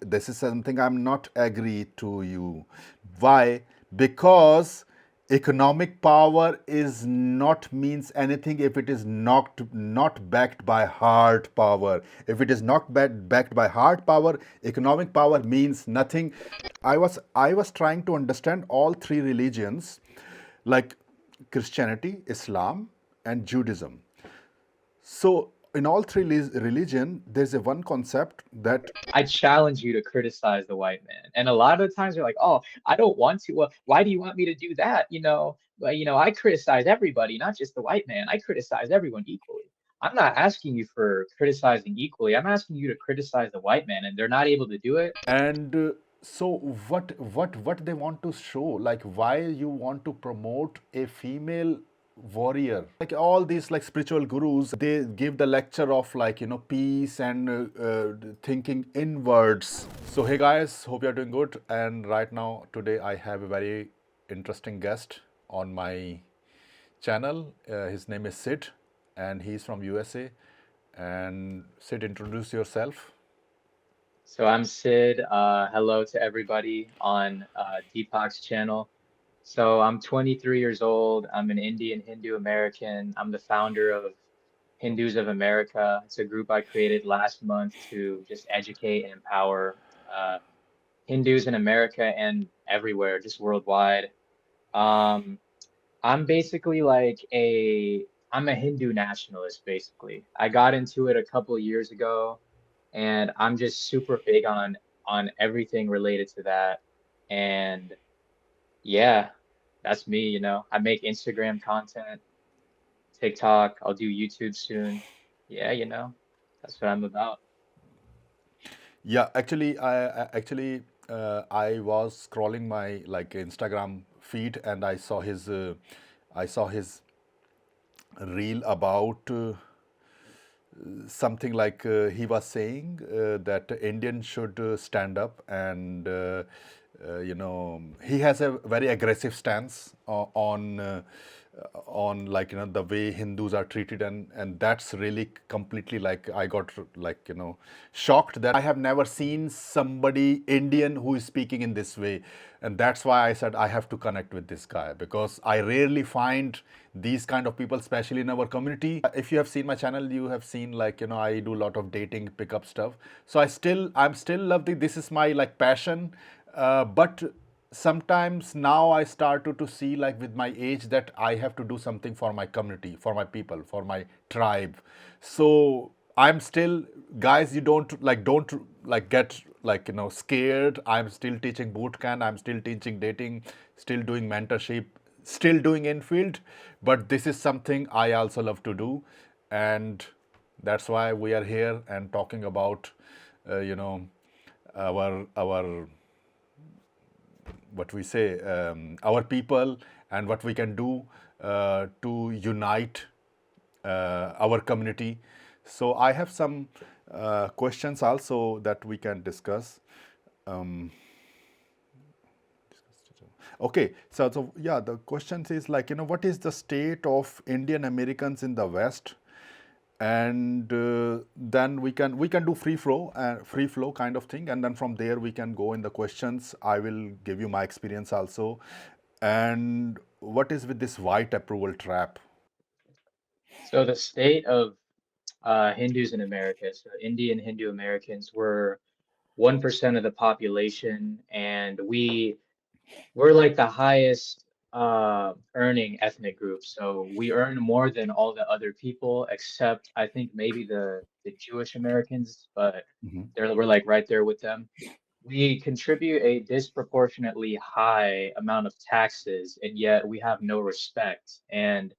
this is something I'm not agree to you. Why? Because economic power is not means anything if it is not backed by hard power. If it is not backed by hard power, economic power means nothing. I was trying to understand all three religions, like Christianity, Islam, and Judaism. So in all three religion, there's a one concept that I challenge you to criticize the white man. And a lot of the times you're like, oh, I don't want to. Well, why do you want me to do that? I criticize everybody, not just the white man. I criticize everyone equally. I'm not asking you for criticizing equally. I'm asking you to criticize the white man, and they're not able to do it. and so what they want to show, like why you want to promote a female warrior, like all these like spiritual gurus, they give the lecture of like peace and thinking inwards. So hey guys, hope you're doing good. And right now today I have a very interesting guest on my channel. His name is Sid, and he's from USA. And Sid, introduce yourself. So I'm Sid. Hello to everybody on Deepak's channel. So I'm 23 years old. I'm an Indian Hindu American. I'm the founder of Hindus of America. It's a group I created last month to just educate and empower uh, Hindus in America and everywhere, just worldwide. Um, I'm basically I'm a Hindu nationalist, basically. I got into it a couple of years ago, and I'm just super big on everything related to that. And yeah, that's me. I make Instagram content, TikTok, I'll do YouTube soon. Yeah, that's what I'm about. Yeah, actually, I was scrolling my like Instagram feed, and I saw his reel about something like he was saying that Indian should stand up, and he has a very aggressive stance on like the way Hindus are treated, and that's really completely like I got like shocked that I have never seen somebody Indian who is speaking in this way. And that's why I said I have to connect with this guy, because I rarely find these kind of people, especially in our community. If you have seen my channel, you have seen like I do a lot of dating pickup stuff. So I'm still loving, this is my like passion. But sometimes now I started to see like with my age that I have to do something for my community, for my people, for my tribe. So I'm still, guys, you don't get like scared. I'm still teaching boot camp, I'm still teaching dating, still doing mentorship, still doing infield. But this is something I also love to do, and that's why we are here and talking about uh, you know our what we say, our people, and what we can do to unite our community. So I have some questions also that we can discuss. Um, okay, so yeah, the question is like what is the state of Indian Americans in the West, and then we can do free flow kind of thing, and then from there we can go in the questions. I will give you my experience also, and what is with this white approval trap. So the state of Hindus in America, so Indian Hindu Americans were 1% of the population, and we're like the highest earning ethnic group. So we earn more than all the other people, except I think maybe the Jewish Americans, but we're like right there with them. We contribute a disproportionately high amount of taxes, and yet we have no respect. And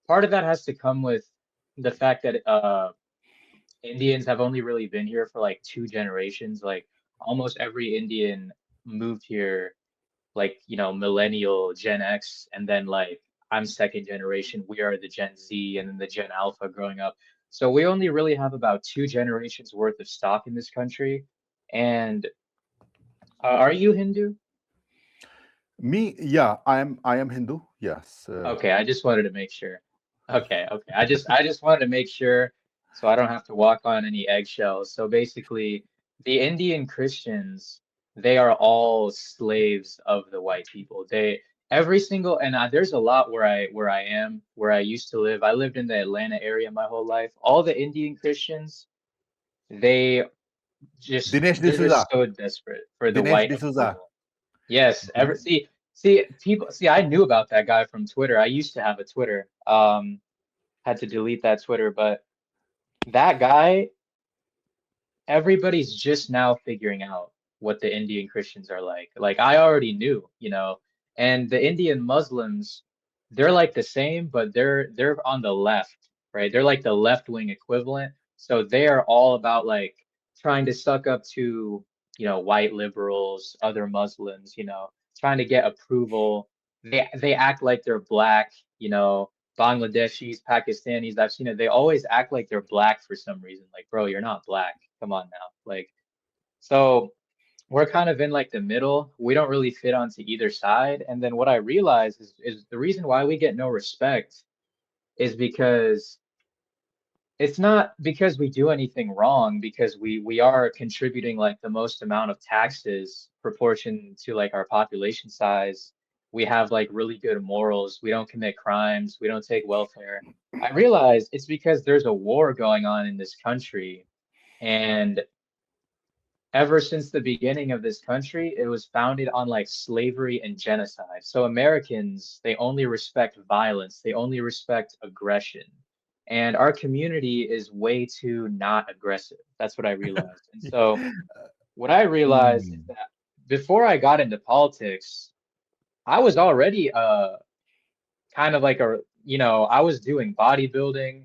part of that has to come with the fact that Indians have only really been here for like two generations. Like almost every Indian moved here like millennial Gen X, and then like I'm second generation. We are the Gen Z and then the Gen Alpha growing up. So we only really have about two generations worth of stock in this country. And are you Hindu? Me, yeah, I am Hindu, yes. Okay, I just wanted to make sure. Okay. I just wanted to make sure so I don't have to walk on any eggshells. So basically, the Indian Christians, they are all slaves of the white people. They every single and there's a lot where I used to live. I lived in the Atlanta area my whole life. All the Indian Christians, they Dinesh they're D'Souza. just so desperate for the Dinesh white D'Souza. approval. Yes, ever Din- see people see I knew about that guy from Twitter. I used to have a Twitter. Had to delete that Twitter, but that guy, everybody's just now figuring out what the Indian Christians are like. Like I already knew, you know, and the Indian Muslims, they're like the same, but they're on the left, right? They're like the left wing equivalent. So they are all about like trying to suck up to, you know, white liberals, other Muslims, you know, trying to get approval. They act like they're black, you know, Bangladeshis, Pakistanis, I've seen it. They always act like they're black for some reason. Like, bro, you're not black. Come on now. Like, so we're kind of in like the middle. We don't really fit onto either side. And then what I realize is the reason why we get no respect is because it's not because we do anything wrong, because we are contributing like the most amount of taxes proportion to like our population size. We have like really good morals. We don't commit crimes. We don't take welfare. I realize it's because there's a war going on in this country, and ever since the beginning of this country, it was founded on like slavery and genocide. So Americans, they only respect violence, they only respect aggression. And our community is way too not aggressive. That's what I realized. And so what I realized is Mm. that before I got into politics, I was already kind of like a, you know, I was doing bodybuilding.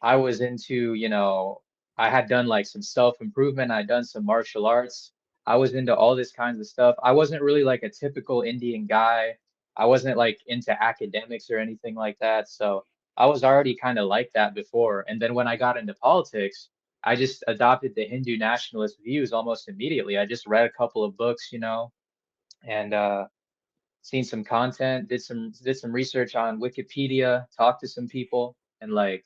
I was into, you know, I had done like some self-improvement. I'd done some martial arts. I was into all this kinds of stuff. I wasn't really like a typical Indian guy. I wasn't like into academics or anything like that. So I was already kind of like that before. And then when I got into politics, I just adopted the Hindu nationalist views almost immediately. I just read a couple of books, you know, and seen some content, did some research on Wikipedia, talked to some people, and like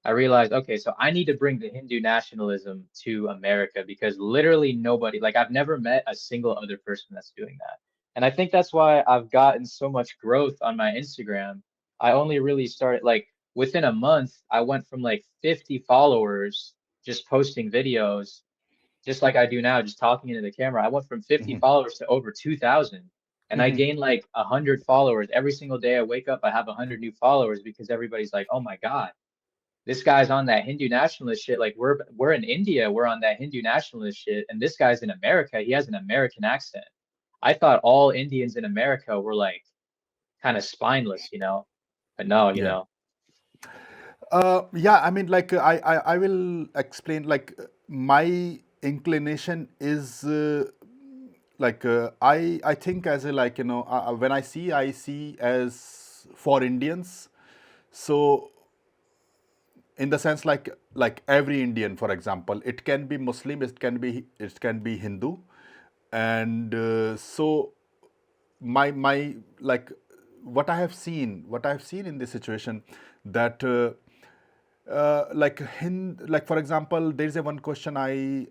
I realized, okay, so I need to bring the Hindu nationalism to America because literally nobody, like I've never met a single other person that's doing that. And I think that's why I've gotten so much growth on my Instagram. I only really started like within a month, I went from like 50 followers just posting videos just like I do now, just talking into the camera. I went from 50 Mhm. followers to over 2,000, and I Mhm. gained like 100 followers every single day. I wake up, I have 100 new followers because everybody's like, "Oh my God, this guy's on that Hindu nationalist shit." Like we're in India, we're on that Hindu nationalist shit, and this guy's in America. He has an American accent. I thought all Indians in America were like kind of spineless, you know, but no, you Yeah. know. Yeah, I mean, like I will explain. Like my inclination is I think as a like when I see as for Indians. So in the sense like every Indian, for example, it can be Muslim, it can be Hindu, and so my like what I have seen in this situation that like for example there is a one question I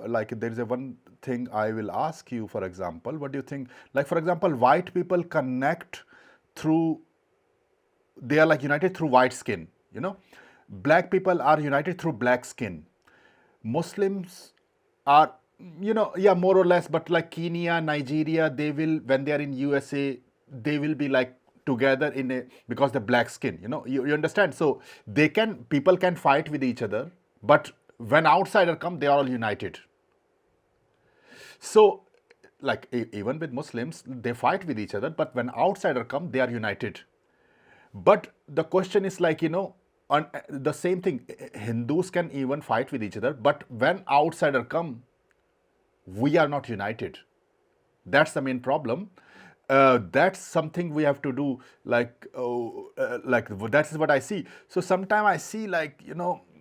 like there is a one thing I will ask you. For example, what do you think, like for example, white people connect through, they are like united through white skin, black people are united through black skin, Muslims are, yeah, more or less, but like Kenya, Nigeria, they will, when they are in USA, they will be like together in a, because the black skin, you understand. So people can fight with each other, but when outsider come, they are all united. So, like even with Muslims, they fight with each other, but when outsider come, they are united. But the question is like, on the same thing, Hindus can even fight with each other, but when outsider come, we are not united. That's the main problem. That's something we have to do. Like that is what I see. So sometimes I see like,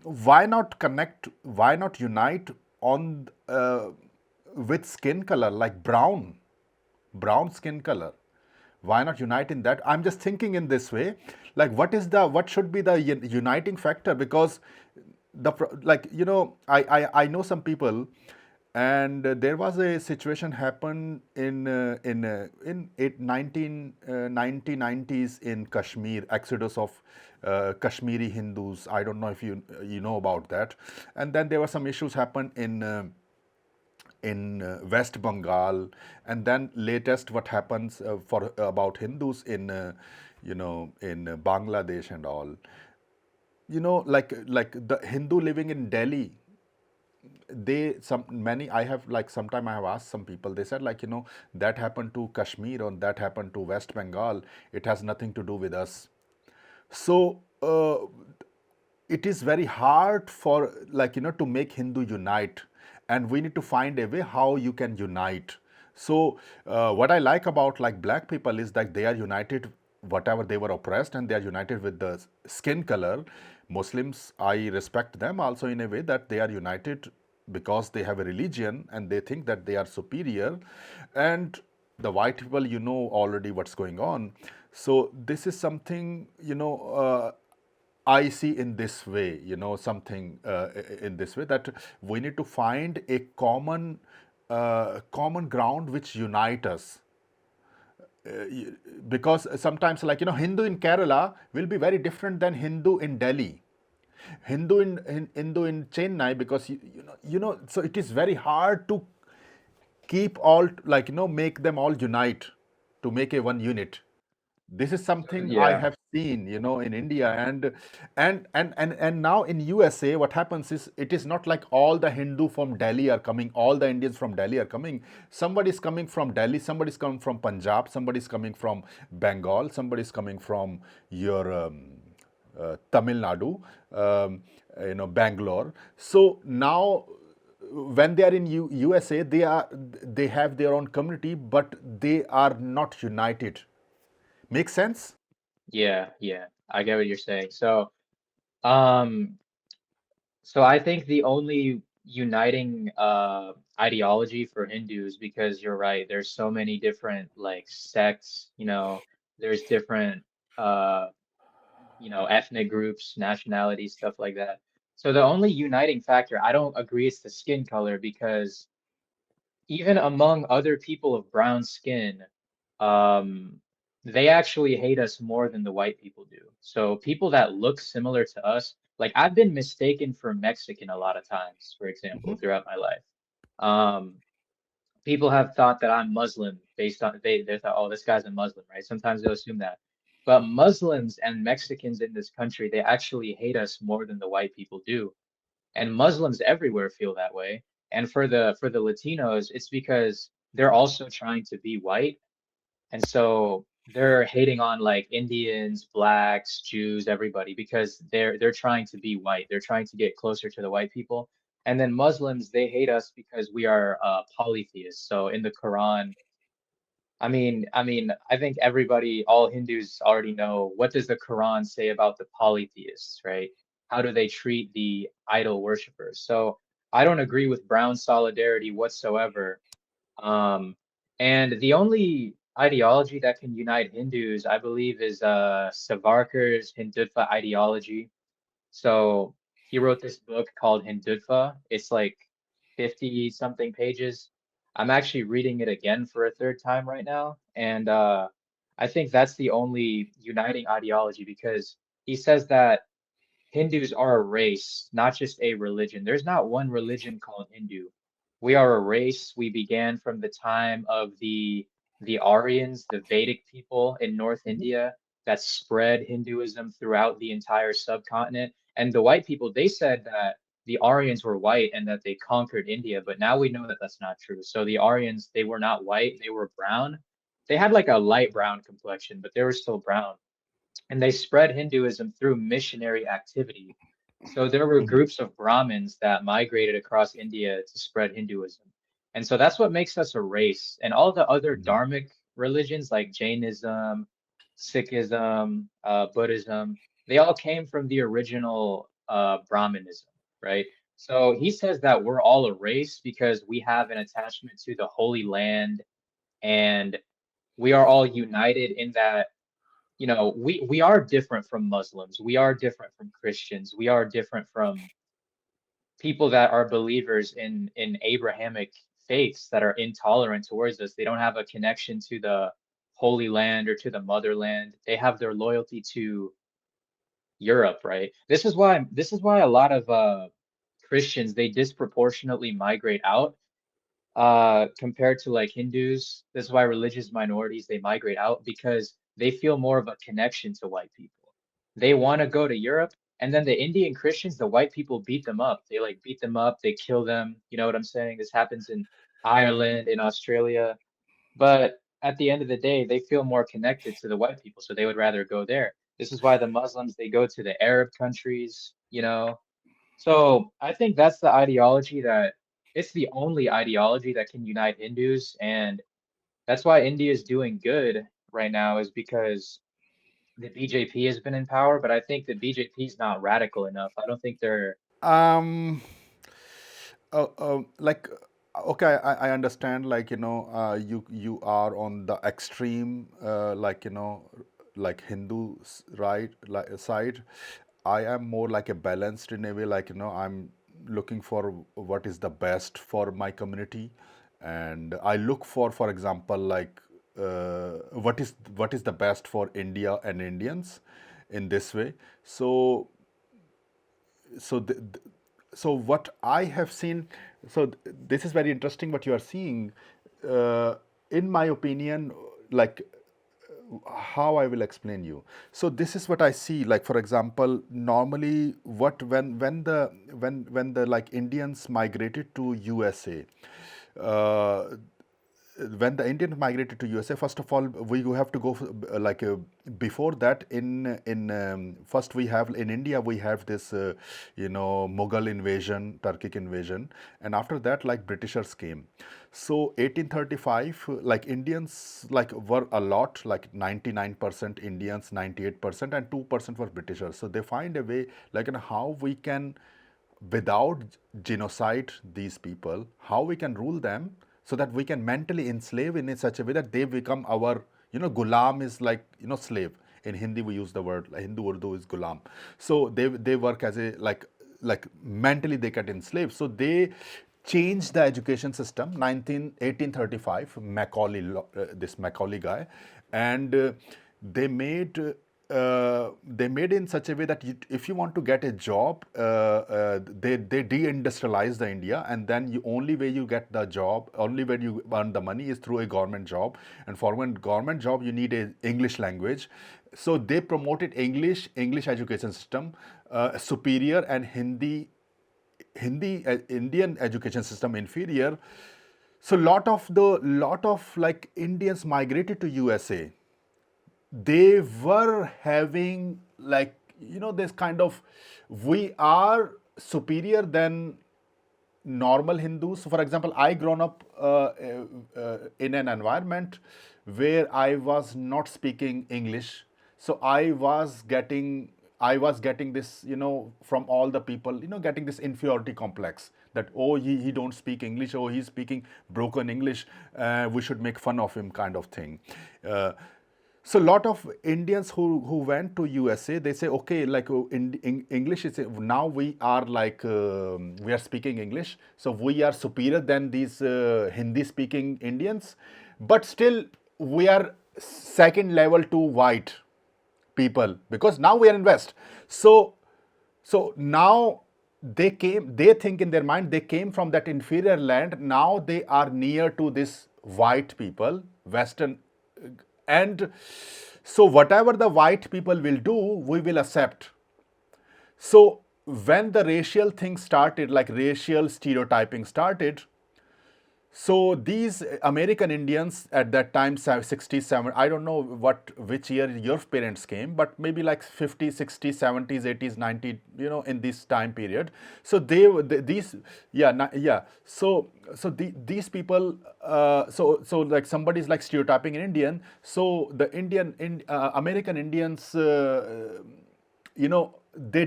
why not connect? Why not unite on with skin color like brown skin color? Why not unite in that? I'm just thinking in this way, like what should be the uniting factor? Because like I know some people, And there was a situation happened in 1990s in Kashmir, exodus of Kashmiri Hindus. I don't know if you know about that. And then there were some issues happened in West Bengal, and then latest what happens for about Hindus in in Bangladesh and all. Like the Hindu living in Delhi, they some many I have like sometime I have asked some people, they said like that happened to Kashmir or that happened to West Bengal, it has nothing to do with us. So it is very hard for to make Hindu unite, and we need to find a way how you can unite. So what I like about like black people is that they are united whatever they were oppressed, and they are united with the skin color. Muslims, I respect them also in a way that they are united because they have a religion and they think that they are superior. And the white people, already what's going on. So this is something I see in this way, something in this way, that we need to find a common ground which unite us. Because sometimes, Hindu in Kerala will be very different than Hindu in Delhi, Hindu in Chennai, because so it is very hard to keep all, make them all unite to make a one unit. This is So something I yeah, have seen, in India. And now in USA, what happens is, it is not like all the Hindu from Delhi are coming, all the Indians from Delhi are coming. Somebody is coming from Delhi, somebody is coming from Punjab, somebody is coming from Bengal, somebody is coming from your Tamil Nadu, Bangalore. So now when they are in USA, they have their own community, but they are not united. Make sense? yeah, yeah. I get what you're saying. Um, so I think the only uniting ideology for Hindus, because you're right, there's so many different like sects, there's different uh ethnic groups, nationalities, stuff like that. So the only uniting factor, I don't agree it's the skin color, because even among other people of brown skin, um, they actually hate us more than the white people do. So people that look similar to us, like I've been mistaken for Mexican a lot of times, for example, throughout my life. Um, People have thought that I'm Muslim based on they thought, oh, this guy's a Muslim, right? Sometimes they'll assume that. But Muslims and Mexicans in this country, they actually hate us more than the white people do. And Muslims everywhere feel that way. And for the Latinos, it's because they're also trying to be white, and so they're hating on like Indians, blacks, Jews, everybody, because they're trying to be white. They're trying to get closer to the white people. And then Muslims, they hate us because we are polytheists. So in the Quran, I think everybody, all Hindus already know, what does the Quran say about the polytheists, right? How do they treat the idol worshippers? So I don't agree with brown solidarity whatsoever. um, and the only ideology that can unite Hindus, I believe, is Savarkar's Hindutva ideology. So he wrote this book called Hindutva. It's like 50 something pages. I'm actually reading it again for a third time right now. And I think that's the only uniting ideology, because he says that Hindus are a race, not just a religion. There's not one religion called Hindu. We are a race. We began from the time of the Aryans, the Vedic people in North India that spread Hinduism throughout the entire subcontinent. And the white people, they said that the Aryans were white and that they conquered India, but now we know that that's not true. So the Aryans, they were not white, they were brown. They had like a light brown complexion, but they were still brown, and they spread Hinduism through missionary activity. So there were groups of Brahmins that migrated across India to spread Hinduism. And so that's what makes us a race. And all the other dharmic religions like Jainism, Sikhism, Buddhism, they all came from the original Brahmanism, right? So he says that we're all a race because we have an attachment to the Holy Land, and we are all united in that, we are different from Muslims. We are different from Christians. We are different from people that are believers in Abrahamic faiths that are intolerant towards us. They don't have a connection to the Holy Land or to the motherland. They have their loyalty to Europe, right? This is why a lot of Christians, they disproportionately migrate out compared to like Hindus. This is why religious minorities, they migrate out because they feel more of a connection to white people. They want to go to Europe, and then the Indian Christians, the white people beat them up. They like beat them up, they kill them. You know what I'm saying? This happens in Ireland, in Australia. But at the end of the day, they feel more connected to the white people, so they would rather go there. This is why the Muslims, they go to the Arab countries, you know. So I think that's the ideology that it's the only ideology that can unite Hindus, and that's why India is doing good right now, is because the BJP has been in power, but I think the BJP is not radical enough. I don't think they're Um, like, okay, I understand. Like, you are on the extreme, like, like Hindu right, like, side. I am more like a balanced in a way. Like, I'm looking for what is the best for my community, and I look for example, like, what is the best for India and Indians in this way. So what I have seen, this is very interesting what you are seeing. Uh, in my opinion, like, how I will explain you. So this is what I see. Like, for example, normally what when the like Indians migrated to USA, uh, when the Indians migrated to USA, first of all, we have to go like, before that, in first we have in India, we have this Mughal invasion, Turkic invasion, and after that, like, Britishers came. So 1835, like, Indians like were a lot, like 99% Indians, 98%, and 2% were Britishers. So they find a way, like, how we can, without genocide these people, how we can rule them so that we can mentally enslave in such a way that they become our, gulam is like, slave. In Hindi we use the word, like, Hindu Urdu is gulam. So they work as a, like mentally they get enslaved. So they changed the education system 1835, Macaulay, this Macaulay guy, and they made they made in such a way that if you want to get a job, they deindustrialize the India, and then only way you get the job, only way you earn the money is through a government job, and for one government job you need a English language. So they promoted English education system, superior, and Hindi Indian education system inferior. So lot of like Indians migrated to USA. They were having, like, this kind of, we are superior than normal Hindus. So, for example, I grown up in an environment where I was not speaking English, so I was getting this, from all the people, getting this inferiority complex that, oh, he don't speak English, oh, he's speaking broken English, we should make fun of him, kind of thing. Uh, so a lot of Indians who went to USA, they say, okay, like, English is, now we are like, we are speaking English, so we are superior than these Hindi speaking Indians, but still we are second level to white people, because now we are in West. So now they think in their mind, they came from that inferior land, now they are near to this white people, Western, and so whatever the white people will do, we will accept. So when the racial thing started, like racial stereotyping started, so these American Indians at that time, 67, I don't know which year your parents came, but maybe like 50s, 60s, 70s, 80s, 90s, in this time period. So these, yeah, yeah. These people, so like somebody's like stereotyping an Indian. So the American Indians, they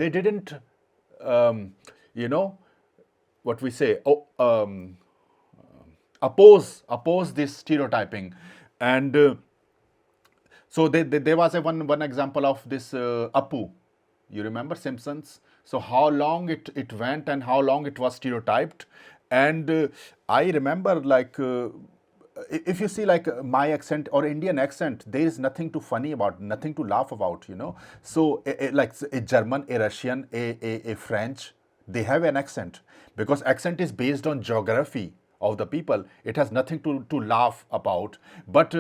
didn't, um, you know, what we say, oppose this stereotyping. And so there was a one example of this, Apu, you remember Simpsons, So how long it went and how long it was stereotyped. And I remember like if you see like my accent or Indian accent, there is nothing too funny about, nothing to laugh about, you know. So like a German, a Russian, a French, they have an accent because accent is based on geography of the people. It has nothing to laugh about. But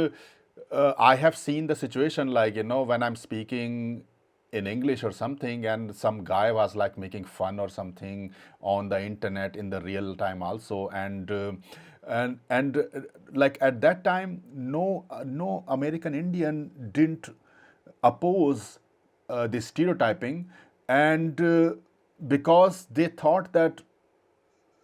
I have seen the situation like, you know, when I'm speaking in English or something, and some guy was like making fun or something on the internet in the real time also, and like at that time, no American Indian didn't oppose the stereotyping, and because they thought that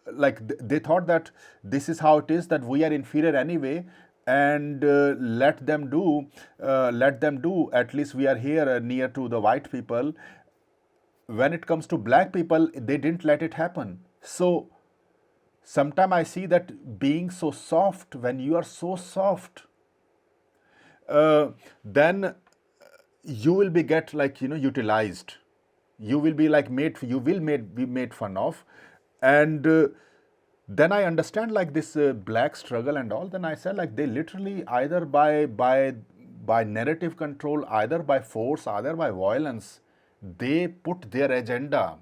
like they thought that this is how it is, that we are inferior anyway, and let them do, at least we are here near to the white people. When it comes to black people, they didn't let it happen. So sometimes I see that being so soft, when you are so soft, then you will be get like, you know, utilized. You will be like made, you will be made fun of. And then I understand like this black struggle and all. Then I said like they literally either by narrative control, either by force, either by violence, they put their agenda.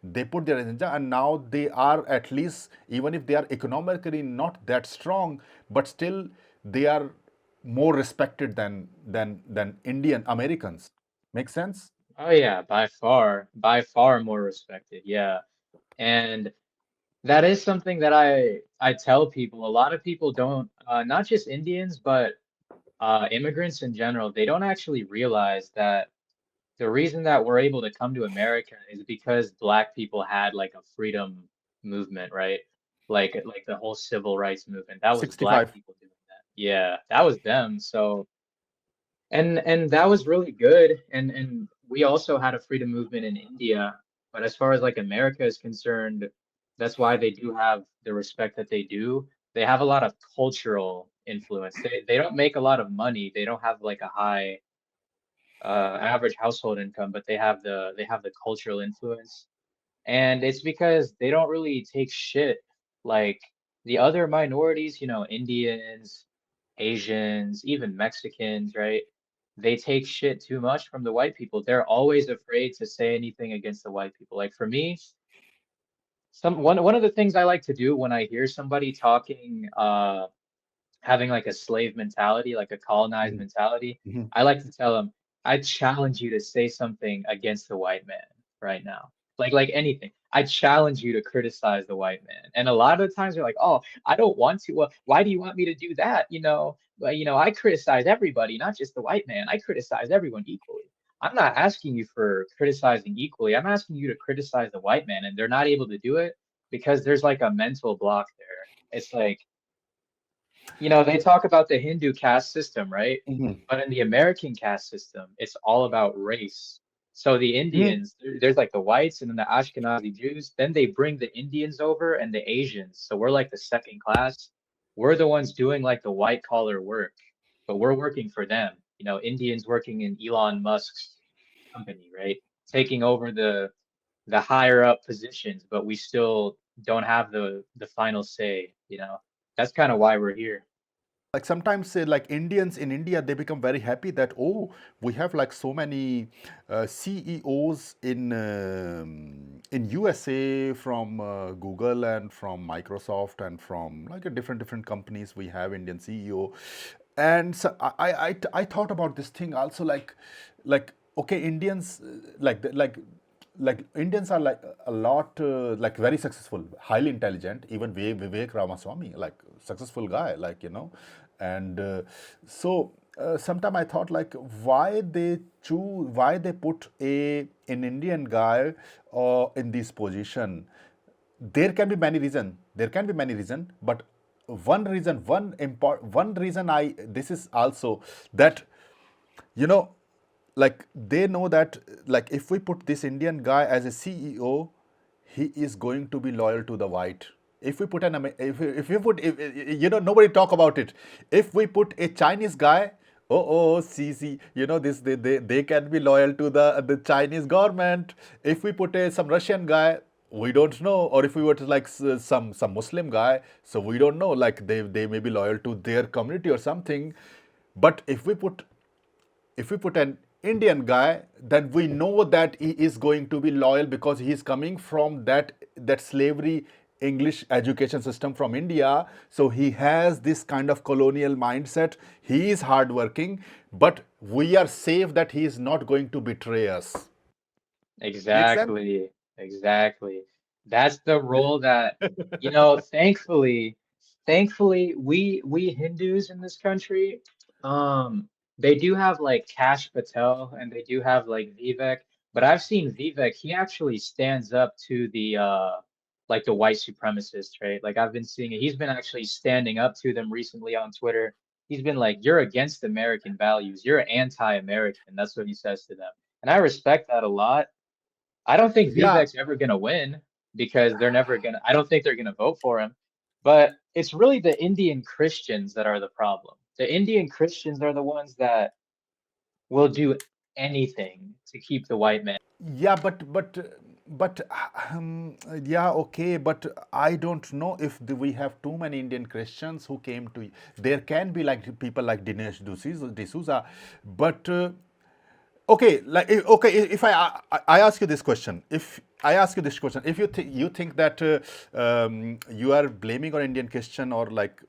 They put their agenda, and now they are, at least even if they are economically not that strong, but still they are more respected than Indian Americans. Make sense? Oh yeah, by far more respected. Yeah. And that is something that I tell people. A lot of people don't, not just Indians, but immigrants in general, they don't actually realize that the reason that we're able to come to America is because Black people had like a freedom movement, right? Like the whole civil rights movement. That was Black 65. people doing that. Yeah, that was them. So and that was really good. And we also had a freedom movement in India. But as far as like America is concerned, that's why they do have the respect that they do. They have a lot of cultural influence. They don't make a lot of money. They don't have like a high average household income, but they have the cultural influence. And it's because they don't really take shit like the other minorities, you know, Indians, Asians, even Mexicans, right? They take shit too much from the white people. They're always afraid to say anything against the white people. Like for me, one of the things I like to do when I hear somebody talking having like a slave mentality, like a colonized Mhm, mentality, mhm. I like to tell them, I challenge you to say something against the white man right now. Like anything. I challenge you to criticize the white man. And a lot of the times they're like, oh, I don't want to. Well, why do you want me to do that? I criticize everybody, not just the white man. I criticize everyone equally. I'm not asking you for criticizing equally. I'm asking you to criticize the white man, and they're not able to do it because there's like a mental block there. It's like they talk about the Hindu caste system, right? Mhm. But in the American caste system, it's all about race. So the Mhm. Indians, there's like the whites and then the Ashkenazi Jews. Then they bring the Indians over and the Asians. So we're like the second class. We're the ones doing like the white collar work, but we're working for them. Indians working in Elon Musk's company, right? Taking over the higher up positions, but we still don't have the final say. That's kind of why we're here. Like sometimes say like Indians in India, they become very happy that, oh, we have like so many CEOs in USA from Google and from Microsoft and from like a different companies. We have Indian CEO. And so I thought about this thing also, like okay, Indians like Indians are like a lot like very successful, highly intelligent. Even Vivek Ramaswamy, like successful guy, like, you know. And so sometime I thought like why they put an Indian guy in this position. There can be many reason. There can be many reason, but one reason I this is also that, you know, like they know that like if we put this Indian guy as a CEO, he is going to be loyal to the white. If we put if we put if, you know, nobody talk about it. If we put a Chinese guy, see, this they can be loyal to the Chinese government. If we put some Russian guy, we don't know, or if we were to like some Muslim guy, so we don't know. Like they may be loyal to their community or something. But if we put an Indian guy, then we know that he is going to be loyal because he is coming from that slavery English education system from India. So he has this kind of colonial mindset. He is hardworking, but we are safe that he is not going to betray us. Make sense? Exactly, exactly. That's the role that, thankfully, we Hindus in this country, they do have like Cash Patel and they do have like Vivek, but I've seen Vivek, he actually stands up to the like the white supremacists, right? Like I've been seeing it. He's been actually standing up to them recently on Twitter. He's been like, "You're against American values. You're anti-American." That's what he says to them. And I respect that a lot. I don't think Yeah, Vivek's ever going to win because they're never going to, I don't think they're going to vote for him. But it's really the Indian Christians that are the problem. The Indian Christians are the ones that will do anything to keep the white man. yeah, but yeah, okay, but I don't know if we have too many Indian Christians who came to. There can be like people like Dinesh D'Souza, but okay, like okay, if I ask you this question, if I ask you this question, if you think that you are blaming on Indian Christian, or like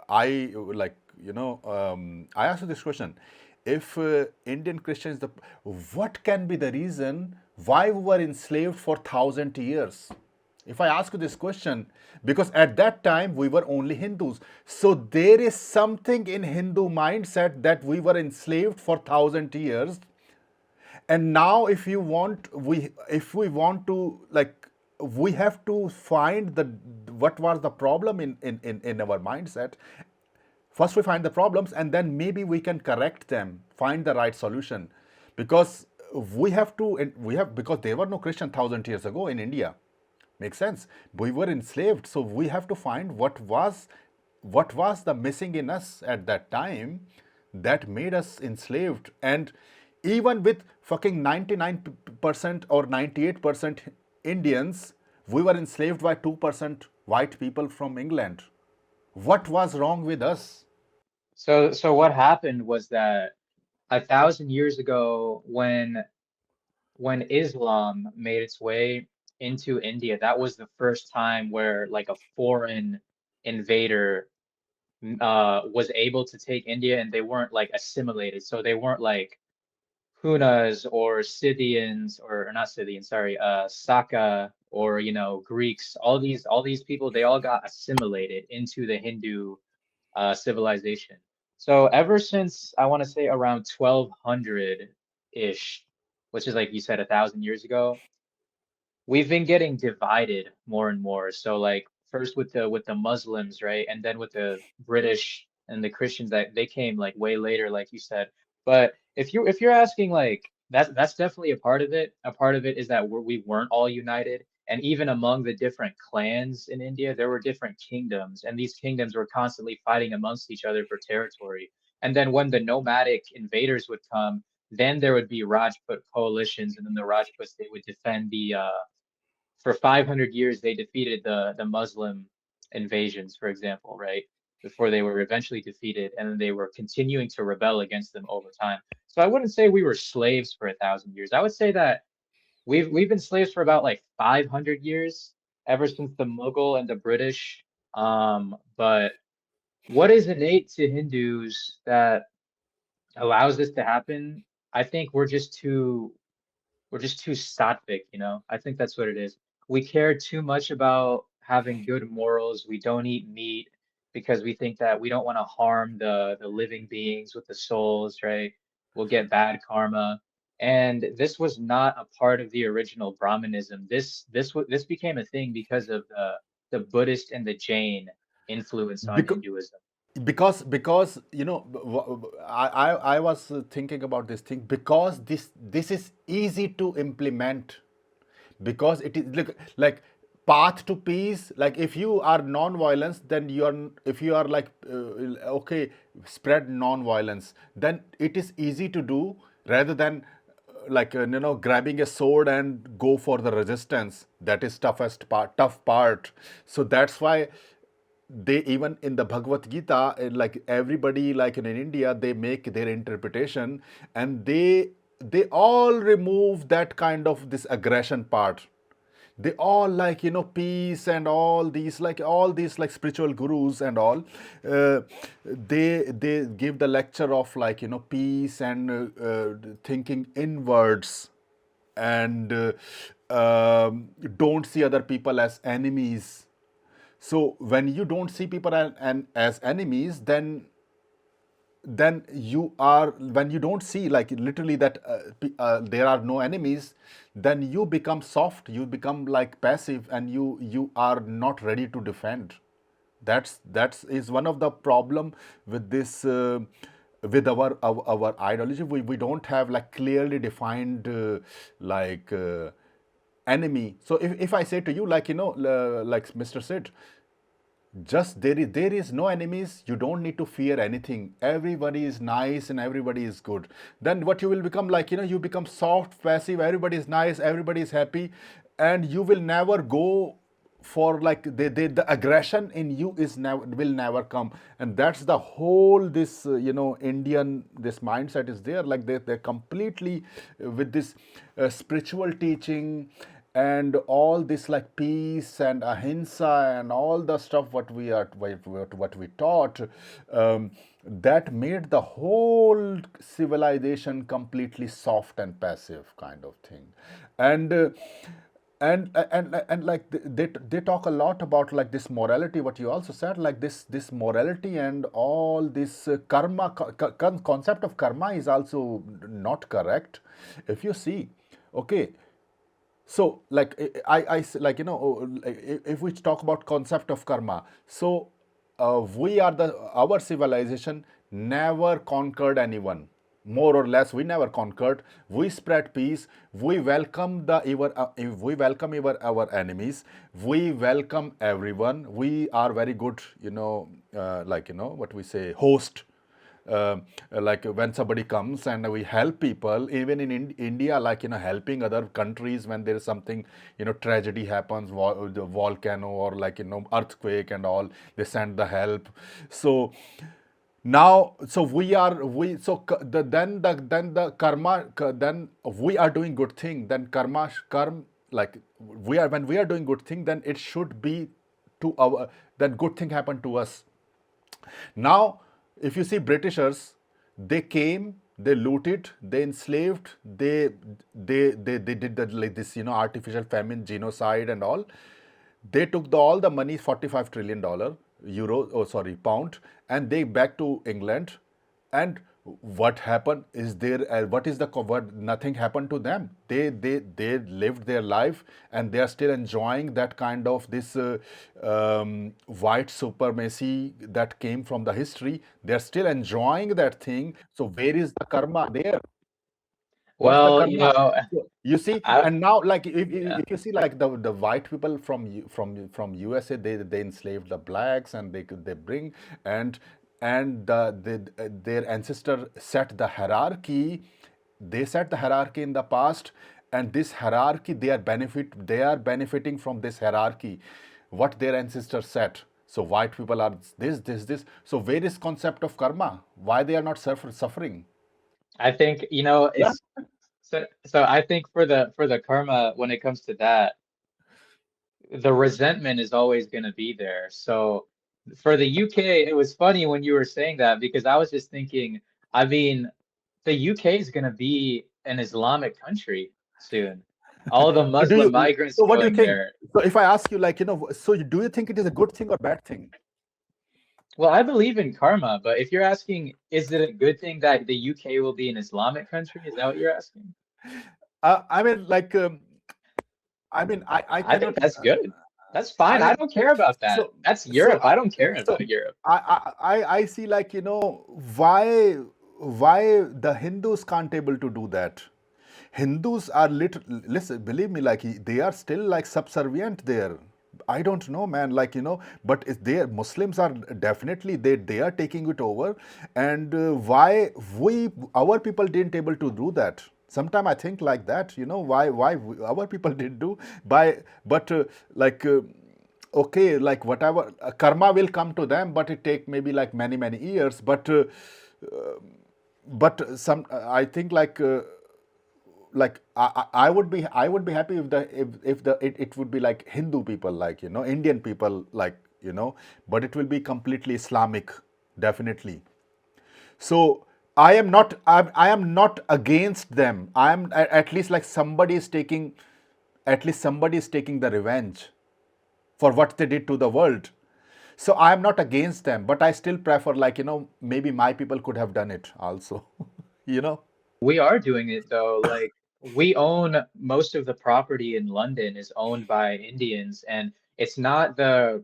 I like I ask you this question, if Indian Christian is the, what can be the reason why we were enslaved for 1,000 years? If I ask you this question, because at that time we were only Hindus, so there is something in Hindu mindset that we were enslaved for 1,000 years, and now if we want to like, we have to find the what was the problem in our mindset. First we find the problems, and then maybe we can correct them, find the right solution. Because because there were no Christian 1,000 years ago in India. Makes sense. We were enslaved, so we have to find what was the missing in us at that time that made us enslaved. And even with fucking 99% or 98% Indians, we were enslaved by 2% white people from England. What was wrong with us? So what happened was that 1,000 years ago, when Islam made its way into India, that was the first time where like a foreign invader was able to take India and they weren't like assimilated. So they weren't like Hunas or Scythians or not Scythians, sorry, Saka or Greeks. All these people, they all got assimilated into the Hindu civilization. So ever since I want to say around 1200-ish, which is like you said, 1,000 years ago, we've been getting divided more and more. So like first with the Muslims, right? And then with the British and the Christians that they came like way later, like you said. But if you're asking like that's definitely a part of it. A part of it is that we weren't all united. And even among the different clans in India, there were different kingdoms, and these kingdoms were constantly fighting amongst each other for territory. And then when the nomadic invaders would come, then there would be Rajput coalitions, and then the Rajputs they would defend the for 500 years they defeated the Muslim invasions, for example, right? Before they were eventually defeated, and then they were continuing to rebel against them over time. So I wouldn't say we were slaves for 1,000 years. I would say that we've been slaves for about like 500 years, ever since the Mughal and the British. But what is innate to Hindus that allows this to happen? I think we're just too sattvic, you know? I think that's what it is. We care too much about having good morals. We don't eat meat because we think that we don't want to harm the living beings with the souls, right? We'll get bad karma. And this was not a part of the original Brahmanism. This became a thing because of the Buddhist and the Jain influence on because Hinduism. because I was thinking about this thing, because this is easy to implement, because it is like path to peace, like if you are non-violence, then you are, if you are like okay, spread non-violence, then it is easy to do, rather than grabbing a sword and go for the resistance. That is tough part. So that's why they, even in the Bhagavad Gita, like everybody, like in India, they make their interpretation, and they all remove that kind of this aggression part. They all, like, peace, and all these like spiritual gurus and all, they give the lecture of, like, peace, and thinking inwards, and don't see other people as enemies. So when you don't see people as enemies, then you are, when you don't see, like, literally that there are no enemies, then you become soft, you become like passive, and you are not ready to defend. That's is one of the problem with this, with our ideology. We don't have like clearly defined like enemy. So if I say to you, like, like Mr. Sid, just there is no enemies, you don't need to fear anything, everybody is nice and everybody is good, then what you will become, like, you become soft, passive, everybody is nice, everybody is happy, and you will never go for, like, the aggression in you is never, will never come. And that's the whole this Indian, this mindset is there, like they're completely with this spiritual teaching, and all this like peace and ahimsa and all the stuff what we taught, that made the whole civilization completely soft and passive kind of thing. And like they talk a lot about like this morality, what you also said, like this morality and all this karma, concept of karma is also not correct. If you see, okay, so, like, like, if we talk about concept of karma, so we are the our civilization never conquered anyone. More or less, we never conquered. We spread peace. We welcome we welcome our enemies. We welcome everyone. We are very good, like, what we say, host, like when somebody comes, and we help people, even in India, like, helping other countries when there is something, tragedy happens, the volcano, or like, earthquake and all, they send the help. So now, so we are we so then the karma, then we are doing good thing, then karma, like, we are, when we are doing good thing, then it should be to our, then good thing happen to us. Now, if you see Britishers, they came, they looted, they enslaved, they did that, like this, artificial famine, genocide, and all. They took all the money, $45 trillion, euro, oh sorry, pound, and they back to England. And what happened is there, what is the what, nothing happened to them. They lived their life, and they are still enjoying that kind of this white supremacy that came from the history. They are still enjoying that thing. So where is the karma there? What's the Well, karma? So, you see, I and now, like, yeah. if you see, like, the white people from USA, they enslaved the blacks, and they bring, and their ancestor set the hierarchy. They set the hierarchy in the past, and this hierarchy, they are benefiting from this hierarchy, what their ancestors set. So white people are this. So where is concept of karma? Why they are not suffering? I think, Yeah. it's so I think for the karma, when it comes to that, the resentment is always going to be there. So for the UK, it was funny when you were saying that, because I was just thinking, I mean, the UK is going to be an Islamic country soon. All the Do Muslim you? migrants So what do you going think? there. So if I ask you, like, so do you think it is a good thing or bad thing? Well, I believe in karma, but if you're asking, is it a good thing that the UK will be an Islamic country? Is that what you're asking? I mean, like, I I think cannot. that's good. That's I fine. I mean, don't care about that. so That's so Europe. I don't care so about Europe. I see, like, why the Hindus can't able to do that. Hindus are listen, believe me, like, they are still like subservient there. I don't know, man. Like, but it's there. Muslims are definitely, they are taking it over, and why our people didn't able to do that? Sometime I think like that. Why our people didn't do by, but like. Okay, like whatever karma will come to them, but it take maybe like many years. But some I think like I would be happy if it would be like Hindu people, like Indian people, like but it will be completely Islamic, definitely. So I am not against them. At least like somebody is taking the revenge for what they did to the world. So I am not against them, but I still prefer, like, maybe my people could have done it also. you know? We are doing it though. Like we own most of the property in London is owned by Indians, and it's not the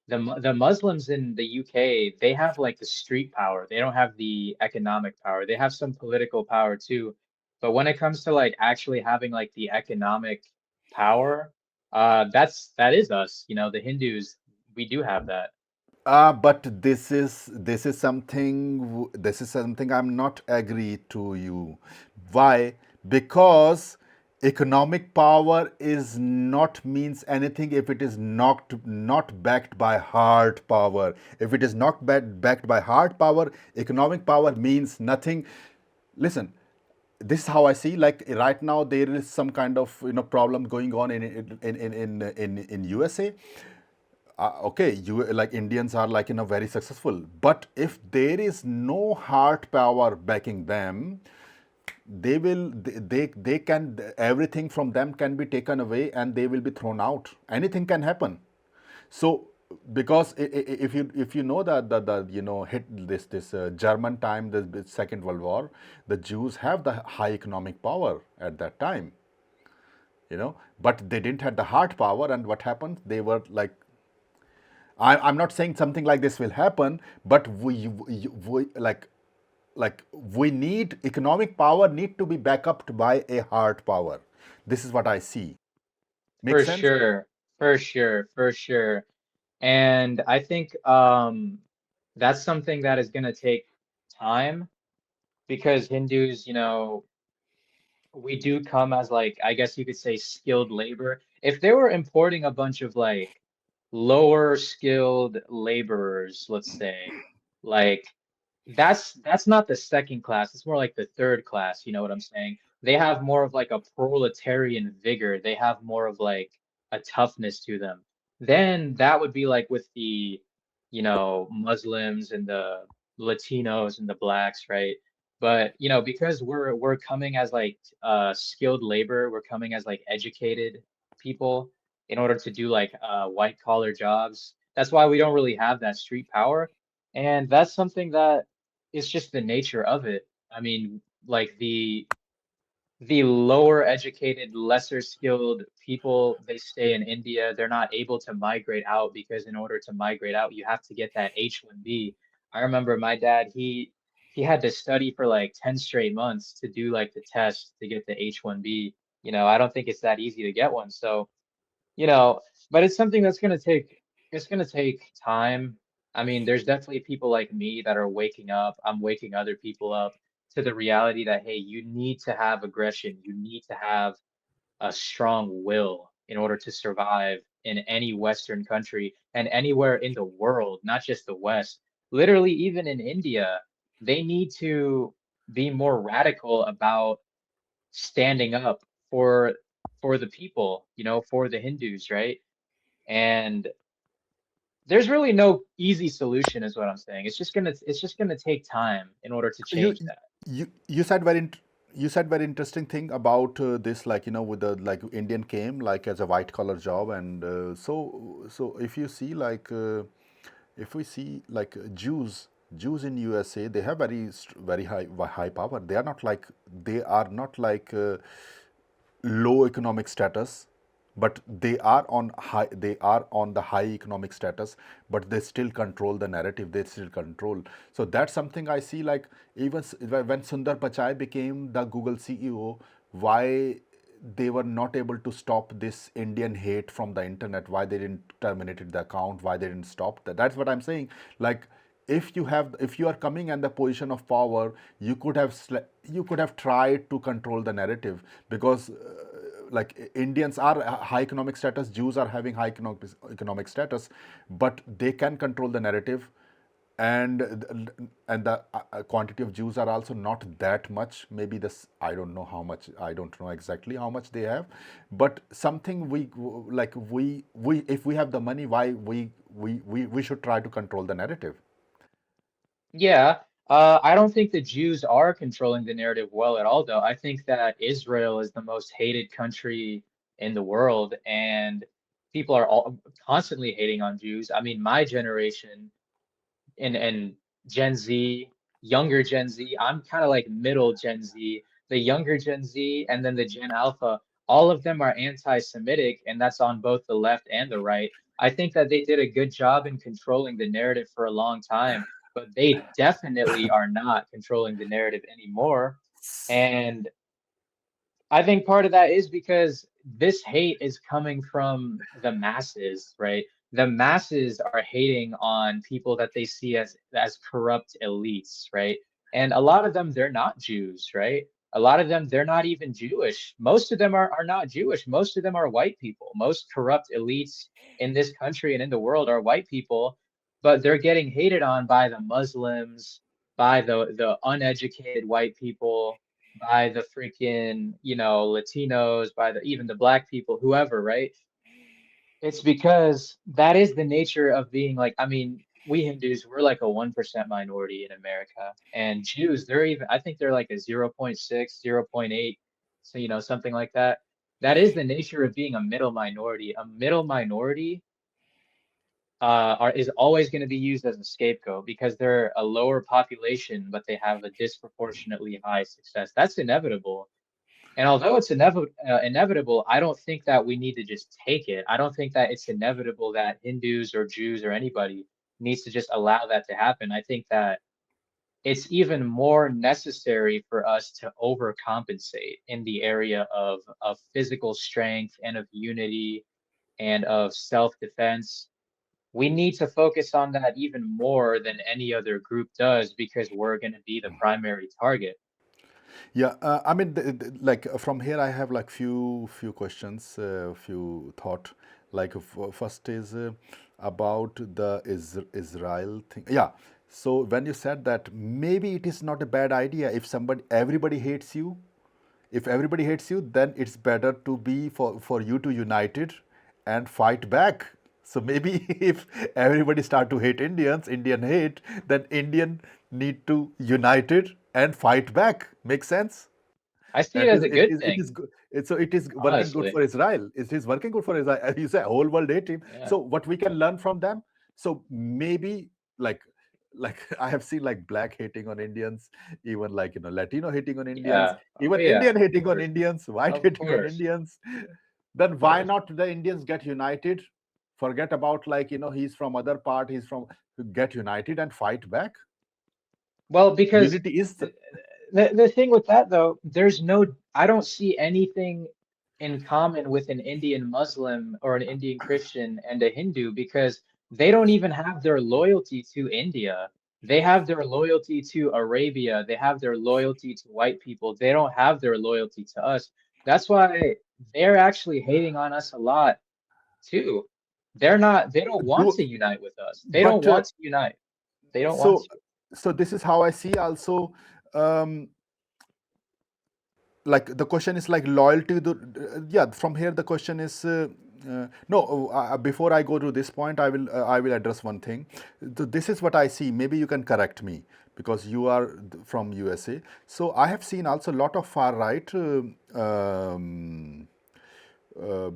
Muslims in the UK. They have like the street power. They don't have the economic power. They have some political power too. But when it comes to like actually having like the economic power, that is us. You know, the Hindus, we do have that. But this is something I'm not agree to you. Why? Because economic power is not means anything if it is not backed by hard power. If it is not backed by hard power, economic power means nothing. Listen, this is how I see. Like right now, there is some kind of problem going on in USA. Okay, you like Indians are like very successful, but if there is no hard power backing them, they can, everything from them can be taken away and they will be thrown out. Anything can happen. So because if you know that the hit this German time, the Second World War, the Jews have the high economic power at that time, but they didn't have the hard power, and what happened? They were like, I'm not saying something like this will happen, but we like we need economic power need to be backed up by a hard power. This is what I see. Make For sense? sure, for sure, for sure. And I think that's something that is going to take time because Hindus, you know, we do come as like, I guess you could say skilled labor. If they were importing a bunch of like lower skilled laborers, let's say, like that's not the second class. It's more like the third class, you know what I'm saying? They have more of like a proletarian vigor. They have more of like a toughness to them. Then that would be like with the, you know, Muslims and the Latinos and the blacks, right? But, you know, because we're coming as like skilled labor, we're coming as like educated people in order to do like white collar jobs. That's why we don't really have that street power. And that's something that is just the nature of it. I mean, like the lower educated, lesser skilled people, they stay in India. They're not able to migrate out because in order to migrate out, you have to get that H-1B. I remember my dad, he had to study for like 10 straight months to do like the test to get the H-1B. You know, I don't think it's that easy to get one. So you know, but it's something that's it's gonna take time. I mean, there's definitely people like me that are waking up. I'm waking other people up to the reality that, hey, you need to have aggression. You need to have a strong will in order to survive in any Western country and anywhere in the world, not just the West. Literally, even in India, they need to be more radical about standing up for for the people, you know, for the Hindus, right? And there's really no easy solution, is what I'm saying. It's just gonna take time in order to you change that. you said very interesting thing about this, like with the like Indian came like as a white collar job, and so if you see like if we see like Jews in USA, they have very high power. They are not like low economic status, but they are on the high economic status, but they still control the narrative, they still control. So that's something I see, like even when Sundar Pichai became the Google CEO. Why they were not able to stop this Indian hate from the internet, why they didn't terminated the account, why they didn't stop that. That's what I'm saying. Like, if you are coming in the position of power, you could have you could have tried to control the narrative, because like Indians are high economic status, Jews are having high economic status, but they can control the narrative. And the quantity of Jews are also not that much. Maybe this, I don't know how much. I don't know exactly how much they have, but something we if we have the money, why we should try to control the narrative. Yeah, I don't think the Jews are controlling the narrative well at all, though. I think that Israel is the most hated country in the world, and people are all constantly hating on Jews. I mean, my generation and Gen Z, younger Gen Z. I'm kind of like middle Gen Z, the younger Gen Z, and then the Gen Alpha. All of them are anti-Semitic, and that's on both the left and the right. I think that they did a good job in controlling the narrative for a long time, but they definitely are not controlling the narrative anymore. And I think part of that is because this hate is coming from the masses, right? The masses are hating on people that they see as corrupt elites, right? And a lot of them, they're not Jews, right? A lot of them, they're not even Jewish. Most of them are not Jewish. Most of them are white people. Most corrupt elites in this country and in the world are white people, but they're getting hated on by the Muslims, by the uneducated white people, by the freaking, Latinos, by the even the black people, whoever, right? It's because that is the nature of being like, I mean, we Hindus, we're like a 1% minority in America. And Jews, they're even, I think they're like a 0.6, 0.8, so something like that. That is the nature of being a middle minority. A middle minority is always going to be used as a scapegoat because they're a lower population, but they have a disproportionately high success. That's inevitable. And although it's inevitable, I don't think that we need to just take it. I don't think that it's inevitable that Hindus or Jews or anybody needs to just allow that to happen. I think that it's even more necessary for us to overcompensate in the area of physical strength and of unity and of self-defense. We need to focus on that even more than any other group does because we're going to be the primary target. Yeah, I mean, like from here, I have like few questions, few thought. Like first is about the Israel thing. Yeah. So when you said that maybe it is not a bad idea if somebody everybody hates you, if everybody hates you, then it's better to be for you to united and fight back. So maybe if everybody start to hate Indians, Indian hate, then Indian need to united and fight back. Make sense? I see it And as a good it thing, is good. So it is working good honestly. for Israel. It is working good for Israel. You say whole world hate him. Yeah. So what we can learn from them? So maybe like like I have seen like black hating on Indians, even like Latino hating on Indians, Yeah. Oh even yeah. Indian Of hating on course. Indians, white Of hating on course. Indians. Then Of why course. not the Indians get united? Forget about like he's from other part, he's from get united and fight back. Well, because Unity is the thing with that though, I don't see anything in common with an Indian Muslim or an Indian Christian and a Hindu because they don't even have their loyalty to India. They have their loyalty to Arabia. They have their loyalty to white people. They don't have their loyalty to us. That's why they're actually hating on us a lot too. They don't want do to unite with us. They don't but want to unite. They don't want so to. so this is how I see also. um, like the question is like loyalty to yeah, from here the question is no before I go to this point, I will address one thing. This is what I see, maybe you can correct me because you are from USA. So I have seen also a lot of far right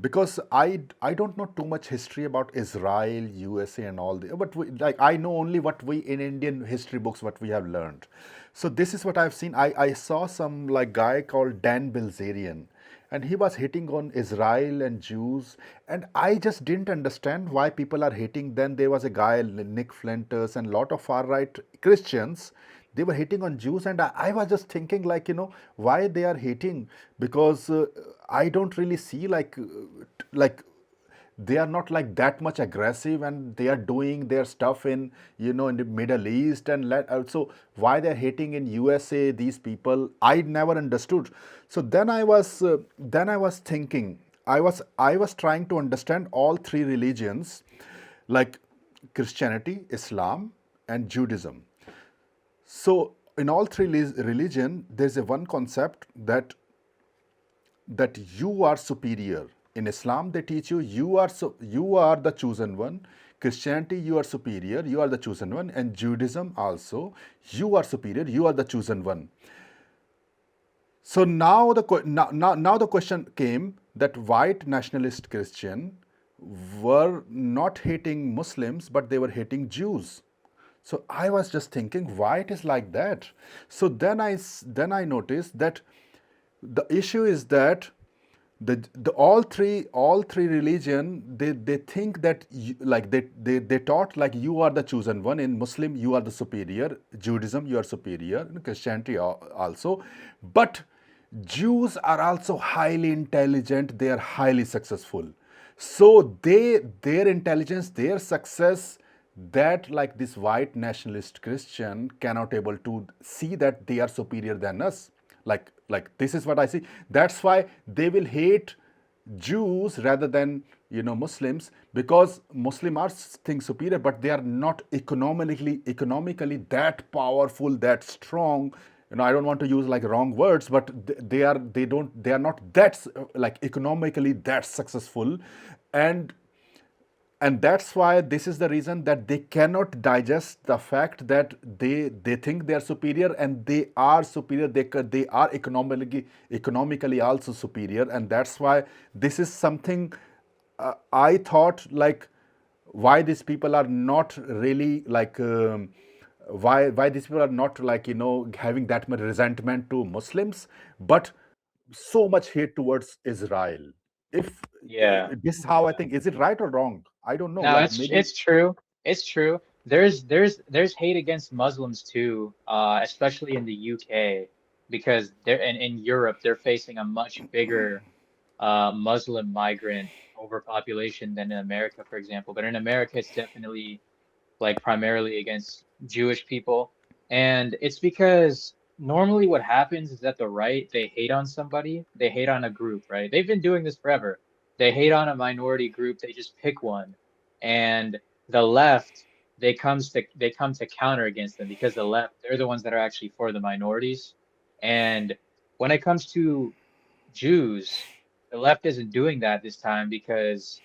because I don't know too much history about Israel, USA, and all the. But like I know only what we in Indian history books what we have learned. So this is what I've seen. I saw some like guy called Dan Bilzerian, and he was hitting on Israel and Jews, and I just didn't understand why people are hating. Then there was a guy Nick Flinters and lot of far right Christians. they were hating on Jews, and I was just thinking, like, why they are hating, because I don't really see, like they are not like that much aggressive, and they are doing their stuff in, in the Middle East, and let also why they're hating in USA, these people I never understood. So then I was thinking, I was trying to understand all three religions, like Christianity, Islam, and Judaism. So in all three religion, there's a one concept that you are superior. In Islam, they teach you you are the chosen one. Christianity, you are superior, you are the chosen one, and Judaism also, you are superior, you are the chosen one. So now the question came that white nationalist Christian were not hating Muslims, but they were hating Jews. So I was just thinking why it is like that. So then I noticed that the issue is that the all three religion, they think that like they taught like you are the chosen one. In Muslim, you are the superior. Judaism, you are superior. In Christianity also, but Jews are also highly intelligent, they are highly successful. So their intelligence, their success, that like this white nationalist Christian cannot able to see that they are superior than us. Like this is what I see. That's why they will hate Jews rather than Muslims, because Muslim are think superior, but they are not economically that powerful, that strong. I don't want to use like wrong words, but they are not that like economically that successful. And and that's why this is the reason that they cannot digest the fact that they think they are superior, and they are superior. They are economically also superior, and that's why this is something I thought, like, why these people are not really like why these people are not like having that much resentment to Muslims, but so much hate towards Israel. If Yeah. this is how I think, is it right or wrong? I don't know. No, Like it's maybe. it's true. It's true. There's hate against Muslims too, especially in the UK, because they're in Europe they're facing a much bigger Muslim migrant overpopulation than in America, for example. But in America, it's definitely like primarily against Jewish people. And it's because normally what happens is that the right, they hate on somebody, they hate on a group, right? They've been doing this forever. They hate on a minority group, they just pick one. And the left, they come to counter against them because the left, they're the ones that are actually for the minorities. And when it comes to Jews, the left isn't doing that this time because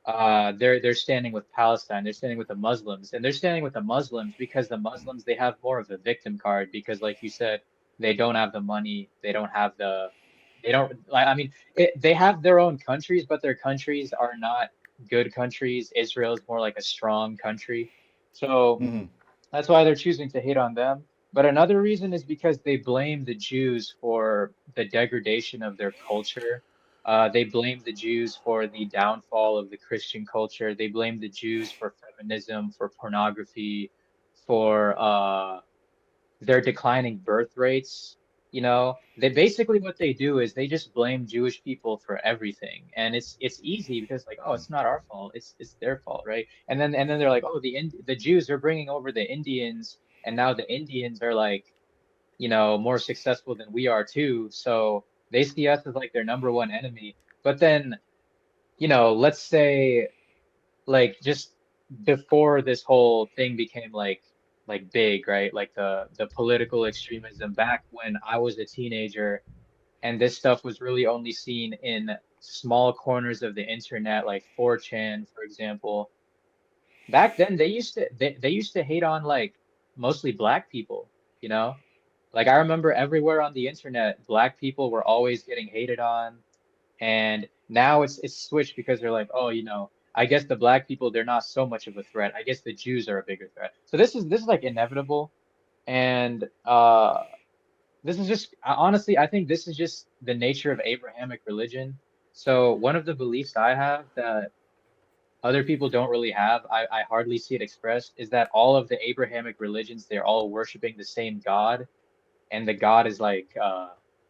they're standing with Palestine, they're standing with the Muslims, and they're standing with the Muslims because the Muslims they have more of a victim card because like you said, they don't have the money, they don't have the they don't like I mean they have their own countries, but their countries are not good countries. Israel is more like a strong country. So that's why they're choosing to hate on them. But another reason is because they blame the Jews for the degradation of their culture. They blame the Jews for the downfall of the Christian culture. They blame the Jews for feminism, for pornography, for their declining birth rates. You know, they basically what they do is they just blame Jewish people for everything, and it's easy because like, oh, it's not our fault, it's their fault, right? And then they're like, oh, the Jews are bringing over the Indians, and now the Indians are like, more successful than we are too, so they see us as like their number one enemy. But then, let's say like just before this whole thing became like big, right? Like the political extremism back when I was a teenager and this stuff was really only seen in small corners of the internet, like 4chan, for example. Back then they used to hate on like mostly black people, you know? Like I remember everywhere on the internet, black people were always getting hated on, and now it's switched because they're like, oh, I guess the black people, they're not so much of a threat. I guess the Jews are a bigger threat. So this is like inevitable. And this is just honestly, I think this is just the nature of Abrahamic religion. So one of the beliefs I have that other people don't really have, I hardly see it expressed, is that all of the Abrahamic religions, they're all worshiping the same God, and the God is like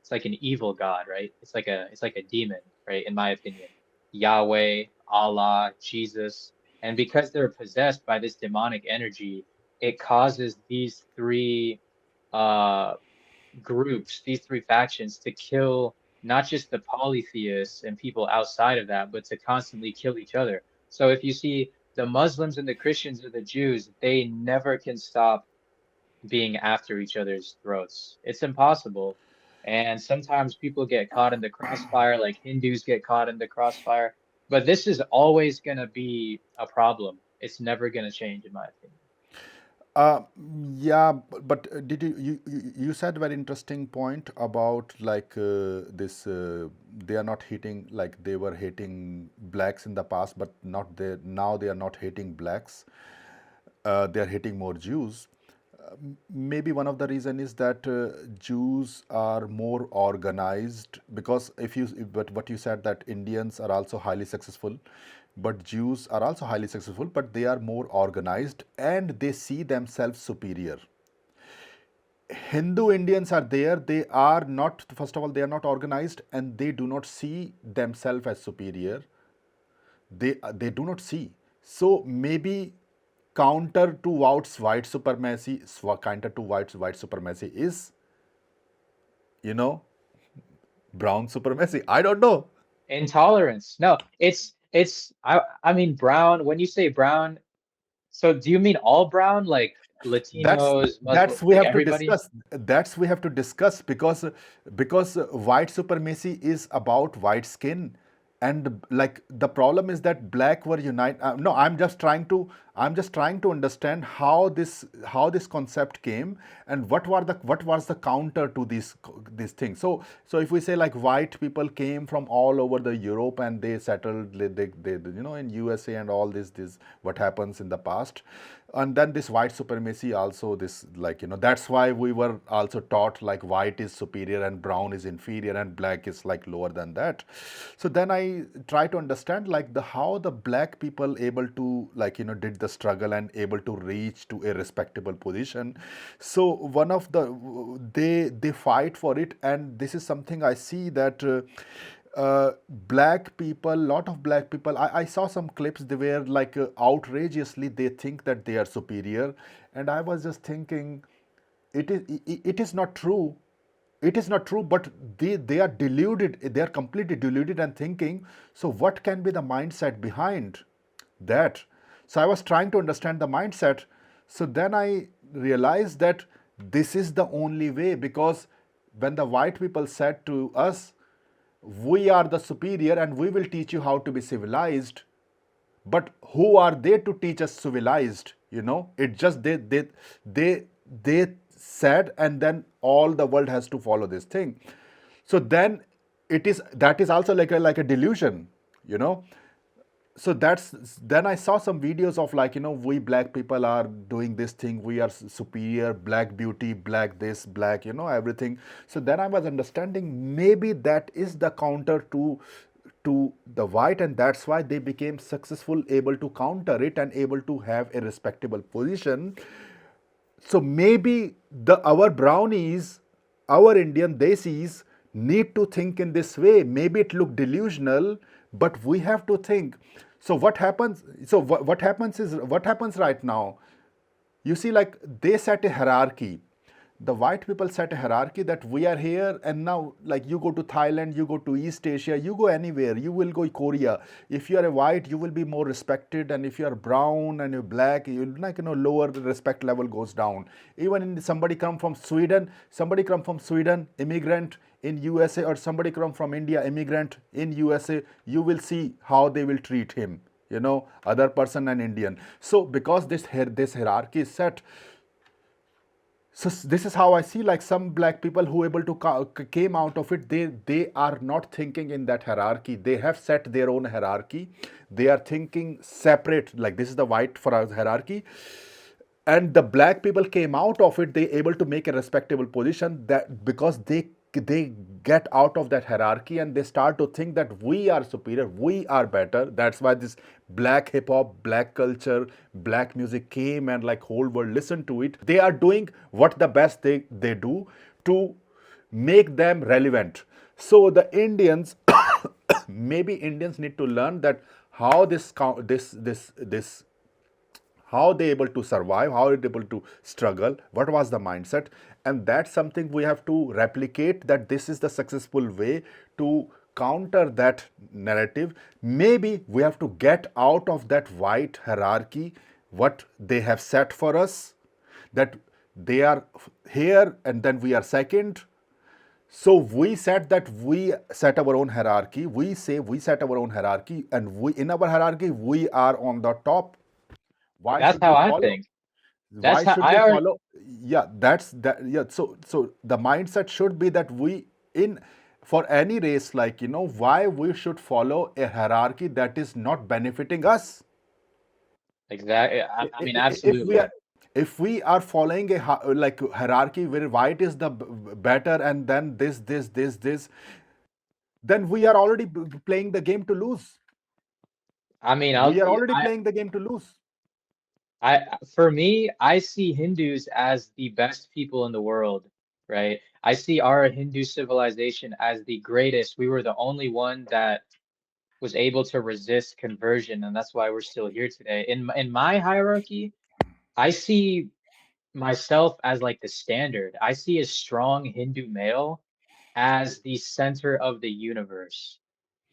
it's like an evil God, right? It's like a demon, right? In my opinion. Yahweh, Allah, Jesus. And because they're possessed by this demonic energy, it causes these three uh groups, these three factions, to kill not just the polytheists and people outside of that, but to constantly kill each other. So if you see the Muslims and the Christians or the Jews, they never can stop being after each other's throats. It's impossible. And sometimes people get caught in the crossfire, like Hindus get caught in the crossfire. But this is always going to be a problem. It's never going to change, in my opinion. Uh, yeah, but did you said very interesting point about like this they are not hating like they were hating blacks in the past, but not they now they are not hating blacks. They are hating more Jews. Maybe one of the reason is that Jews are more organized because but what you said that Indians are also highly successful, but Jews are also highly successful, but they are more organized and they see themselves superior. Hindu Indians are there, they are not, first of all, they are not organized and they do not see themselves as superior. They do not see. So maybe counter to white supremacy, counter to white supremacy is, you know, brown supremacy. I don't know. Intolerance. No, I mean brown, when you say brown, so do you mean all brown, like that's Latinos, Muslim, that's we like have to everybody? discuss. That's we have to discuss because white supremacy is about white skin, and like the problem is that black were unite. No, I'm just trying to understand how this concept came and what was the counter to these things. So if we say like white people came from all over the Europe and they settled they in USA and all this what happens in the past, and then this white supremacy also this like that's why we were also taught like white is superior and brown is inferior and black is like lower than that. So then I try to understand like the how the black people able to like did the struggle and able to reach to a respectable position. So one of the they fight for it, and this is something I see that black people, lot of black people, I saw some clips, they were like outrageously they think that they are superior, and I was just thinking it is not true. It is not true, but they are deluded, they are completely deluded and thinking. So what can be the mindset behind that? So I was trying to understand the mindset. So then I realized that this is the only way, because when the white people said to us, we are the superior and we will teach you how to be civilized, but who are they to teach us civilized? It just they said, and then all the world has to follow this thing. So then it is that is also like a delusion, you know so that's then I saw some videos of like we black people are doing this thing, we are superior, black beauty, black this, black everything. So then I was understanding maybe that is the counter to the white, and that's why they became successful, able to counter it and able to have a respectable position. So maybe the our brownies, our Indian desis need to think in this way. Maybe it look delusional, but we have to think. So what happens? So what happens is what happens right now. You see, like they set a hierarchy. The white people set a hierarchy that we are here, and now like you go to Thailand, you go to East Asia, you go anywhere, you will go Korea. If you are a white, you will be more respected, and if you are brown and you're black, you like lower, the respect level goes down. Even in somebody come from Sweden, immigrant in USA, or somebody come from India, immigrant in USA, you will see how they will treat him, other person and Indian. So because this hierarchy is set, so this is how I see like some black people who able to came out of it, they are not thinking in that hierarchy, they have set their own hierarchy, they are thinking separate, like this is the white for our hierarchy, and the black people came out of it, they able to make a respectable position, that because they they get out of that hierarchy and they start to think that we are superior, we are better. That's why this black hip hop, black culture, black music came, and like whole world listened to it. They are doing what the best they do to make them relevant. So the Indians, maybe Indians need to learn that how this how they able to survive, how they able to struggle, what was the mindset. And that's something we have to replicate, that this is the successful way to counter that narrative. Maybe we have to get out of that white hierarchy what they have set for us, that they are here and then we are second. So we said that we set our own hierarchy. We say we set our own hierarchy, and we in our hierarchy we are on the top. Why That's should how we I follow? think. That's Why how should I we already. follow? Yeah, that's that. Yeah, so the mindset should be that we in for any race, like why we should follow a hierarchy that is not benefiting us. Exactly. I mean, If we are absolutely. following a like hierarchy where white is the better, and then this, then we are already playing the game to lose. I mean, We are already playing the game to lose. for me, I see Hindus as the best people in the world, right? I see our Hindu civilization as the greatest. We were the only one that was able to resist conversion, and that's why we're still here today. In my hierarchy, I see myself as like the standard. I see a strong Hindu male as the center of the universe.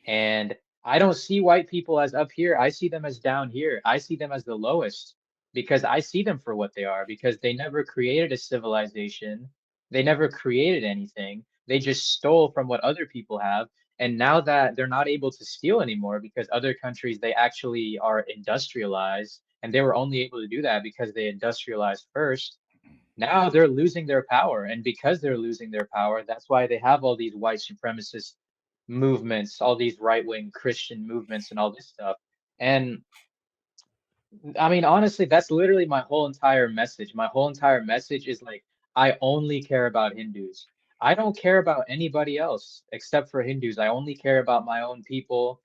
And I don't see white people as up here. I see them as down here. I see them as the lowest because I see them for what they are, because they never created a civilization. They never created anything. They just stole from what other people have. And now that they're not able to steal anymore because other countries, they actually are industrialized, and they were only able to do that because they industrialized first. Now they're losing their power. And because they're losing their power, that's why they have all these white supremacist movements, all these right-wing Christian movements and all this stuff. And I mean, honestly, that's literally my whole entire message. My whole entire message is like, I only care about Hindus. I don't care about anybody else except for Hindus. I only care about my own people.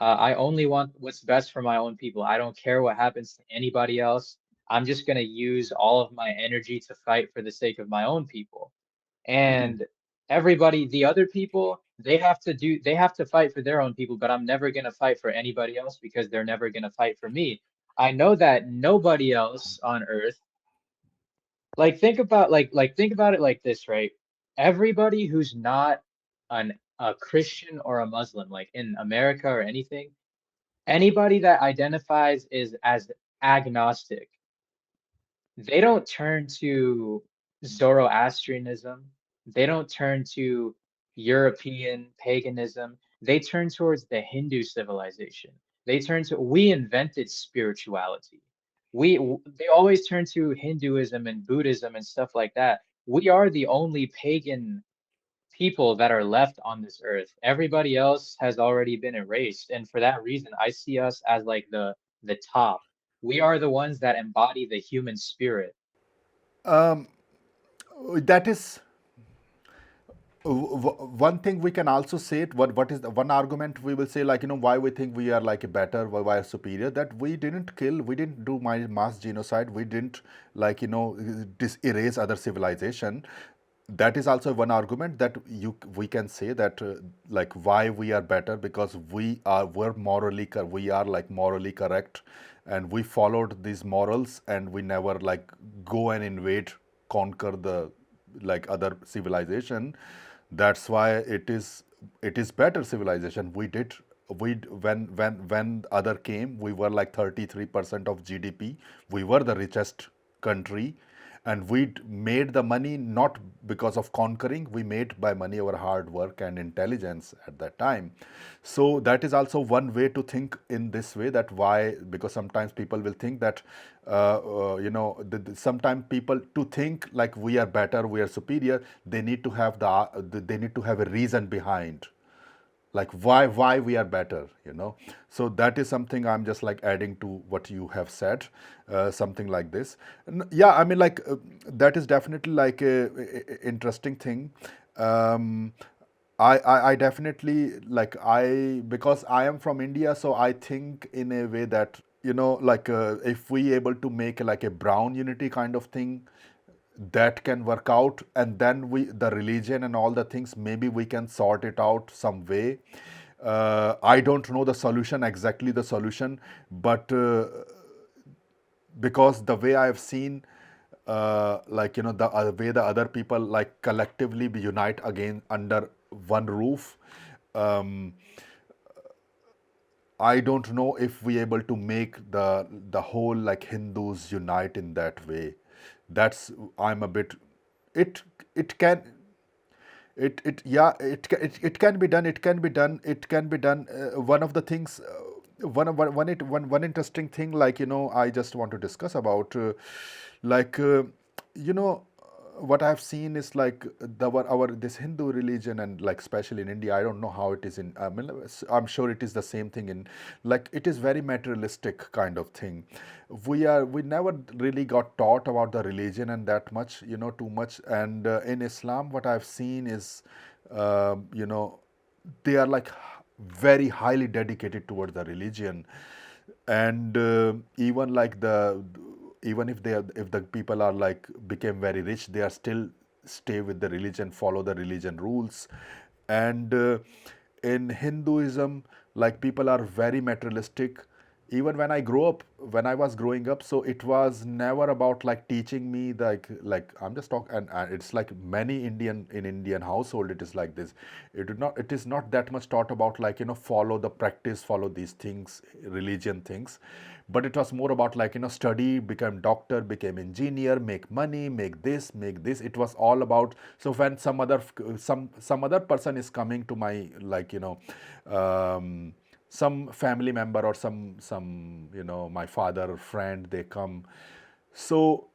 I only want what's best for my own people. I don't care what happens to anybody else. I'm just going to use all of my energy to fight for the sake of my own people. And everybody, the other people, they have to fight for their own people, but I'm never going to fight for anybody else because they're never going to fight for me. I know that nobody else on earth, like think about it like this, right? Everybody who's not a Christian or a Muslim, like in America or anything, anybody that identifies is as agnostic, they don't turn to Zoroastrianism. They don't turn to European paganism. They turn towards the Hindu civilization. We invented spirituality. They always turn to Hinduism and Buddhism and stuff like that. We are the only pagan people that are left on this earth. Everybody else has already been erased. And for that reason, I see us as like the top. We are the ones that embody the human spirit. That is one thing we can also say it. What is the one argument we will say, like why we think we are like a better, why are superior, that we didn't kill, we didn't do mass genocide, we didn't like erase other civilization. That is also one argument that we can say that like why we are better, because we are like morally correct, and we followed these morals, and we never like go and invade, conquer the like other civilization. That's why it is better civilization. When other came, we were like 33% of GDP. We were the richest country, and we made the money not because of conquering. We made by money our hard work and intelligence at that time. So that is also one way to think in this way, that why, because sometimes people will think that sometimes people to think like we are better, we are superior, they need to have they need to have a reason behind, like why we are better. So that is something I'm just like adding to what you have said, something like this. Yeah, I mean, like that is definitely like a interesting thing. Um, I definitely like I because I am from India, so I think in a way that like if we able to make like a brown unity kind of thing, that can work out, and then we the religion and all the things maybe we can sort it out some way. I don't know the solution exactly the solution, but because the way I've seen, like the way the other people like collectively be unite again under one roof. Um, I don't know if we able to make the whole like Hindus unite in that way. That's I'm a bit. It it can it yeah it can be done, it can be done, it can be done. One of the things, one interesting thing, like I just want to discuss about, like you know what I've seen is like our this Hindu religion, and like especially in India, I don't know how it is in, I mean, I'm sure it is the same thing in, like it is very materialistic kind of thing. We never really got taught about the religion and that much, too much. And in Islam, what I've seen is, you know, they are like very highly dedicated towards the religion. And even like even if they are, if the people are like became very rich, they are still stay with the religion, follow the religion rules. And in Hinduism, like people are very materialistic. Even when I was growing up, so it was never about like teaching me like I'm just talking. And it's like many Indian household, it is like this. It is not that much taught about like follow the practice, follow these things, religion things. But it was more about like study, become doctor, became engineer, make money, make this. It was all about. So when some other person is coming to my, like some family member or some my father friend, they come. So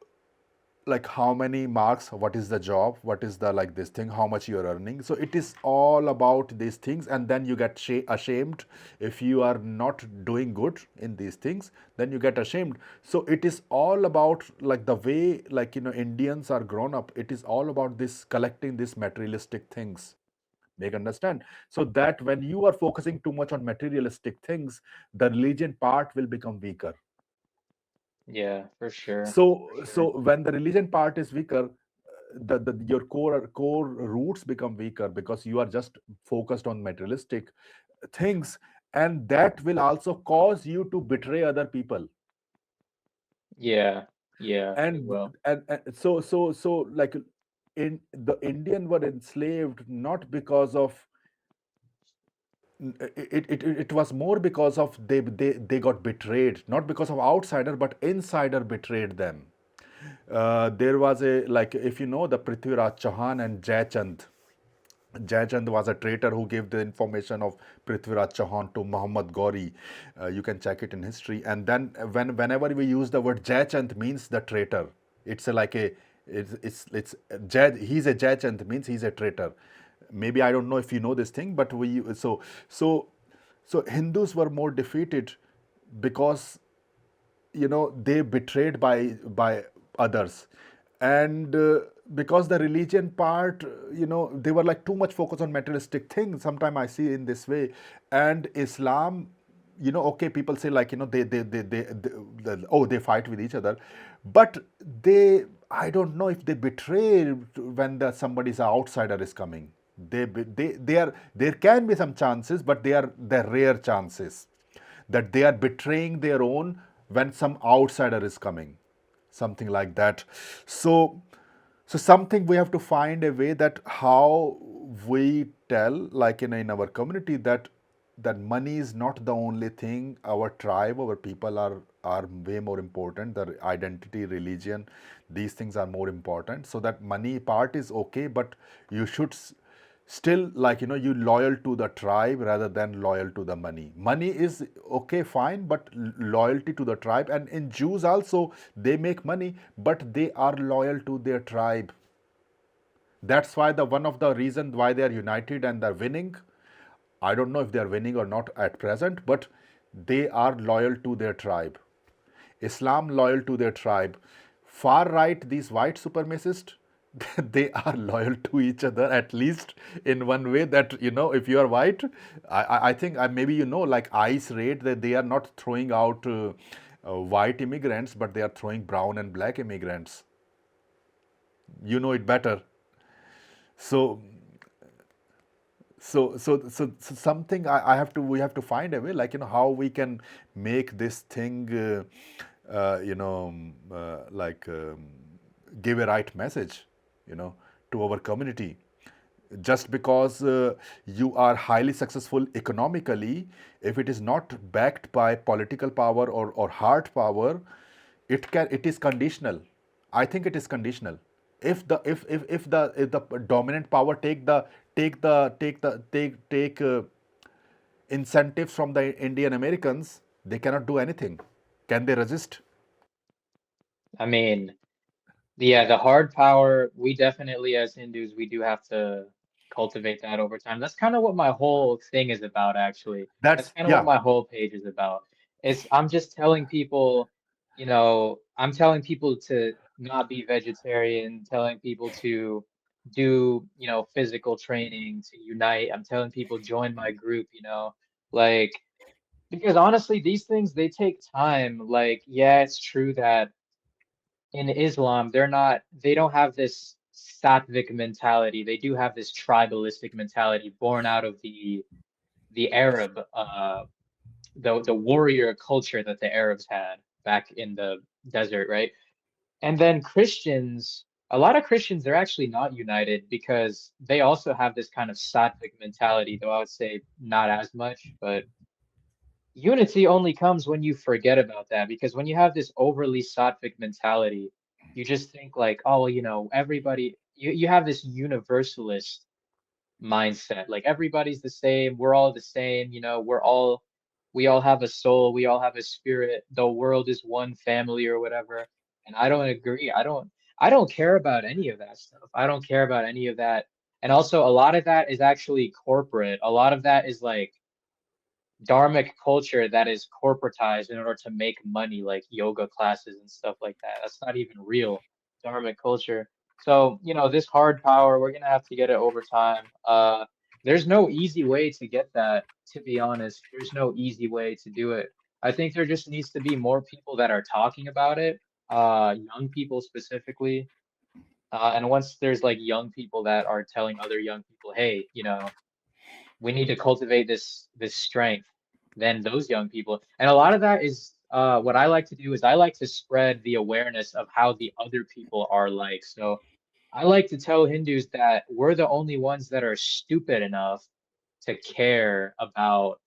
like how many marks, what is the job, what is the like this thing, how much you're earning. So it is all about these things, and then you get ashamed if you are not doing good in these things, then you get ashamed. So it is all about like the way, like Indians are grown up, it is all about this collecting these materialistic things. Make understand? So that when you are focusing too much on materialistic things, the religion part will become weaker. Yeah, for sure. So when the religion part is weaker, the your core roots become weaker, because you are just focused on materialistic things, and that will also cause you to betray other people. Yeah, yeah, it And will. so like in the Indian were enslaved not because of it was more because of they got betrayed, not because of outsider, but insider betrayed them. There was a, like if you know the Prithviraj Chauhan and Jayachand. Jayachand was a traitor who gave the information of Prithviraj Chauhan to Muhammad Gauri. You can check it in history. And then whenever we use the word Jayachand, means the traitor. It's a, like a it's he's a Jayachand, means he's a traitor. Maybe I don't know if you know this thing, but we so so Hindus were more defeated because they betrayed by others. And because the religion part, they were like too much focused on materialistic things, sometimes I see in this way. And Islam, okay, people say like oh, they fight with each other, but they, I don't know if they betray when the somebody's outsider is coming. They are, there can be some chances, but they're rare chances that they are betraying their own when some outsider is coming, something like that. So something we have to find a way that how we tell, like in our community, that money is not the only thing. Our tribe, our people are way more important. The identity, religion, these things are more important. So that money part is okay, but you should still, like you loyal to the tribe rather than loyal to the money. Money is okay, fine, but loyalty to the tribe. And in Jews also, they make money, but they are loyal to their tribe. That's why the one of the reasons why they are united and they're winning. I don't know if they are winning or not at present, but they are loyal to their tribe. Islam loyal to their tribe. Far right, these white supremacists, they are loyal to each other, at least in one way, that if you are white, I think, maybe like ICE raid, that they are not throwing out white immigrants, but they are throwing brown and black immigrants. You know it better. So so something, I have to we have to find a way, like how we can make this thing like give a right message, you know to our community. Just because you are highly successful economically, if it is not backed by political power or hard power, it is conditional. I think it is conditional. If the dominant power take incentives from the Indian Americans, they cannot do anything. Can they resist? I mean, yeah, the hard power, we definitely as Hindus, we do have to cultivate that over time. That's kind of what my whole thing is about, actually. That's That's kind of what yeah. my whole page is about. It's I'm just telling people, I'm telling people to not be vegetarian, telling people to do, physical training, to unite. I'm telling people join my group, like because honestly, these things they take time. Like, yeah, it's true that in Islam, they don't have this sattvic mentality. They do have this tribalistic mentality born out of the Arab the warrior culture that the Arabs had back in the desert, right? And then Christians, a lot of Christians, they're actually not united because they also have this kind of sattvic mentality, though I would say not as much, but unity only comes when you forget about that, because when you have this overly sattvic mentality, you just think like, oh, everybody, you have this universalist mindset. Like everybody's the same, we're all the same, we all have a soul, we all have a spirit, the world is one family or whatever. And I don't agree. I don't care about any of that stuff. I don't care about any of that. And also a lot of that is actually corporate. A lot of that is like dharmic culture that is corporatized in order to make money, like yoga classes and stuff like that. That's not even real dharmic culture. So, this hard power, we're gonna have to get it over time. There's no easy way to get that, to be honest. There's no easy way to do it. I think there just needs to be more people that are talking about it, young people specifically. And once there's like young people that are telling other young people, hey, we need to cultivate this strength, then those young people, and a lot of that is what I like to do is I like to spread the awareness of how the other people are like. So I like to tell Hindus that we're the only ones that are stupid enough to care about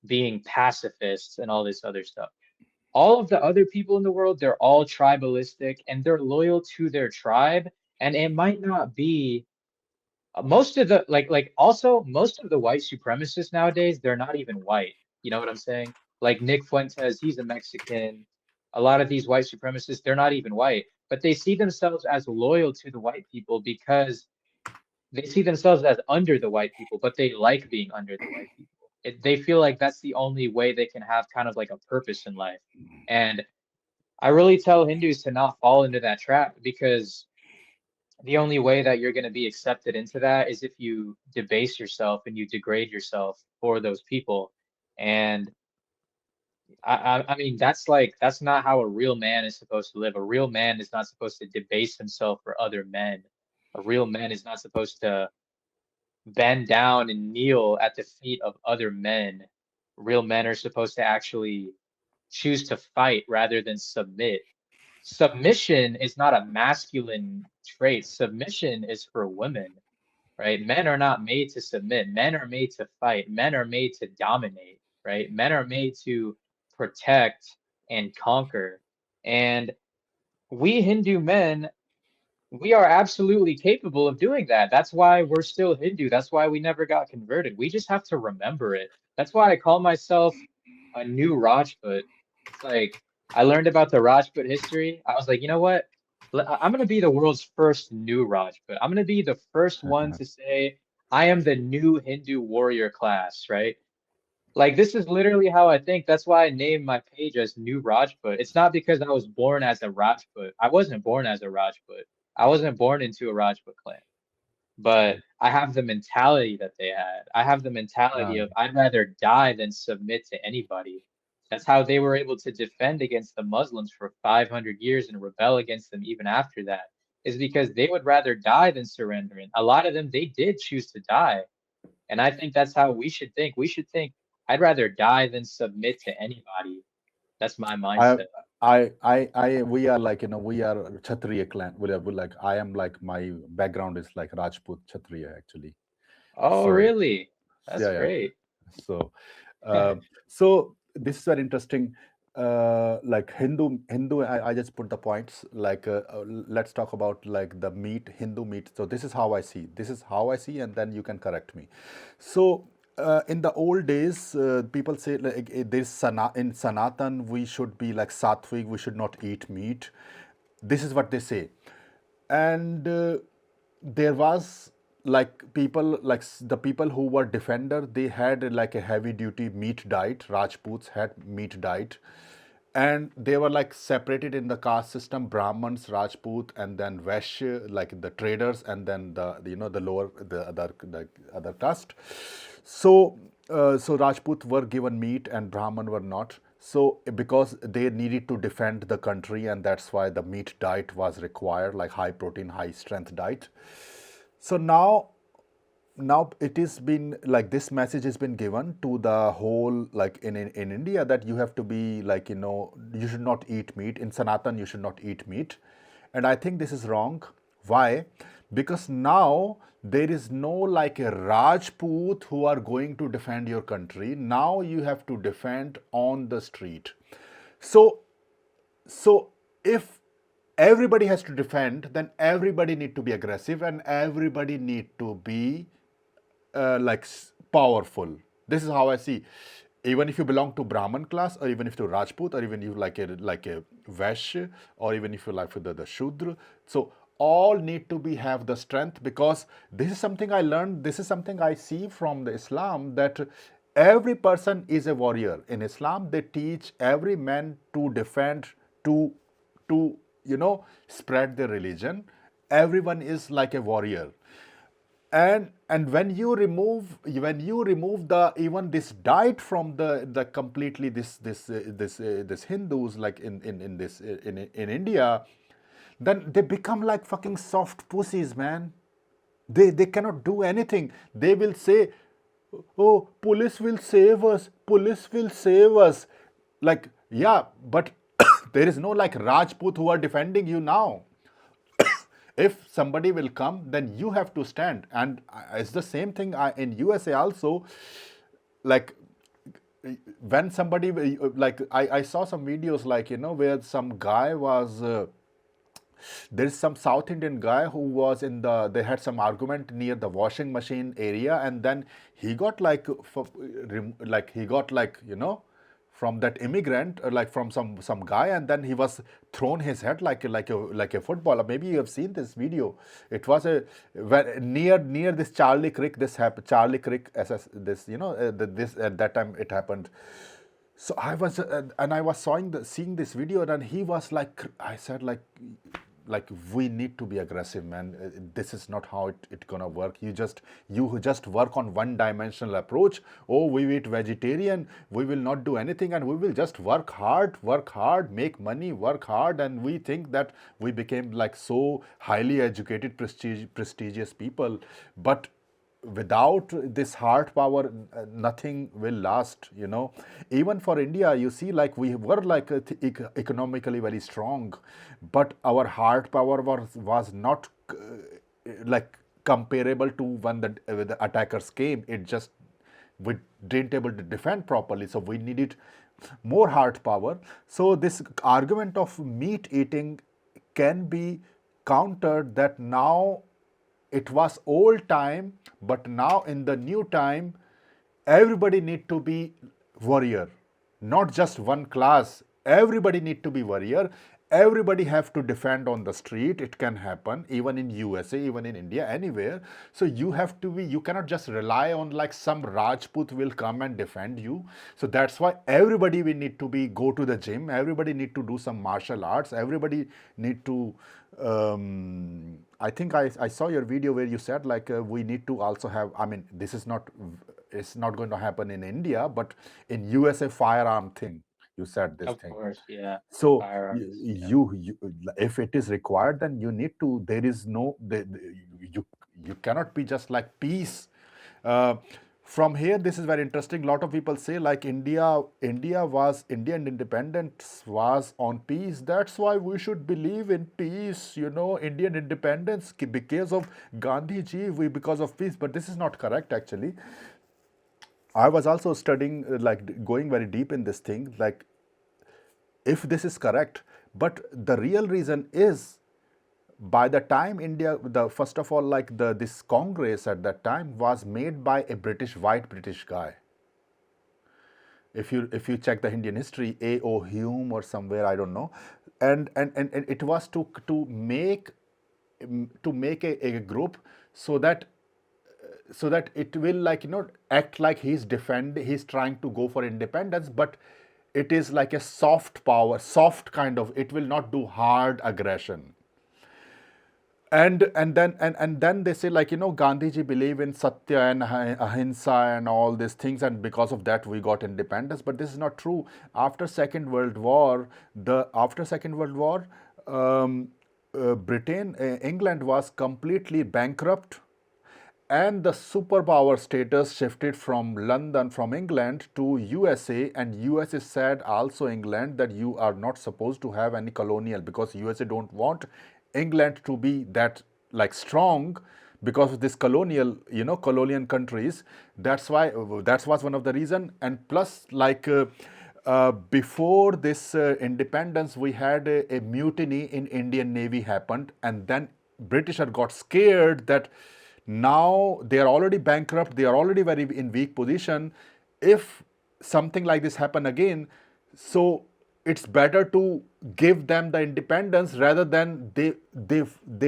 being pacifists and all this other stuff. All of the other people in the world, they're all tribalistic and they're loyal to their tribe, and it might not be most of the also most of the white supremacists nowadays, they're not even white. You know what I'm saying? Like Nick Fuentes, he's a Mexican. A lot of these white supremacists, they're not even white, but they see themselves as loyal to the white people because they see themselves as under the white people, but they like being under the white people. They feel like that's the only way they can have kind of like a purpose in life. And I really tell Hindus to not fall into that trap, because the only way that you're going to be accepted into that is if you debase yourself and you degrade yourself for those people. And I mean, that's not how a real man is supposed to live. A real man is not supposed to debase himself for other men. A real man is not supposed to bend down and kneel at the feet of other men. Real men are supposed to actually choose to fight rather than submit. Submission is not a masculine trait. Submission is for women, right? Men are not made to submit. Men are made to fight. Men are made to dominate, right? Men are made to protect and conquer. And we Hindu men, we are absolutely capable of doing that. That's why we're still Hindu. That's why we never got converted. We just have to remember it. That's why I call myself a new Rajput. It's like I learned about the Rajput history. I was like, you know what? I'm going to be the world's first new Rajput. I'm going to be the first one to say, I am the new Hindu warrior class, right? Like this is literally how I think. That's why I named my page as New Rajput. It's not because I was born as a Rajput. I wasn't born as a Rajput. I wasn't born into a Rajput clan, but I have the mentality that they had. I have the mentality Yeah. of I'd rather die than submit to anybody. That's how they were able to defend against the Muslims for 500 years and rebel against them even after that, is because they would rather die than surrender. And a lot of them, they did choose to die. And I think that's how we should think. We should think, I'd rather die than submit to anybody. That's my I, mindset. we are like, we are Kshatriya clan. We're like, I am like, my background is like Rajput Kshatriya actually. Oh, So, really? That's yeah, yeah. great. So, so this is very interesting. Like Hindu. I just put the points. Like, let's talk about like the meat, Hindu meat. So this is how I see. This is how I see, and then you can correct me. So. In the old days, people say like in Sanatan we should be like sattvic, we should not eat meat. This is what they say, and there was like people like the people who were defender, they had like a heavy duty meat diet. Rajputs had meat diet, and they were like separated in the caste system: Brahmins, Rajput, and then Vaishya, like the traders, and then the lower, the other caste. So Rajput were given meat and Brahman were not. So because they needed to defend the country, and that's why the meat diet was required, like high protein, high strength diet. So now it is been like this message has been given to the whole, like in India, that you have to be like, you should not eat meat. In Sanatan you should not eat meat, and I think this is wrong. Why? Because now there is no like a Rajput who are going to defend your country. Now you have to defend on the street. So so if everybody has to defend, then everybody need to be aggressive and everybody need to be like powerful. This is how I see. Even if you belong to Brahman class, or even if to Rajput, or even you like a Vaishya, or even if you like for the Shudra, so all need to be have the strength, because this is something I learned. This is something I see from the Islam, that every person is a warrior. In Islam, they teach every man to defend, to spread their religion. Everyone is like a warrior, and when you remove the even this diet from the completely, this Hindus, like in this in India, then they become like fucking soft pussies, man. They cannot do anything. They will say, oh, police will save us, police will save us. Like, yeah, but there is no like Rajput who are defending you now. If somebody will come, then you have to stand. And it's the same thing in USA also. Like, when somebody like I saw some videos, like, where some guy was there is some South Indian guy who was in the they had some argument near the washing machine area, and then he got like he got like, from that immigrant, like from some guy, and then he was thrown his head like a footballer. Maybe you have seen this video. It was near this Charlie Creek. This happened, Charlie Creek, SS, this, this at that time it happened. So I was and I was seeing this video, and he was like, I said, like we need to be aggressive, man. This is not how it gonna work. You just work on one dimensional approach. Oh, we eat vegetarian, we will not do anything, and we will just work hard, make money, work hard, and we think that we became like so highly educated, prestigious people. But without this heart power, nothing will last. Even for India, you see, like we were like economically very strong, but our heart power was not like comparable to when the attackers came. It just, we didn't able to defend properly, so we needed more heart power. So this argument of meat eating can be countered, that now it was old time, but now in the new time, everybody need to be warrior. Not just one class, everybody need to be warrior. Everybody have to defend on the street. It can happen even in USA, even in India, anywhere. So you have to be, you cannot just rely on like some Rajput will come and defend you. So that's why everybody we need to be go to the gym. Everybody need to do some martial arts. Everybody need to I think I saw your video where you said like we need to also have. I mean, this is not it's not going to happen in India, but in USA firearm thing. You said this Of thing. course, yeah. So Firearms, yeah. you if it is required, then you need to. There is no you you cannot be just like peace. Uh, from here, this is very interesting. A lot of people say like Indian independence was on peace. That's why we should believe in peace. You know, Indian independence because of Gandhi ji, we because of peace. But this is not correct actually. I was also studying, like going very deep in this thing, like if this is correct, but the real reason is by the time India, the first of all, like the this Congress at that time was made by a white British guy. If you check the Indian history, A.O. Hume or somewhere, I don't know, and it was to make a group so that it will like act like he's trying to go for independence, but it is like a soft power, soft kind of, it will not do hard aggression. And then they say like Gandhiji believe in satya and ahimsa and all these things, and because of that we got independence. But this is not true. After second world war, Britain, England was completely bankrupt, and the superpower status shifted from London, from England to USA, and USA said also England that you are not supposed to have any colonial, because USA don't want England to be that like strong because of this colonial, colonial countries. That's why that was one of the reason. And plus like before this independence, we had a mutiny in Indian Navy happened, and then Britisher got scared that now they are already bankrupt, they are already very in weak position. If something like this happen again, so it's better to give them the independence rather than they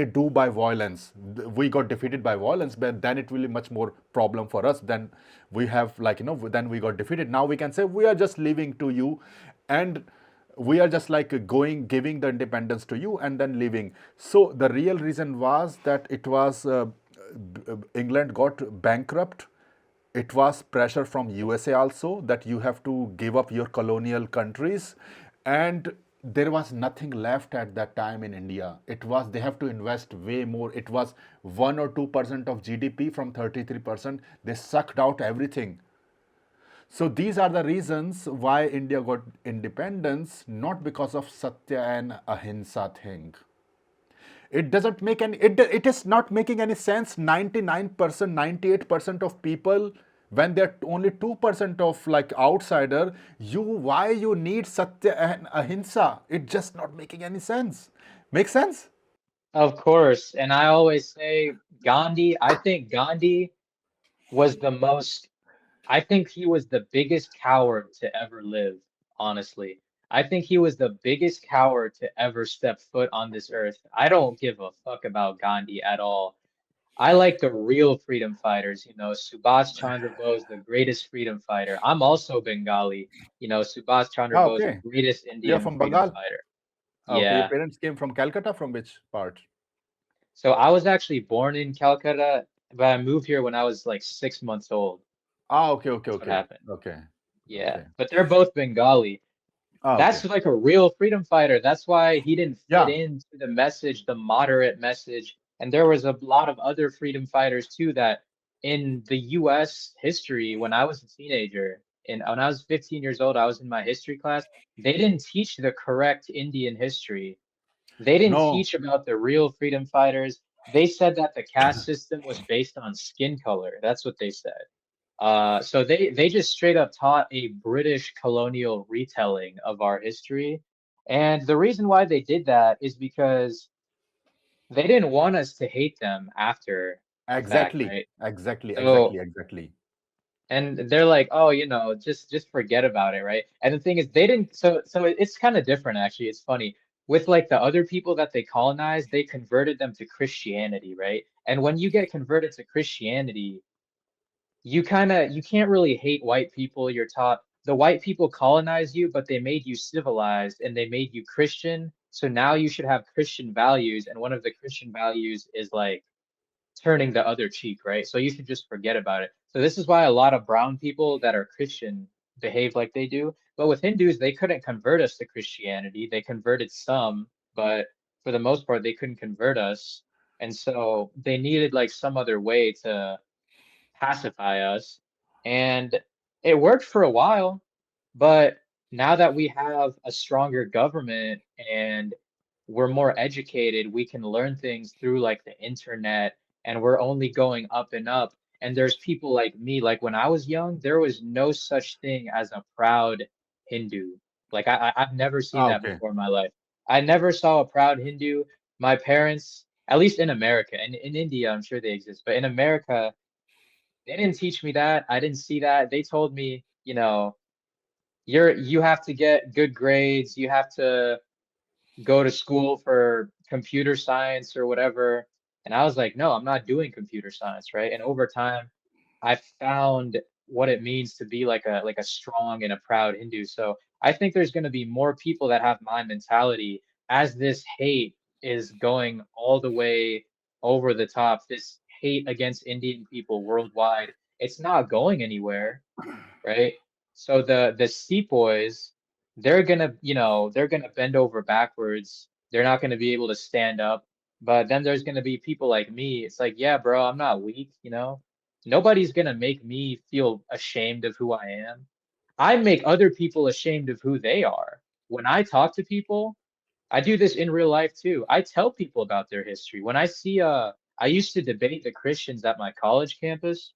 do by violence. We got defeated by violence, but then it will be much more problem for us. Then we have like then we got defeated. Now we can say we are just leaving to you, and we are just like going giving the independence to you and then leaving. So the real reason was that it was England got bankrupt. It was pressure from USA also that you have to give up your colonial countries, and there was nothing left at that time in India. It was they have to invest way more. It was 1 or 2% of GDP from 33%. They sucked out everything. So these are the reasons why India got independence, not because of Satya and Ahimsa thing. It doesn't make any it is not making any sense. 99%, 98% of people, when they're only 2% of like outsider, why you need Satya and Ahimsa? It just not making any sense. Make sense? Of course. And I always say Gandhi, I think Gandhi was the most, I think he was the biggest coward to ever live, honestly. I think he was the biggest coward to ever step foot on this earth. I don't give a fuck about Gandhi at all. I like the real freedom fighters, Subhash Chandra Bose, the greatest freedom fighter. I'm also Bengali, Subhash Chandra Ah, Bose, the okay. greatest You're Indian from freedom Bengal? fighter. Ah, okay, your Yeah. parents came from Calcutta. From which part? So I was actually born in Calcutta, but I moved here when I was like 6 months old. Ah, okay, okay, That's what okay, happened. okay, Yeah. okay. But they're both Bengali. Ah, okay. That's like a real freedom fighter. That's why he didn't fit Yeah. into the message, the moderate message. And there was a lot of other freedom fighters too that in the US history, when I was a teenager, and when I was 15 years old, I was in my history class. They didn't teach the correct Indian history. They didn't No. teach about the real freedom fighters. They said that the caste system was based on skin color. That's what they said. So they just straight up taught a British colonial retelling of our history. And the reason why they did that is because they didn't want us to hate them after the fact, Exactly. right? Exactly. Exactly. So, Exactly. and they're like, oh, just forget about it, right? And the thing is, they didn't. So it's kind of different, actually. It's funny. With like the other people that they colonized, they converted them to Christianity, right? And when you get converted to Christianity, you can't really hate white people. You're taught the white people colonized you, but they made you civilized and they made you Christian. So now you should have Christian values, and one of the Christian values is like turning the other cheek, right? So you should just forget about it. So this is why a lot of brown people that are Christian behave like they do. But with Hindus, they couldn't convert us to Christianity. They converted some, but for the most part, they couldn't convert us. And so they needed like some other way to pacify us. And it worked for a while, but now that we have a stronger government and we're more educated, we can learn things through like the internet, and we're only going up and up. And there's people like me, like when I was young, there was no such thing as a proud Hindu. Like I've never seen Ah, that okay. before in my life. I never saw a proud Hindu. My parents, at least in America, and in India, I'm sure they exist, but in America, they didn't teach me that. I didn't see that. They told me, you have to get good grades, you have to go to school for computer science or whatever. And I was like, no, I'm not doing computer science, right? And over time, I found what it means to be like a strong and a proud Hindu. So I think there's going to be more people that have my mentality as this hate is going all the way over the top. This hate against Indian people worldwide, it's not going anywhere, right? So the sepoys, they're gonna bend over backwards. They're not gonna be able to stand up. But then there's gonna be people like me. It's like, yeah, bro, I'm not weak, you know? Nobody's gonna make me feel ashamed of who I am. I make other people ashamed of who they are. When I talk to people, I do this in real life too. I tell people about their history. When I see I used to debate the Christians at my college campus.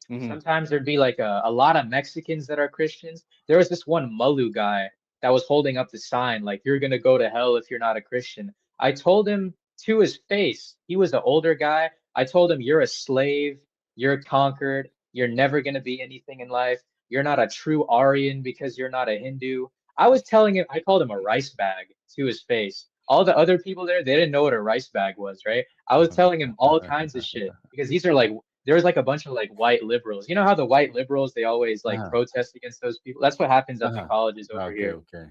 Hmm. Sometimes there'd be like a lot of Mexicans that are Christians. There was this one Malu guy that was holding up the sign, like, you're gonna go to hell if you're not a Christian. I told him to his face, he was an older guy. I told him, you're a slave, you're conquered, you're never gonna be anything in life. You're not a true Aryan because you're not a Hindu. I was telling him, I called him a rice bag to his face. All the other people there, they didn't know what a rice bag was, right? I was telling him all kinds of shit because these are like there's like a bunch of like white liberals. You know how the white liberals they always like Uh-huh. protest against those people? That's what happens at the Uh-huh. colleges over Okay, here. okay.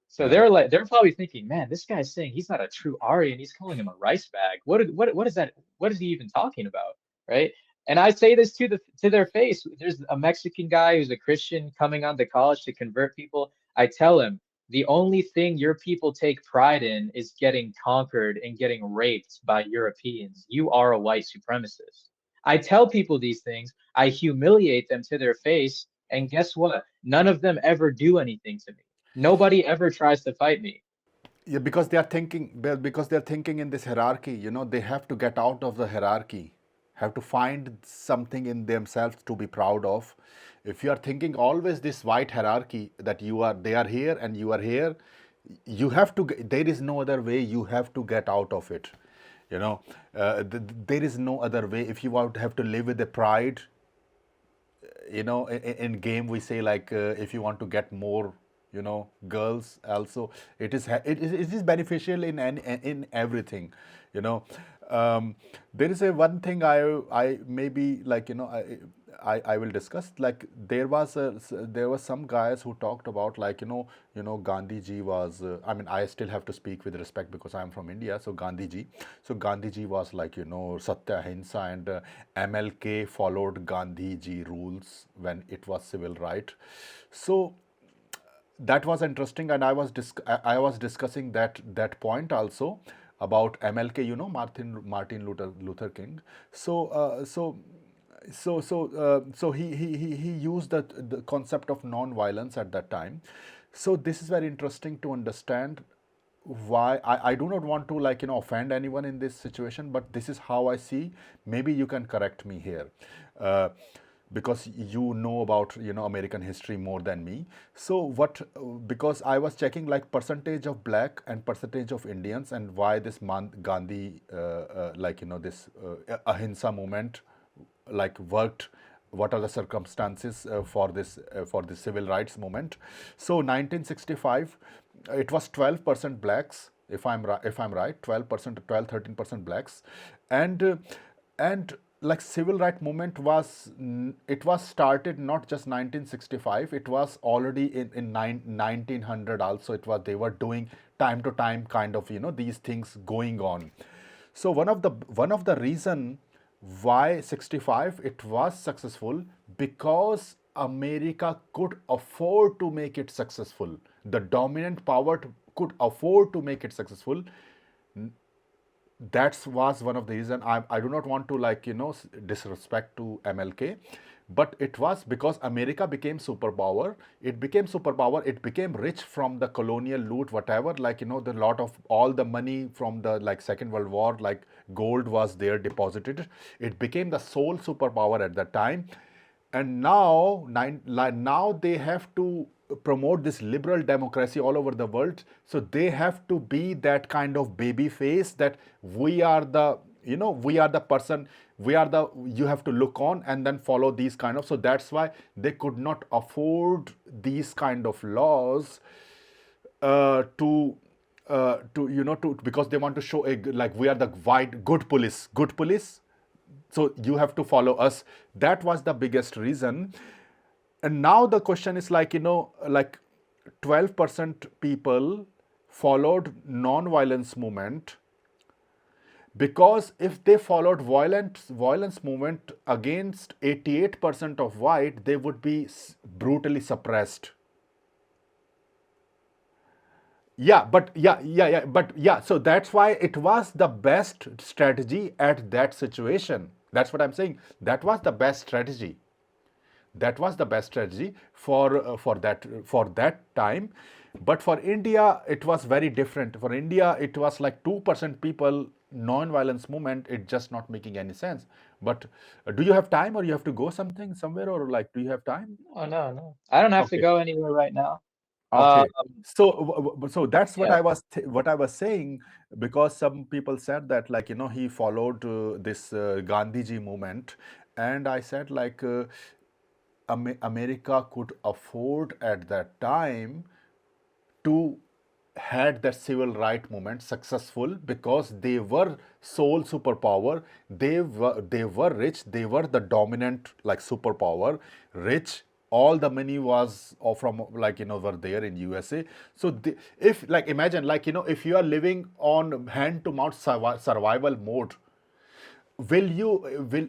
So Uh, they're probably thinking, man, this guy's saying he's not a true Aryan. He's calling him a rice bag. What is that? What is he even talking about? Right? And I say this to their face. There's a Mexican guy who's a Christian coming on to college to convert people. I tell him the only thing your people take pride in is getting conquered and getting raped by Europeans. You are a white supremacist. I tell people these things. I humiliate them to their face. And guess what? None of them ever do anything to me. Nobody ever tries to fight me. yeah, because they are thinking, well, because they're thinking in this hierarchy, they have to get out of the hierarchy, have to find something in themselves to be proud of. If you are thinking always this white hierarchy that they are here and you are here, you have to, there is no other way, you have to get out of it. You know, there is no other way. If you want to have to live with the pride, in game we say like if you want to get more girls also, it is beneficial in everything, you know there is a one thing I maybe like I will discuss. Like there was some guys who talked about like Gandhi ji was I mean, I still have to speak with respect because I am from India. So Gandhi ji was like Satya Ahimsa, and MLK followed Gandhi ji rules when it was civil right. So that was interesting, and I was discussing that point also about MLK, Martin Luther King. So he used the concept of non-violence at that time. So this is very interesting to understand why I do not want to like offend anyone in this situation, but this is how I see. Maybe you can correct me here. Because you know about American history more than me. So what, because I was checking like percentage of black and percentage of Indians, and why this Gandhi like this Ahimsa movement like worked, what are the circumstances for this civil rights movement. So 1965, it was 12% blacks, if I'm right, 12%, 12 13% blacks, and like civil right movement was it was started not just 1965, it was already in 1900 also. It was, they were doing time to time kind of, these things going on. So one of the reason why 65 it was successful, because America could afford to make it successful. The dominant power could afford to make it successful. That was one of the reason. I do not want to, like, disrespect to MLK, but it was because America became superpower. It became superpower, it became rich from the colonial loot, whatever, like, the lot of all the money from the, like, Second World War, like gold was there deposited. It became the sole superpower at that time. And now now they have to promote this liberal democracy all over the world. So they have to be that kind of baby face, that we are the, we are the person, we are the, you have to look on and then follow these kind of. So that's why they could not afford these kind of laws, to, to, because they want to show a, like, we are the white good police, so you have to follow us. That was the biggest reason. And now the question is, like, like 12% people followed non-violence movement, because if they followed violence movement against 88% of white, they would be brutally suppressed. Yeah, but yeah, so that's why it was the best strategy at that situation. That's what I'm saying. That was the best strategy. That was the best strategy for that time. But for India, it was very different. For India, it was like 2% people non-violence movement. It just not making any sense. But do you have time, or you have to go something somewhere, or, like, do you have time? No, no, no. I don't have to Okay. go anywhere right now. Um, Okay. So that's what yeah. I was saying, because some people said that, like, he followed this Gandhiji movement, and I said, like, America could afford at that time to had that civil right movement successful, because they were sole superpower. They were rich, they were the dominant, like, superpower, rich. All the money was from, like, were there in USA. So if, like, imagine, like, if you are living on hand to mouth survival mode, will,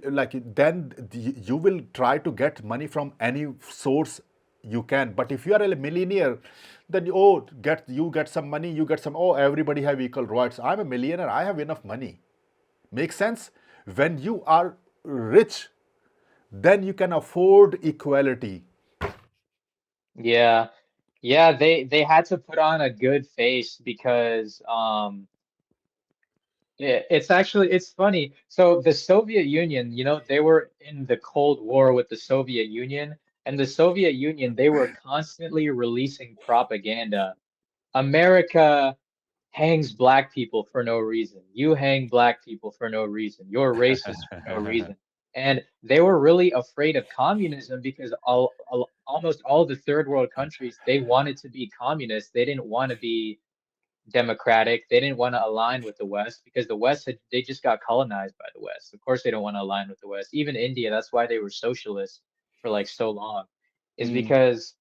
like, then you will try to get money from any source you can. But if you are a millionaire, then you get some money, you get some, oh, everybody have equal rights, I'm a millionaire, I have enough money. Makes sense. When you are rich, then you can afford equality. Yeah. Yeah, they had to put on a good face because it's actually it's funny. So the Soviet Union, they were in the Cold War with the Soviet Union, and the Soviet Union, they were constantly releasing propaganda. America hangs black people for no reason. You hang black people for no reason. You're racist for no reason. And they were really afraid of communism because almost all the third world countries, they wanted to be communist. They didn't want to be democratic. They didn't want to align with the West because the West they just got colonized by the West. Of course, they don't want to align with the West. Even India, that's why they were socialists for like so long, is Mm. because,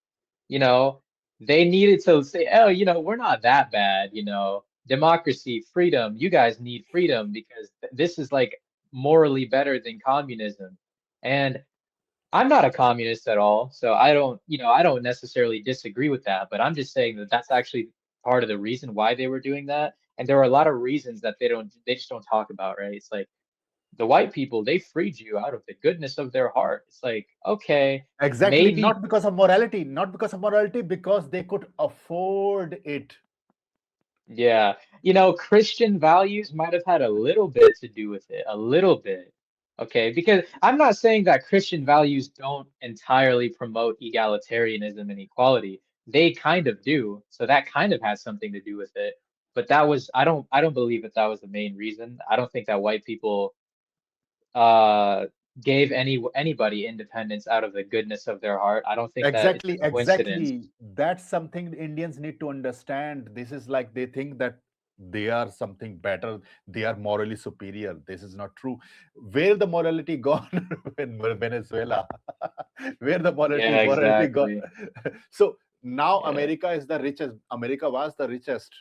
you know, they needed to say, oh, we're not that bad, democracy, freedom. You guys need freedom because this is like morally better than communism. And I'm not a communist at all, so I don't necessarily disagree with that, but I'm just saying that that's actually part of the reason why they were doing that. And there are a lot of reasons that they just don't talk about, right? It's like the white people, they freed you out of the goodness of their heart. It's like, okay, Exactly, maybe. not because of morality, not because of morality, because they could afford it. Yeah. Christian values might have had a little bit to do with it, a little bit. Okay. Because I'm not saying that Christian values don't entirely promote egalitarianism and equality. They kind of do. So that kind of has something to do with it. But I don't believe that that was the main reason. I don't think that white people uh gave anybody independence out of the goodness of their heart. I don't think that it's Exactly, a coincidence. exactly. That's something Indians need to understand. This is like they think that. they are something better, they are morally superior. This is not true. Where the morality gone in Venezuela? Where the Yeah, morality gone? exactly. So now Yeah. America was the richest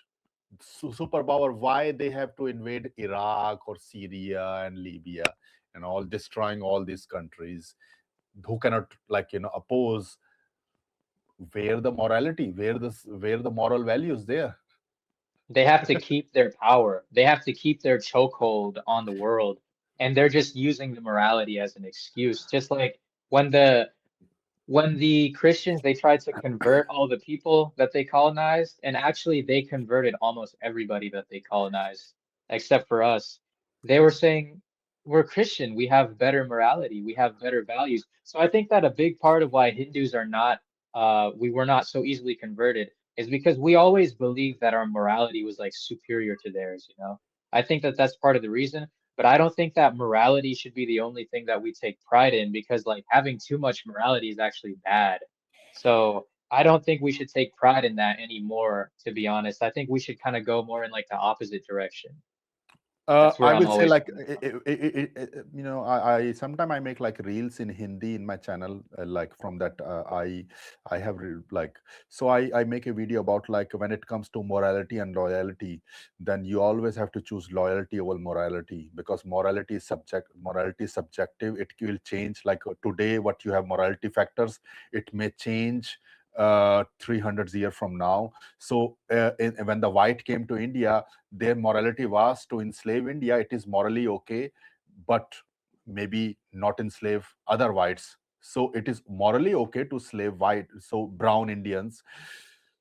superpower. Why they have to invade Iraq or Syria and Libya and all, destroying all these countries who cannot, oppose? Where the morality, where the moral values there? They have to keep their power. They have to keep their chokehold on the world. And they're just using the morality as an excuse. Just like when the Christians they tried to convert all the people that they colonized, and actually they converted almost everybody that they colonized, except for us. They were saying, we're Christian, we have better morality, we have better values. So I think that a big part of why Hindus are not we were not so easily converted is because we always believed that our morality was like superior to theirs, you know. I think that that's part of the reason, but I don't think that morality should be the only thing that we take pride in because like having too much morality is actually bad. So I don't think we should take pride in that anymore, to be honest. I think we should kind of go more in like the opposite direction. That's where I I'm will say always like, coming from. I sometimes I make like reels in Hindi in my channel, like from that, I have like, so I make a video about like when it comes to morality and loyalty, then you always have to choose loyalty over morality, because morality is subjective. It will change, like today what you have morality factors, it may change 300 years from now. So when the white came to India, their morality was to enslave India. It is morally okay, but maybe not enslave other whites. So it is morally okay to slave white, so brown Indians.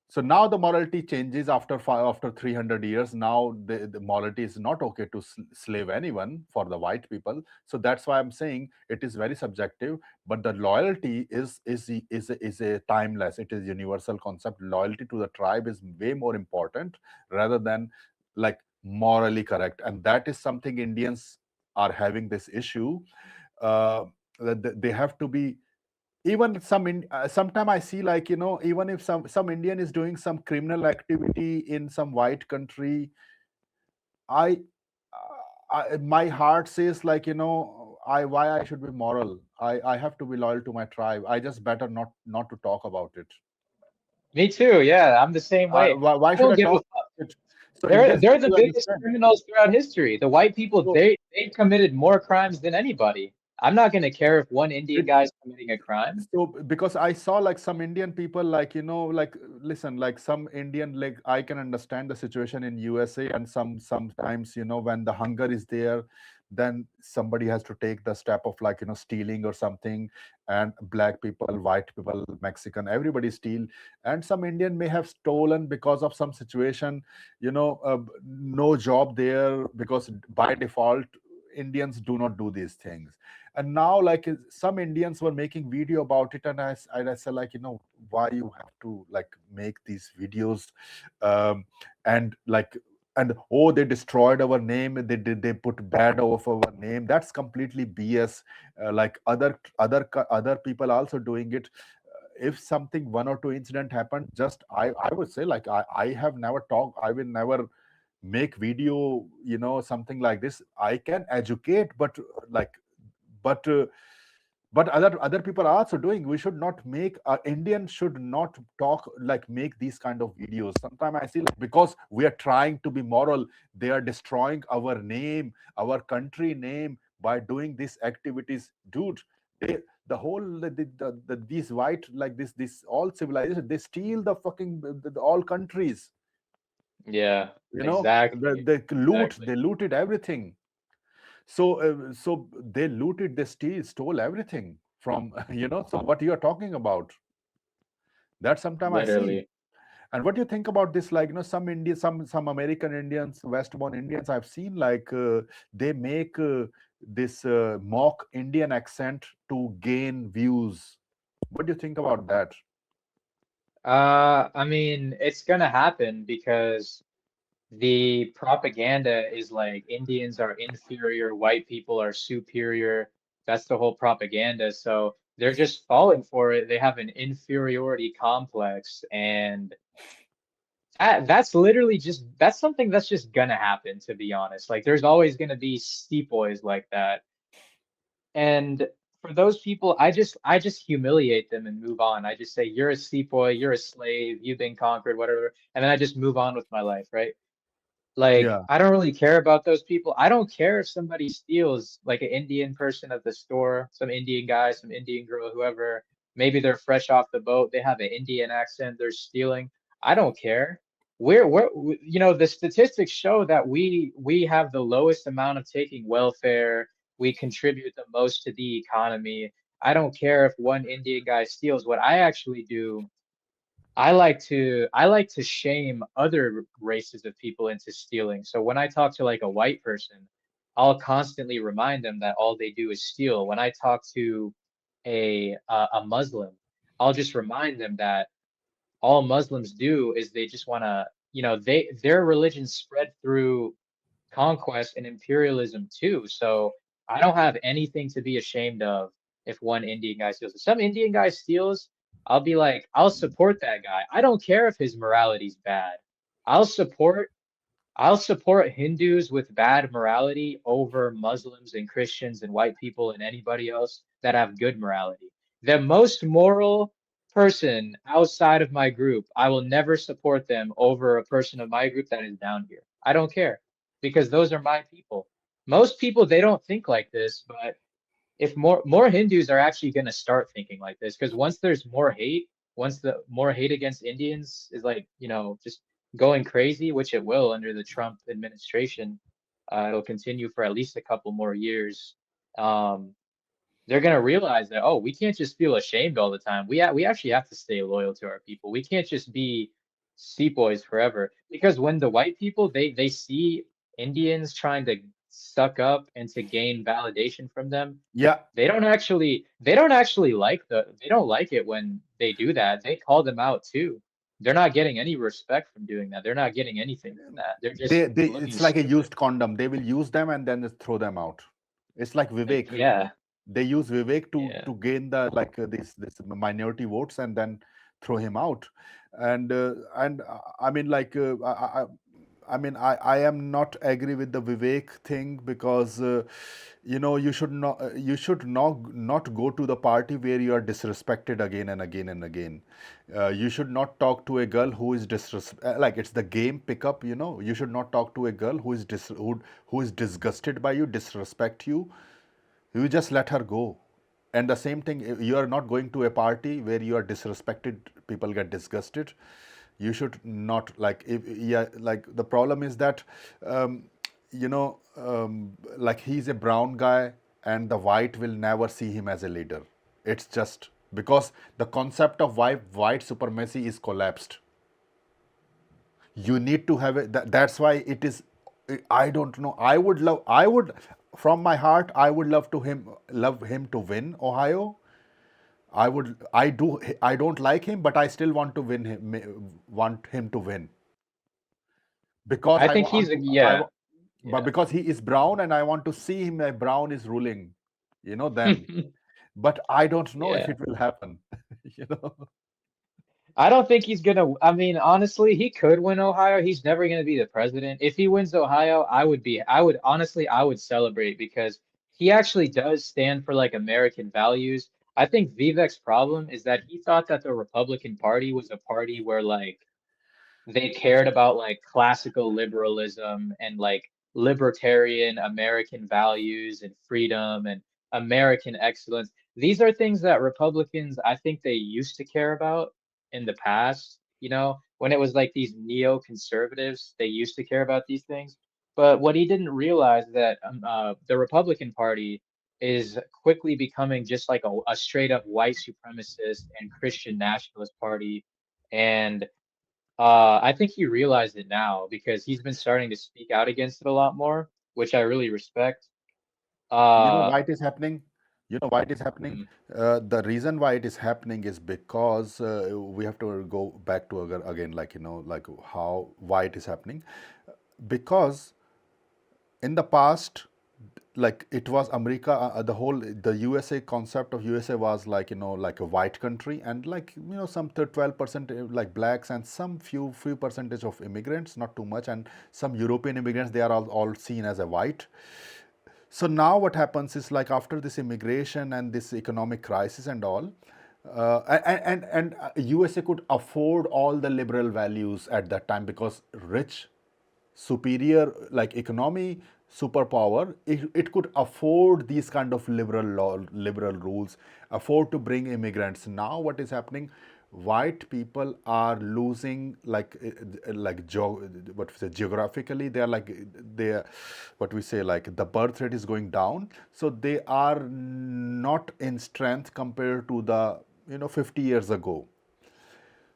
So now the morality changes after 300 years. Now the morality is not okay to slave anyone for the white people. So that's why I'm saying it is very subjective. But the loyalty is a timeless. It is universal concept. Loyalty to the tribe is way more important rather than like morally correct, and that is something Indians are having this issue. uh, that they have to be, even sometime I see, like, even if some Indian is doing some criminal activity in some white country, I, my heart says, like, I why I should be moral. I have to be loyal to my tribe. I just better not to talk about it. Me too. Yeah, I'm the same way. Why I should don't I give a talk fuck. about it? So They're Indians they're need the to biggest understand. criminals throughout history. The white people, So they committed more crimes than anybody. I'm not gonna care if one Indian it, guy's committing a crime. so because I saw like some Indian people, like, like, listen, like some Indian, like, I can understand the situation in USA, and sometimes, when the hunger is there, then somebody has to take the step of, like, stealing or something, and black people, white people, Mexican, everybody steal, and some Indian may have stolen because of some situation, no job there, because by default Indians do not do these things. And now, like, some Indians were making video about it, and I said, like, why you have to like make these videos, um, and like, and oh, they destroyed our name, they put bad over our name. That's completely BS. Like other people also doing it. If something, one or two incident happened, just I would say, like, I have never talked, I will never make video, something like this. I can educate, but like, but but other people are also doing. We should not make, Indian should not talk, like, make these kind of videos. Sometimes I see, like, because we are trying to be moral, they are destroying our name, our country name, by doing these activities, dude. they, the whole these white, like, this all civilization, they steal the fucking all countries, Yeah, the, exactly. Exactly. they looted everything. So they looted, they stole everything from so what you are talking about, that sometime I see. Literally. And what do you think about this, like, some Indian, some American Indians, westborn Indians, I've seen, like, they make this mock Indian accent to gain views. What do you think about that? I mean, it's gonna happen because the propaganda is like Indians are inferior, white people are superior. That's the whole propaganda. So they're just falling for it. They have an inferiority complex, and That's literally just that's something that's just gonna happen, to be honest. Like there's always gonna be boys like that. And for those people, I just humiliate them and move on. I just say, you're a boy, you're a slave, you've been conquered, whatever. And then I just move on with my life, right? Like, Yeah, I don't really care about those people. I don't care if somebody steals like an Indian person at the store, some Indian guy, some Indian girl, whoever. Maybe they're fresh off the boat, they have an Indian accent, they're stealing. I don't care. The statistics show that we have the lowest amount of taking welfare. We contribute the most to the economy. I don't care if one Indian guy steals. What I actually do, I like to shame other races of people into stealing. So when I talk to like a white person, I'll constantly remind them that all they do is steal. When I talk to a Muslim, I'll just remind them that all Muslims do is they just want to, their religion spread through conquest and imperialism too. So I don't have anything to be ashamed of if one Indian guy steals. If some Indian guy steals, I'll be like, I'll support that guy. I don't care if his morality's bad. I'll support I'll support Hindus with bad morality over Muslims and Christians and white people and anybody else that have good morality. The most moral person outside of my group, I will never support them over a person of my group that is down here. I don't care because those are my people. Most people, they don't think like this, but if more Hindus are actually going to start thinking like this, because once there's more hate, once the more hate against Indians is like, just going crazy, which it will under the Trump administration, it'll continue for at least a couple more years. Um, they're going to realize that, oh, we can't just feel ashamed all the time. We actually have to stay loyal to our people. We can't just be boys forever, because when the white people they see Indians trying to suck up and to gain validation from them, yeah. they don't like it when they do that. They call them out too. They're not getting any respect from doing that. They're not getting anything from that. They're just They looking it's like a stupid. used condom. They will use them and then just throw them out. It's like Vivek. Yeah, They use Vivek yeah. to gain the like this minority votes and then throw him out. And I mean like I mean I am not agree with the Vivek thing because you should not go to the party where you are disrespected again and again and again. You should not talk to a girl who is like it's the game pickup. You should not talk to a girl who is disgusted by you, disrespect you. You just let her go. And the same thing, you are not going to a party where you are disrespected, people get disgusted. You should not like if yeah like the problem is that like he's a brown guy and the white will never see him as a leader. It's just because the concept of white supremacy is collapsed. You need to have it. That's why it is. I don't know. I would from my heart I would love him to win Ohio. I don't like him, but I still want him to win because I think yeah, but yeah. because he is brown and I want to see him like brown is ruling, then. But I don't know if Yeah. it will happen. you know. I don't think he's gonna. I mean, honestly, he could win Ohio. He's never gonna be the president. If he wins Ohio, I would celebrate because he actually does stand for like American values. I think Vivek's problem is that he thought that the Republican Party was a party where like they cared about like classical liberalism and like libertarian American values and freedom and American excellence. These are things that Republicans, I think they used to care about in the past, when it was like these neoconservatives, they used to care about these things. But what he didn't realize that the Republican Party is quickly becoming just like a straight up white supremacist and Christian nationalist party. And I think he realized it now because he's been starting to speak out against it a lot more, which I really respect. You know Uh, why it is happening? You know why it is happening? mm, The reason why it is happening is because we have to go back to again, like like how why it is happening. Because in the past, like it was America, the whole the USA concept of USA was like, like a white country, and like, some 12% like blacks, and some few percentage of immigrants, not too much, and some European immigrants, they are all seen as a white. So now what happens is, like, after this immigration and this economic crisis and all, and USA could afford all the liberal values at that time, because rich, superior, like economy, superpower, it could afford these kind of liberal law, liberal rules, afford to bring immigrants. Now what is happening, white people are losing, like, what we say, geographically, they are like, they are, what we say, like, the birth rate is going down, so they are not in strength compared to the, 50 years ago.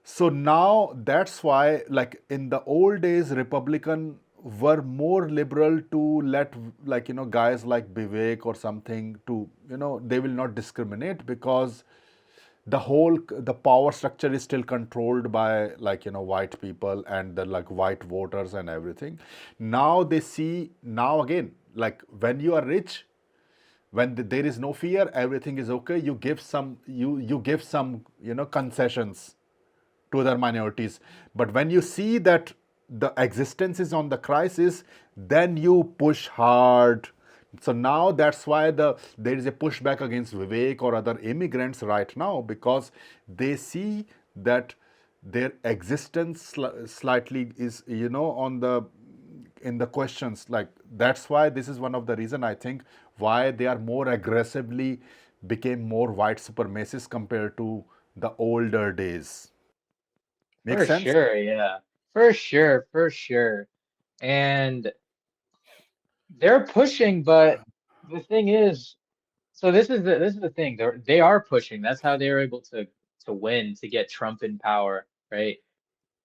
So now that's why, like, in the old days, Republican were more liberal to let, like, guys like Vivek or something to, they will not discriminate, because the power structure is still controlled by, like, white people and the, like, white voters and everything. Now they see, now again, like, when you are rich, when there is no fear, everything is okay, you give some, you give some, concessions to other minorities. But when you see that the existence is on the crisis, then you push hard. So now that's why there is a pushback against Vivek or other immigrants right now, because they see that their existence slightly is, on the, in the questions. Like, that's why this is one of the reason, I think, why they are more aggressively became more white supremacists compared to the older days. Make For sense? sure, yeah. For sure, for sure. And they're pushing, but the thing is, so this is the thing. They are pushing. That's how they were able to win, to get Trump in power, right?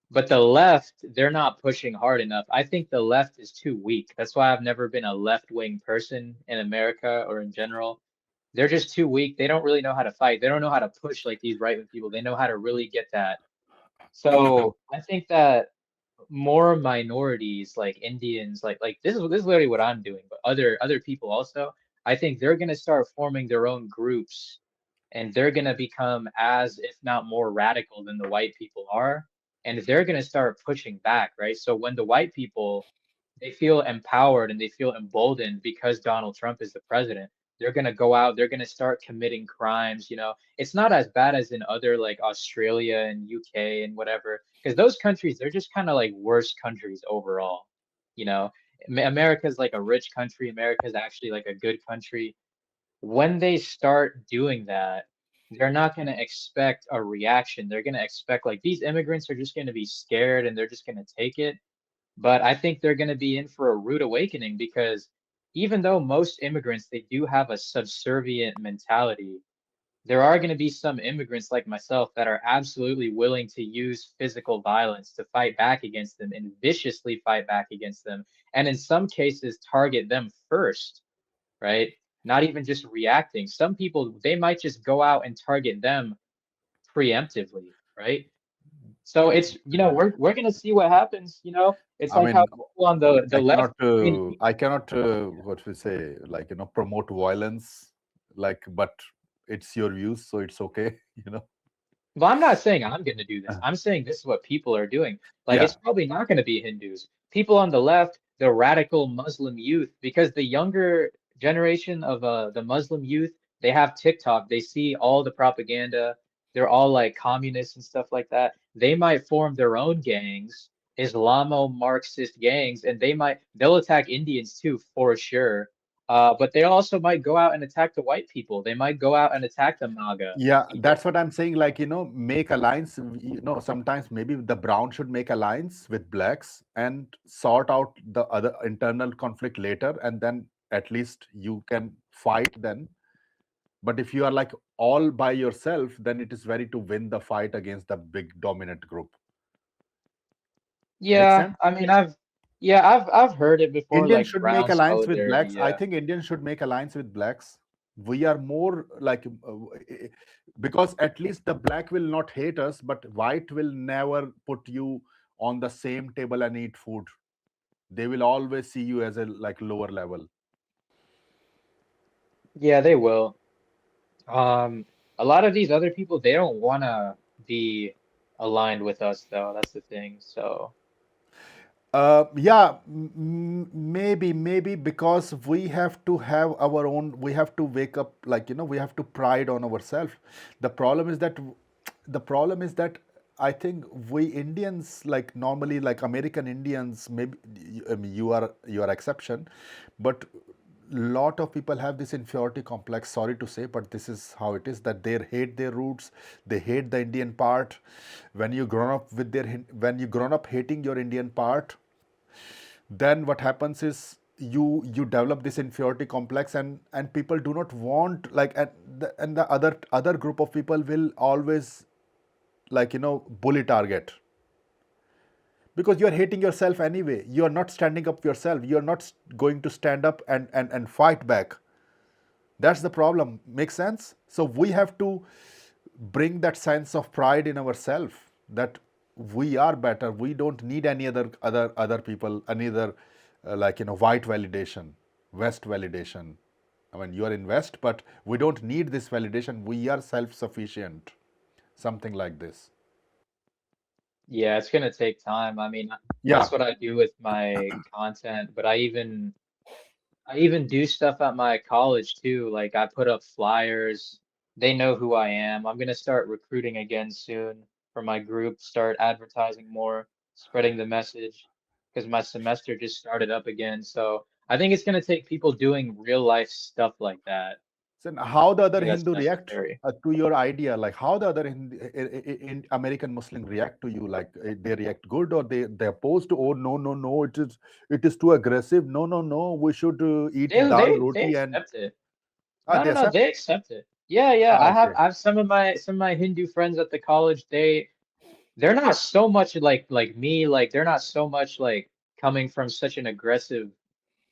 But the left, they're not pushing hard enough. I think the left is too weak. That's why I've never been a left-wing person in America or in general. They're just too weak. They don't really know how to fight. They don't know how to push like these right-wing people. They know how to really get that. So I think that more minorities like Indians, like this is literally what I'm doing, but other people also, I think they're gonna start forming their own groups, and they're gonna become as, if not more radical than the white people are, and they're gonna start pushing back, right? So when the white people, they feel empowered and they feel emboldened because Donald Trump is the president, they're going to go out, they're going to start committing crimes, you know. It's not as bad as in other like Australia and UK and whatever, because those countries, they're just kind of like worse countries overall, you know. America's like a rich country, America's actually like a good country. When they start doing that, they're not going to expect a reaction. They're going to expect like these immigrants are just going to be scared and they're just going to take it. But I think they're going to be in for a rude awakening, because even though most immigrants, they do have a subservient mentality, there are going to be some immigrants like myself that are absolutely willing to use physical violence to fight back against them and viciously fight back against them. And in some cases, target them first, right? Not even just reacting. Some people, they might just go out and target them preemptively, right? So it's, we're gonna see what happens, It's I like how mean, people on the left, I mean, I cannot, what we say, like, promote violence, like, but it's your views, so it's okay, well, I'm not saying I'm going to do this. I'm saying this is what people are doing. Like, it's Yeah, probably not going to be Hindus. People on the left, the radical Muslim youth, because the younger generation of the Muslim youth, they have TikTok. They see all the propaganda. They're all like communists and stuff like that. They might form their own gangs, Islamo-Marxist gangs, and they'll attack Indians too, for sure. But they also might go out and attack the white people. They might go out and attack the MAGA yeah, people. that's what I'm saying. Like, make alliance. Sometimes maybe the brown should make alliance with blacks and sort out the other internal conflict later, and then at least you can fight then. But if you are like all by yourself, then it is very to win the fight against the big dominant group. Make Yeah, sense? I mean, I've heard it before, Indians like should make brown alliance with solidarity. blacks. I Yeah. think Indians should make alliance with blacks. We are more like, because at least the black will not hate us, but white will never put you on the same table and eat food. They will always see you as a like lower level. Yeah, they will. Um, a lot of these other people, they don't want to be aligned with us, though. That's the thing. So Yeah, maybe because we have to have our own. We have to wake up, like we have to pride on ourselves. The problem is that, the problem is that I think we Indians, like normally, like American Indians, maybe I mean, you are exception, but lot of people have this inferiority complex. Sorry to say, but this is how it is. That they hate their roots, they hate the Indian part. When you grown up hating your Indian part, then what happens is you develop this inferiority complex, and people do not want, like, and the other group of people will always, like, bully target, because you are hating yourself anyway. You are not standing up for yourself. You are not going to stand up and fight back. That's the problem. Makes sense? So we have to bring that sense of pride in ourselves, that we are better. We don't need any other people, any other, like, white validation, West validation. I mean, you are in West, but we don't need this validation. We are self-sufficient. Something like this. yeah, it's gonna take time. I mean, Yeah. that's what I do with my content, but I even do stuff at my college too. Like I put up flyers. They know who I am. I'm gonna start recruiting again soon for my group, start advertising more, spreading the message, because my semester just started up again. So I think it's gonna take people doing real life stuff like that. So how the I other think that's Hindu react necessary. to your idea? Like how the other in American Muslim react to you? Like they react good, or they opposed to? Oh, no, no, no! It is too aggressive. No, no, no! We should eat dal They roti and accept it. No, they no, no, accept. they accept it. Yeah, yeah. Okay. I have some of my Hindu friends at the college. They're not so much like me, like they're not so much like coming from such an aggressive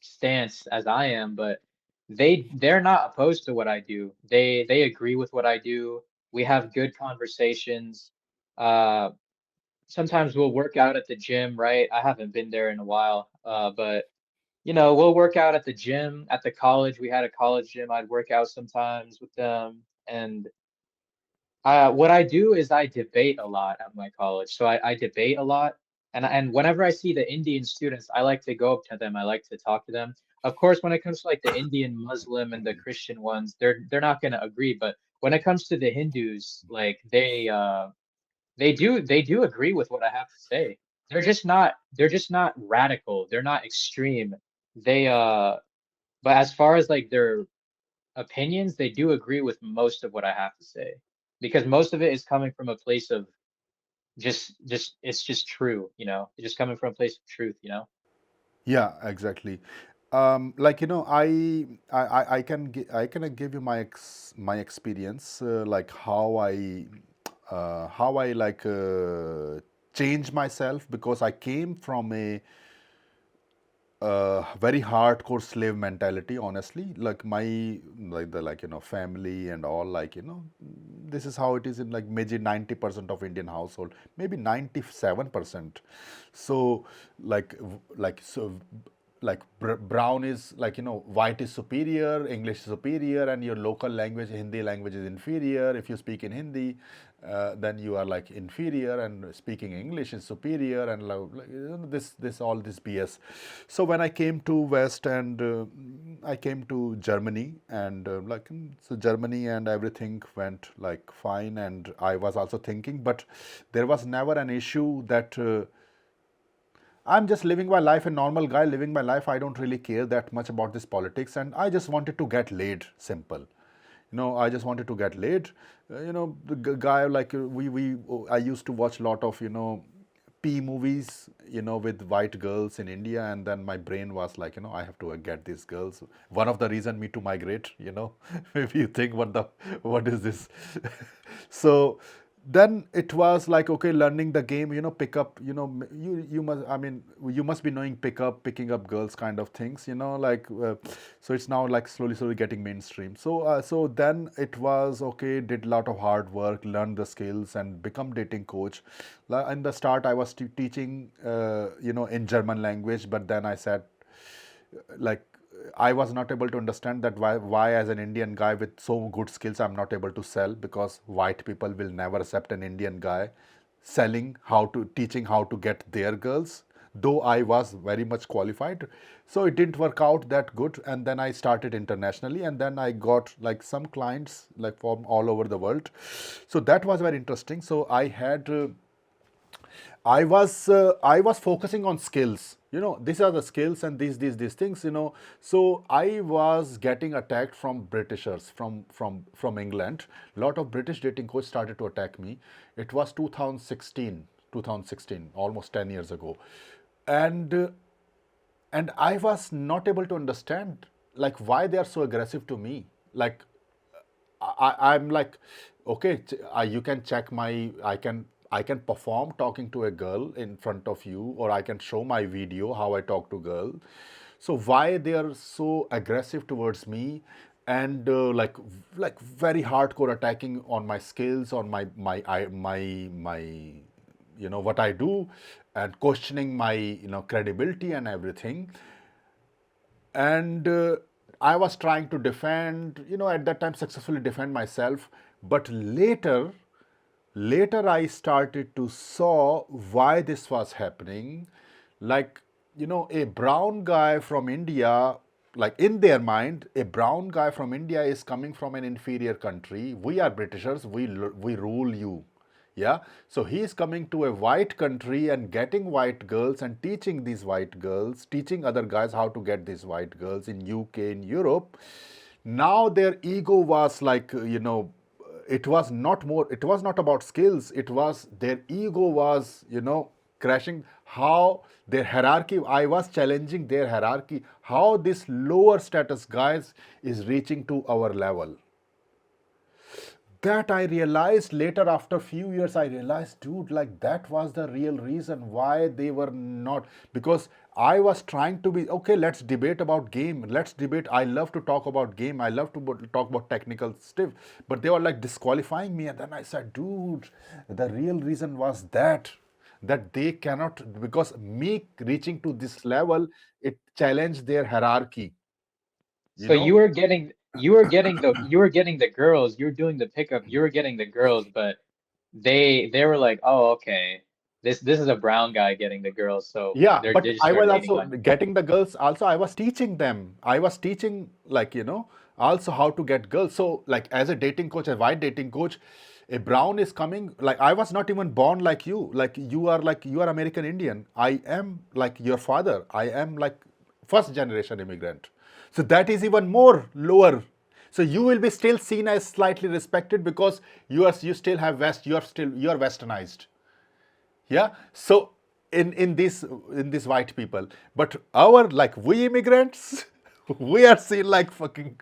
stance as I am, but they're not opposed to what I do. They agree with what I do. We have good conversations. Uh, Sometimes we'll work out at the gym, right? I haven't been there in a while, but we'll work out at the gym at the college. We had a college gym. I'd work out sometimes with them, and what I do is I debate a lot at my college. So I debate a lot. And whenever I see the Indian students, I like to go up to them. I like to talk to them. Of course, when it comes to like the Indian Muslim and the Christian ones, they're not going to agree. But when it comes to the Hindus, like they do agree with what I have to say. They're just not radical. They're not extreme. They but as far as like their opinions, they do agree with most of what I have to say because most of it is coming from a place of just it's just true, It's just coming from a place of truth. Yeah, exactly. Like, I can give you my experience, like how I like change myself, because I came from a very hardcore slave mentality, honestly. Like my, like the, like, family and all, like, this is how it is in like maybe 90% of Indian household, maybe 97%. So brown is, like, white is superior, English is superior, and your local language, Hindi language, is inferior. If you speak in Hindi, then you are like inferior, and speaking English is superior, and like, this all this BS. So when I came to West, and I came to Germany, and so Germany, and everything went like fine, and I was also thinking, but there was never an issue that. I'm just living my life, a normal guy living my life. I don't really care that much about this politics, and I just wanted to get laid. Simple. I just wanted to get laid. The guy, like, I used to watch a lot of P movies, with white girls in India, and then my brain was like, I have to get these girls. One of the reason me to migrate, if you think what is this? So then it was like, okay, learning the game, pick up, you must, I mean, you must be knowing picking up girls kind of things, like, so it's now like slowly getting mainstream. So then it was okay, did a lot of hard work, learn the skills, and become dating coach. In the start I was teaching, in German language, but then I said, like, I was not able to understand that why as an Indian guy with so good skills I'm not able to sell, because white people will never accept an Indian guy selling how to teaching how to get their girls, though I was very much qualified. So it didn't work out that good, and then I started internationally, and then I got like some clients like from all over the world. So that was very interesting. So I was focusing on skills. These are the skills and these things. So I was getting attacked from Britishers from England. A lot of British dating coaches started to attack me. It was 2016, almost 10 years ago, and I was not able to understand like why they are so aggressive to me. Like I'm like, okay, you can check my, I can perform talking to a girl in front of you, or I can show my video how I talk to girl. So why they are so aggressive towards me, and like very hardcore attacking on my skills, on my what I do, and questioning my credibility and everything. And I was trying to defend, at that time successfully defend myself. But later I started to saw why this was happening. Like, a brown guy from India, like in their mind, a brown guy from India is coming from an inferior country. We are Britishers, we rule you. Yeah, so he is coming to a white country and getting white girls and teaching these white girls, teaching other guys how to get these white girls in UK, in Europe. Now their ego was like, it was not about skills, it was their ego was, crashing. How their hierarchy, I was challenging their hierarchy, how this lower status guys is reaching to our level. That I realized later, after few years, I realized, dude, like that was the real reason why they were not. Because I was trying to be okay, let's debate about game, let's debate, I love to talk about game, I love to talk about technical stuff, but they were like disqualifying me. And then I said, dude, the real reason was that they cannot, because me reaching to this level, it challenged their hierarchy, you So know you were getting the girls, you were doing the pickup, you were getting the girls, but they were like, oh, okay, this is a brown guy getting the girls, so Yeah, they but just I start was hating also on you. getting the girls. Also, I was teaching them. I was teaching, like, also how to get girls. So, like, as a dating coach, a white dating coach, a brown is coming. Like, I was not even born like you. Like, you are American Indian. I am like your father. I am like first generation immigrant. So that is even more lower. So you will be still seen as slightly respected because you still have you are westernized. Yeah, so in these white people, but our, like, we immigrants, we are seen like fucking.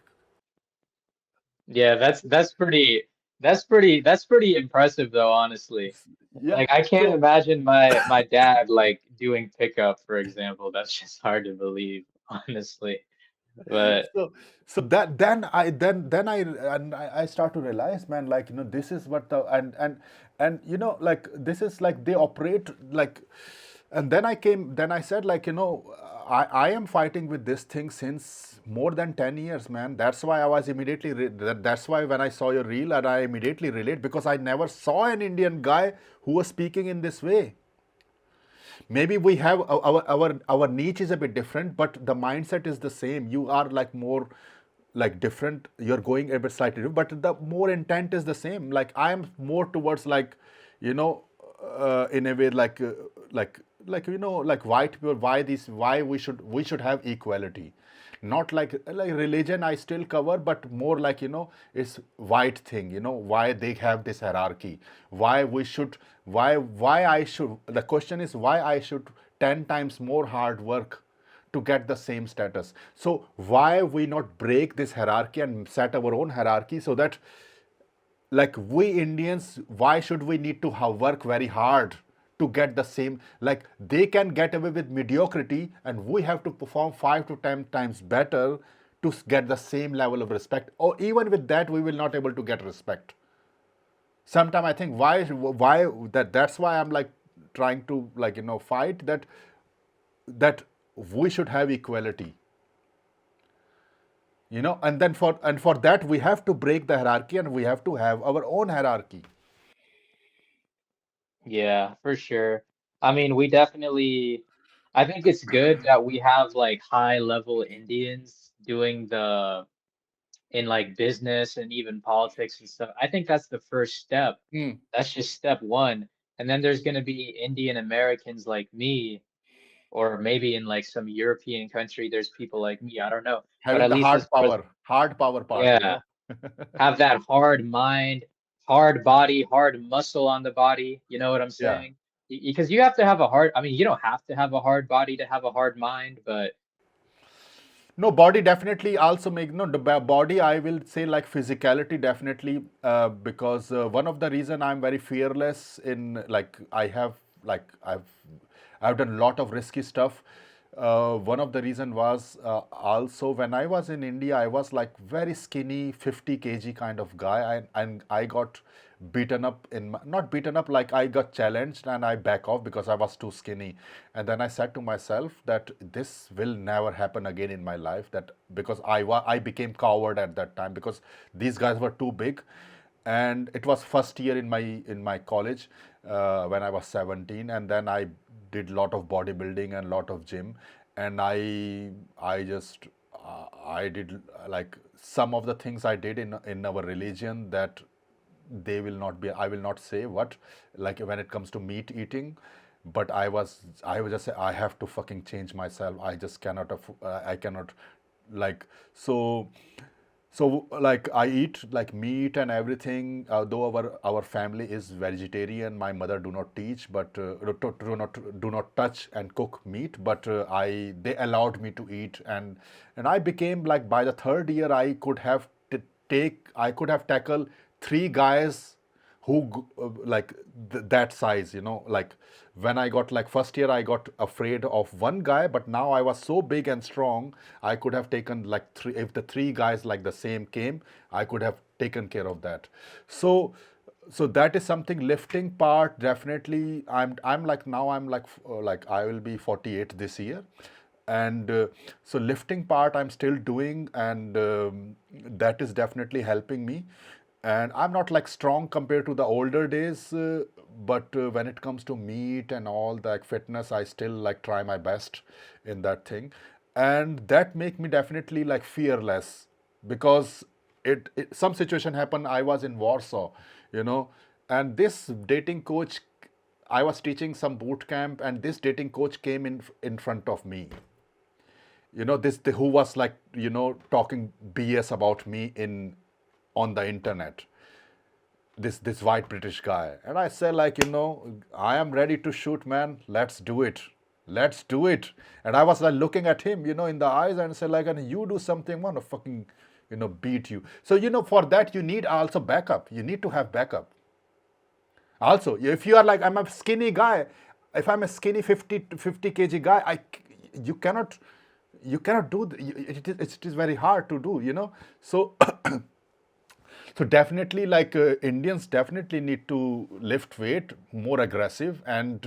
Yeah, that's pretty impressive though, honestly. Yeah, Like I can't so imagine my dad like doing pickup, for example. That's just hard to believe, honestly. But so so that then I start to realize, man, like, this is what the and like, this is like they operate like. And then I said, like, I am fighting with this thing since more than 10 years, man. That's why I was immediately that's why when I saw your reel, and I immediately relate, because I never saw an Indian guy who was speaking in this way. Maybe we have our niche is a bit different, but the mindset is the same. You are like more like different, you're going a bit slightly different, but the more intent is the same. Like, I am more towards, like, you know in a way, like like white people, why we should have equality. Not like religion I still cover, but more like, it's white thing, why they have this hierarchy, why we should, why I should, the question is why I should 10 times more hard work to get the same status. So why we not break this hierarchy and set our own hierarchy, so that, like, we Indians, why should we need to work very hard to get the same? Like, they can get away with mediocrity, and we have to perform 5 to 10 times better to get the same level of respect. Or even with that, we will not able to get respect. Sometimes I think, why that's why I'm like trying to, like, fight that we should have equality. And for that we have to break the hierarchy and we have to have our own hierarchy. Yeah, for sure. I mean, we definitely, I think it's good that we have like high level Indians doing in like business and even politics and stuff. I think that's the first step. Hmm. That's just step one. And then there's going to be Indian Americans like me, or maybe in like some European country, there's people like me. I don't know. But Having at the least as far as, hard power part, you yeah, know. have that hard mind, hard body, hard muscle on the body. You know what I'm Yeah. saying? Because you have to have a hard, I mean, you don't have to have a hard body to have a hard mind, but No, body definitely also make no the body. I will say like physicality definitely because one of the reason I'm very fearless in like I've done a lot of risky stuff. One of the reason was also when I was in India, I was like very skinny, 50 kg kind of guy, and I got beaten up not beaten up, like I got challenged and I back off because I was too skinny. And then I said to myself that this will never happen again in my life, that because I became coward at that time because these guys were too big. And it was first year in my college when I was 17, and then I did lot of bodybuilding and lot of gym. And I just I did like some of the things I did in our religion that they will not be, I will not say what, like when it comes to meat eating. But I was just say I have to fucking change myself. I just cannot I cannot, like, so like I eat like meat and everything. Though our family is vegetarian, my mother do not teach, but do not touch and cook meat. But I they allowed me to eat, and I became like by the third year I could have tackled three guys like that size, like when I got like first year I got afraid of one guy, but now I was so big and strong I could have taken like three. If the three guys like the same came, I could have taken care of that. So so that is something. Lifting part definitely, I'm like now I'm like I will be 48 this year. And so lifting part I'm still doing, and that is definitely helping me. And I'm not like strong compared to the older days, but when it comes to meat and all that fitness, I still like try my best in that thing. And that make me definitely like fearless, because some situation happened. I was in Warsaw, you know and this dating coach, I was teaching some boot camp, and this dating coach came in front of me. Who was like talking BS about me in on the internet. This white British guy, and I said like, I am ready to shoot, man. Let's do it. Let's do it. And I was like looking at him, in the eyes, and said like, and you do something, I'm gonna fucking, beat you. So for that you need also backup. You need to have backup. Also, if you are like, I'm a skinny guy, if I'm a skinny 50 kg guy, you cannot, do it is very hard to do, so so definitely like Indians definitely need to lift weight more aggressive. And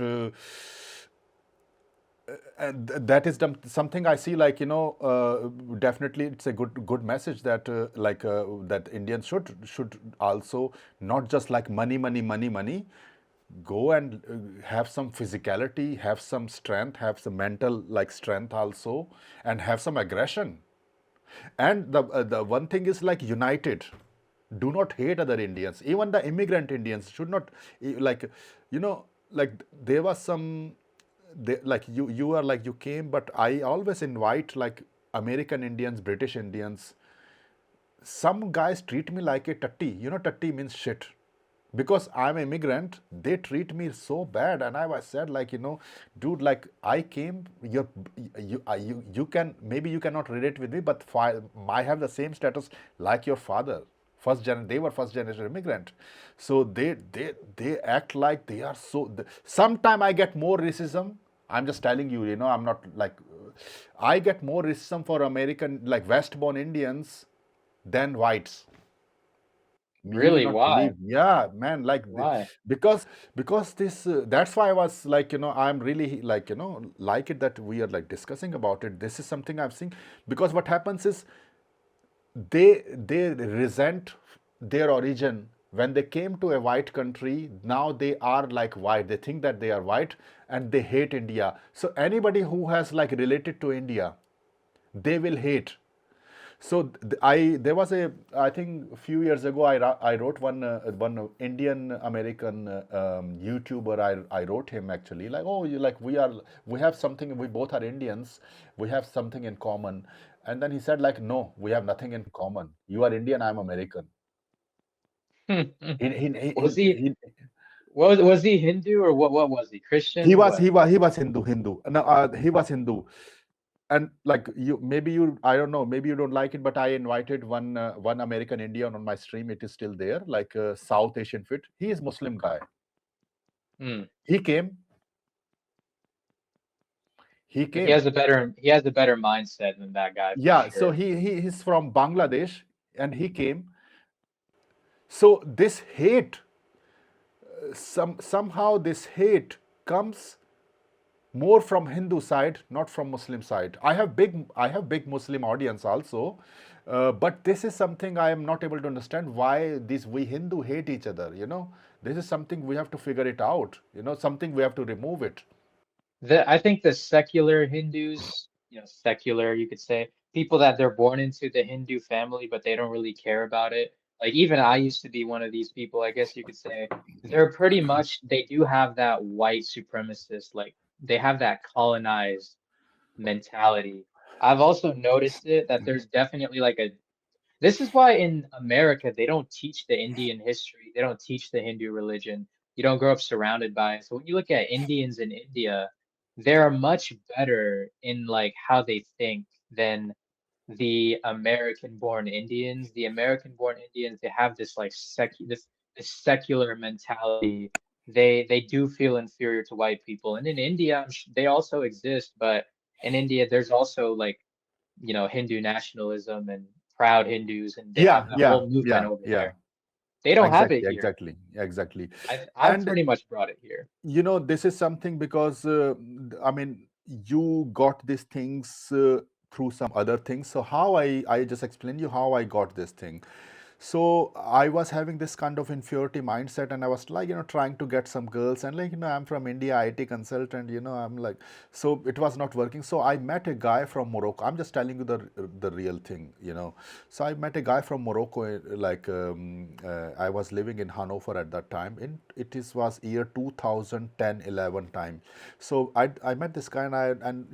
that is something I see, like, definitely it's a good message that that Indians should also not just like money, money, money, money. Go and have some physicality, have some strength, have some mental like strength also, and have some aggression. And the one thing is like united. Do not hate other Indians. Even the immigrant Indians should not like, like there was some, like you are like you came, but I always invite like American Indians, British Indians. Some guys treat me like a tatti. Tatti means shit. Because I'm an immigrant, they treat me so bad, and I was said like, dude, like I came, you can, maybe you cannot relate with me, but I have the same status like your father. They were first generation immigrant, so they act like they are so. Sometime I get more racism. I'm just telling you, I'm not like, I get more racism for American like Westborn Indians than whites. You will really, not why? believe. Yeah, man, like Why? because this that's why I was like, I'm really like, like it that we are like discussing about it. This is something I've seen. Because what happens is they resent their origin. When they came to a white country, now they are like white, they think that they are white, and they hate India. So anybody who has like related to India, they will hate. So I there was a, I think a few years ago I wrote one Indian American YouTuber. I wrote him actually like, oh, you like, we have something, we both are Indians, we have something in common. And then he said like, no, we have nothing in common. You are Indian, I'm American. He he he Was he, he he, was he Hindu or what was he? he Christian? was What? he was he was Hindu. No, he was Hindu. And like, you maybe you, I don't know, maybe you don't like it, but I invited one American Indian on my stream. It is still there, like South Asian fit. He is Muslim guy. Hmm. He came. He He came. has a better mindset than that guy for Yeah. So sure. he's from Bangladesh, and he came. So this hate, somehow this hate comes more from Hindu side, not from Muslim side. I have big Muslim audience also, but this is something I am not able to understand, why these we Hindu hate each other. This is something we have to figure it out. Something we have to remove it. I think the secular Hindus, secular, you could say, people that they're born into the Hindu family, but they don't really care about it. Like even I used to be one of these people, I guess you could say. They're pretty much, they do have that white supremacist, like they have that colonized mentality. I've also noticed it that there's definitely like a this is why in America they don't teach the Indian history, they don't teach the Hindu religion. You don't grow up surrounded by it. So when you look at Indians in India, they're much better in like how they think than the American-born Indians. The American-born Indians, they have this like this secular mentality. They do feel inferior to white people. And in India, they also exist, but in India, there's also like Hindu nationalism and proud Hindus, and they have Yeah, that yeah, whole movement yeah, over yeah. there. They don't have it Exactly, here. exactly, exactly. I've And pretty much brought it here. this is something because I mean, you got these things through some other things. So how I just explain you how I got this thing. So I was having this kind of inferiority mindset, and I was like, trying to get some girls, and like, I'm from India, IT consultant, I'm like, so it was not working. So I met a guy from Morocco. I'm just telling you the real thing. So I met a guy from Morocco, like I was living in Hanover at that time. Was year 2010, 11 time. So I met this guy, and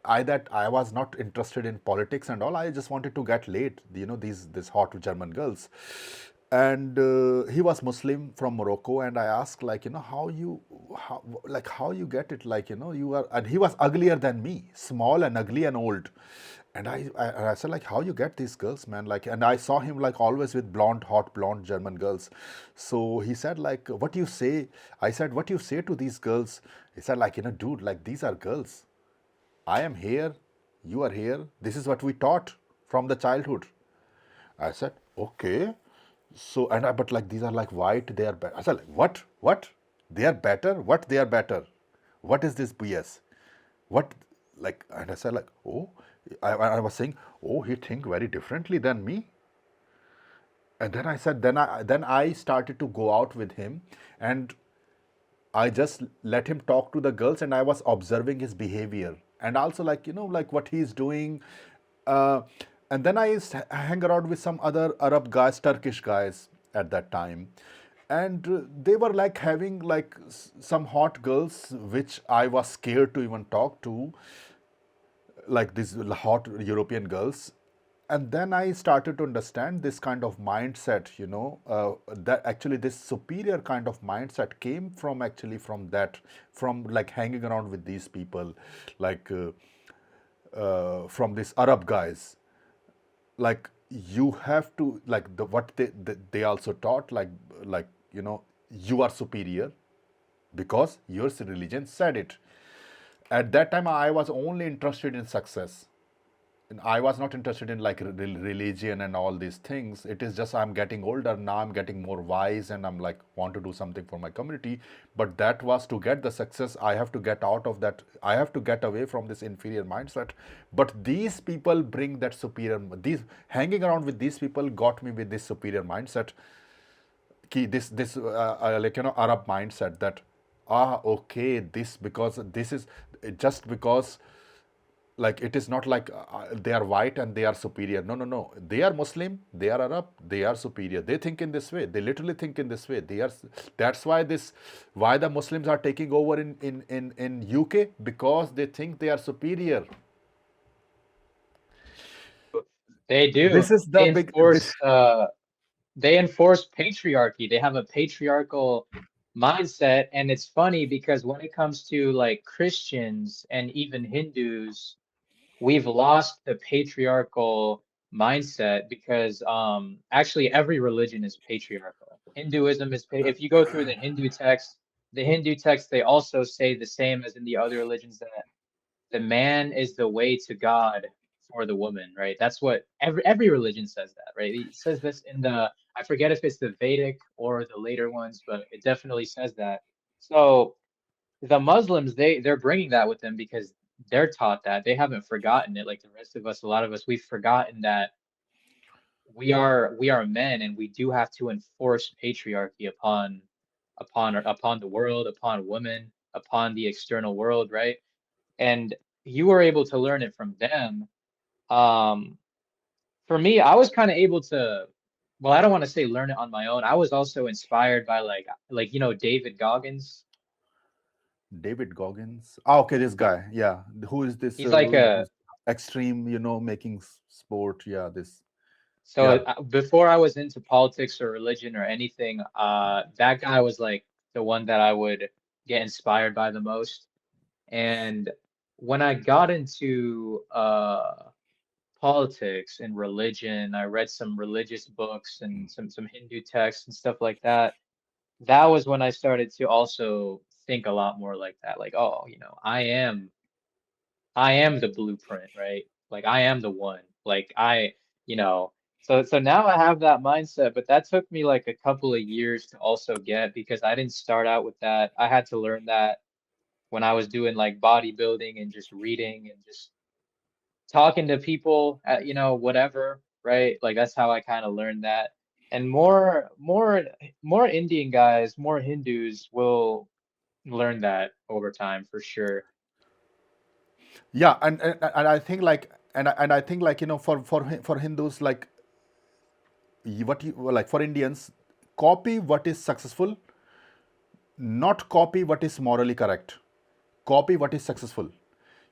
I was not interested in politics and all. I just wanted to get laid, these hot German girls. And he was Muslim from Morocco, and I asked, like, how you get it, like, you are, and he was uglier than me, small and ugly and old. And I said, like, how you get these girls, man? Like, and I saw him like always with blonde, hot blonde German girls. So he said, like, what you say? I said, what you say to these girls? He said, like, dude, like, these are girls. I am here, you are here. This is what we taught from the childhood. I said, okay. So, but like, these are like white, they are better. I said, like, what? What? They are better? What? They are better? What is this BS? What? Like, and I said, like, oh, I was saying, oh, he think very differently than me. And then I said, then I started to go out with him, and I just let him talk to the girls, and I was observing his behavior, and also, like, like what he's doing. Uh, and then I hang around with some other Arab guys, Turkish guys at that time. And they were like having like some hot girls, which I was scared to even talk to, like these hot European girls. And then I started to understand this kind of mindset, that actually this superior kind of mindset came from, actually, from like hanging around with these people, like from these Arab guys. Like, you have to, like, what they also taught, like, you are superior because your religion said it. At that time, I was only interested in success. I was not interested in like religion and all these things. It is just I'm getting older now. I'm getting more wise, and I'm like want to do something for my community. But that was to get the success. I have to get out of that. I have to get away from this inferior mindset. But these people bring that superior. These hanging around with these people got me with this superior mindset. Like Arab mindset that okay, this because this is just because like it is not like they are white and they are superior. No, no, no, they are Muslim, they are Arab, they are superior. They think in this way, they literally think in this way. They are, that's why this, why the Muslims are taking over in UK, because they think they are superior. They This do. is the big this. They enforce patriarchy. They have a patriarchal mindset, and it's funny because when it comes to like Christians and even Hindus, we've lost the patriarchal mindset because actually every religion is patriarchal. Hinduism is if you go through the Hindu text they also say the same as in the other religions that the man is the way to God for the woman, right? That's what every religion says that, right? It says this in the I forget if it's the Vedic or the later ones, but it definitely says that. So the Muslims, they're bringing that with them because they're taught that. They haven't forgotten it like the rest of us. A lot of us, we've forgotten that we are men and we do have to enforce patriarchy upon the world, upon women, upon the external world, right? And you were able to learn it from them. Um, for me, I was kind of able to, well, I don't want to say learn it on my own. I was also inspired by like David Goggins. David Goggins. Ah, okay, this guy. Yeah, who is this? He's like a Who's extreme? Making sport. Yeah, this. So Yeah. before I was into politics or religion or anything, that guy was like the one that I would get inspired by the most. And when I got into politics and religion, I read some religious books and some Hindu texts and stuff like that. That was when I started to also think a lot more like that. Like, oh, I am the blueprint, right? Like I am the one. Like you know, so now I have that mindset, but that took me like a couple of years to also get because I didn't start out with that. I had to learn that when I was doing like bodybuilding and just reading and just talking to people at, whatever, right? Like that's how I kind of learned that. And more Indian guys, more Hindus will learn that over time for sure. Yeah, and I think like and I think like for Hindus, like what you like for Indians, copy what is successful, not copy what is morally correct. Copy what is successful.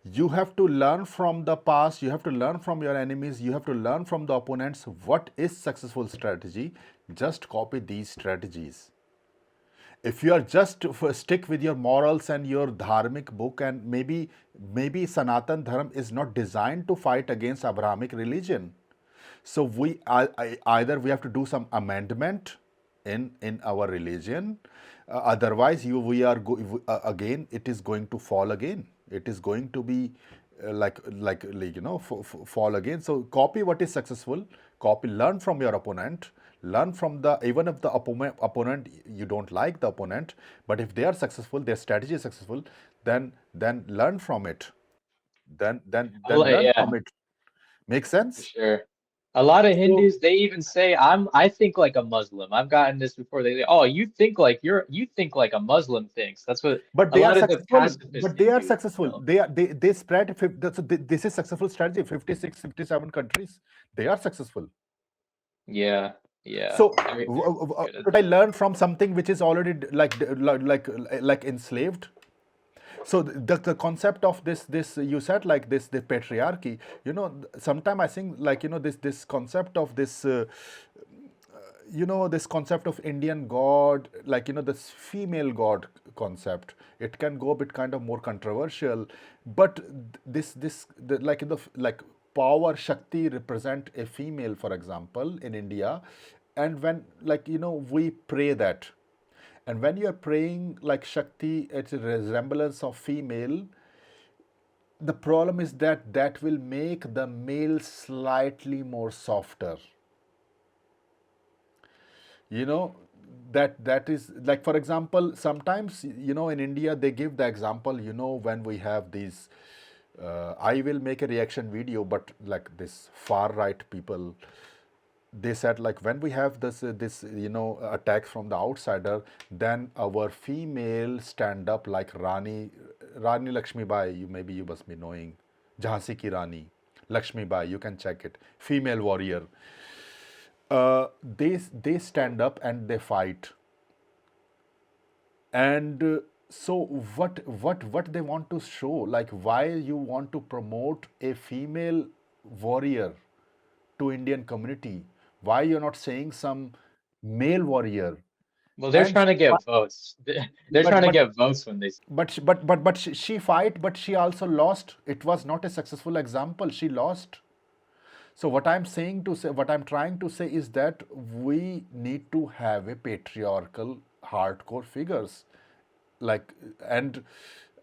You have to learn from the past, you have to learn from your enemies, you have to learn from the opponents what is successful strategy. Just copy these strategies. If you are just stick with your morals and your dharmic book, and maybe Sanatan Dharma is not designed to fight against Abrahamic religion. So either we have to do some amendment in our religion, otherwise again it is going to fall again. It is going to be fall again. So copy what is successful, copy, learn from your opponent, learn from the, even if the opponent, you don't like the opponent, but if they are successful, their strategy is successful, then learn from it. Then learn Yeah, from it. Make for sense? sure. A lot of So, Hindus, they even say I think like a Muslim. I've gotten this before. They say, "Oh, you think like a Muslim thinks." That's what but a they are lot of the successful. pacifist But they are Hindus, successful. They spread. This is successful strategy. 56, 57 countries. They are successful. Yeah, yeah. So They're good at should I learn from something which is already like enslaved? So the concept of this you said like this, the patriarchy. Sometime I think like this concept of this. This concept of Indian god, like this female god concept, it can go a bit kind of more controversial. But like like power shakti represent a female, for example, in India. And when like we pray that, and when you are praying like Shakti, it's a resemblance of female. the problem is that that will make the male slightly more softer. You know, that is like, for example, sometimes, in India they give the example, when we have these, I will make a reaction video, but like this far right people, they said like, when we have this attack from the outsider, then our female stand up like Rani Lakshmi Bai, you must be knowing, Jhansi ki Rani Lakshmi Bai, you can check it, female warrior. They stand up and they fight. And so what they want to show, like, why you want to promote a female warrior to Indian community? Why you're not saying some male warrior? Well, they're And trying to get votes. They're but trying to but get votes when they. she fight, but she also lost. It was not a successful example, she lost. So what I'm trying to say is that we need to have a patriarchal, hardcore figures, like, and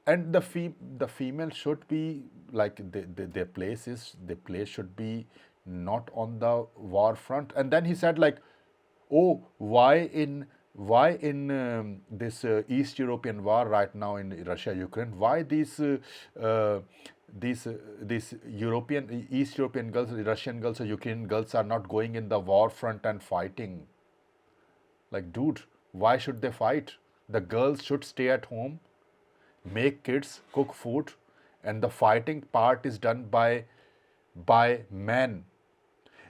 the female should be like, their place should be not on the war front. And then he said like, oh, why in this East European war right now in Russia Ukraine, why uh, these European East European girls, Russian girls or Ukrainian girls are not going in the war front and fighting? Like, dude, why should they fight? The girls should stay at home, make kids, cook food, and the fighting part is done by men.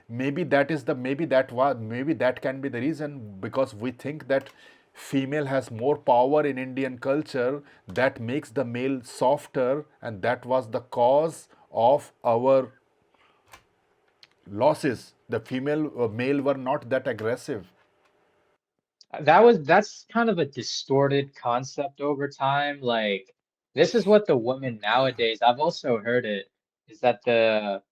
Maybe that can be the reason, because we think that female has more power in Indian culture, that makes the male softer, and that was the cause of our losses. The male were not that aggressive. That's kind of a distorted concept over time. Like, this is what the woman nowadays, I've also heard it, is that the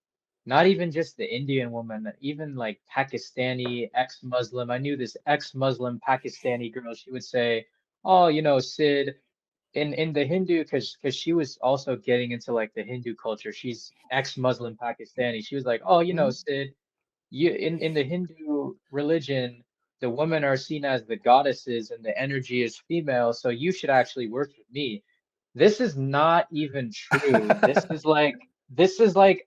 not even just the Indian woman, even like Pakistani ex-Muslim. I knew this ex-Muslim Pakistani girl. She would say, "Oh, Sid, in the Hindu, because she was also getting into like the Hindu culture. She's ex-Muslim Pakistani. She was like, oh, Sid, you in the Hindu religion, the women are seen as the goddesses and the energy is female, so you should actually worship me. This is not even true. This is like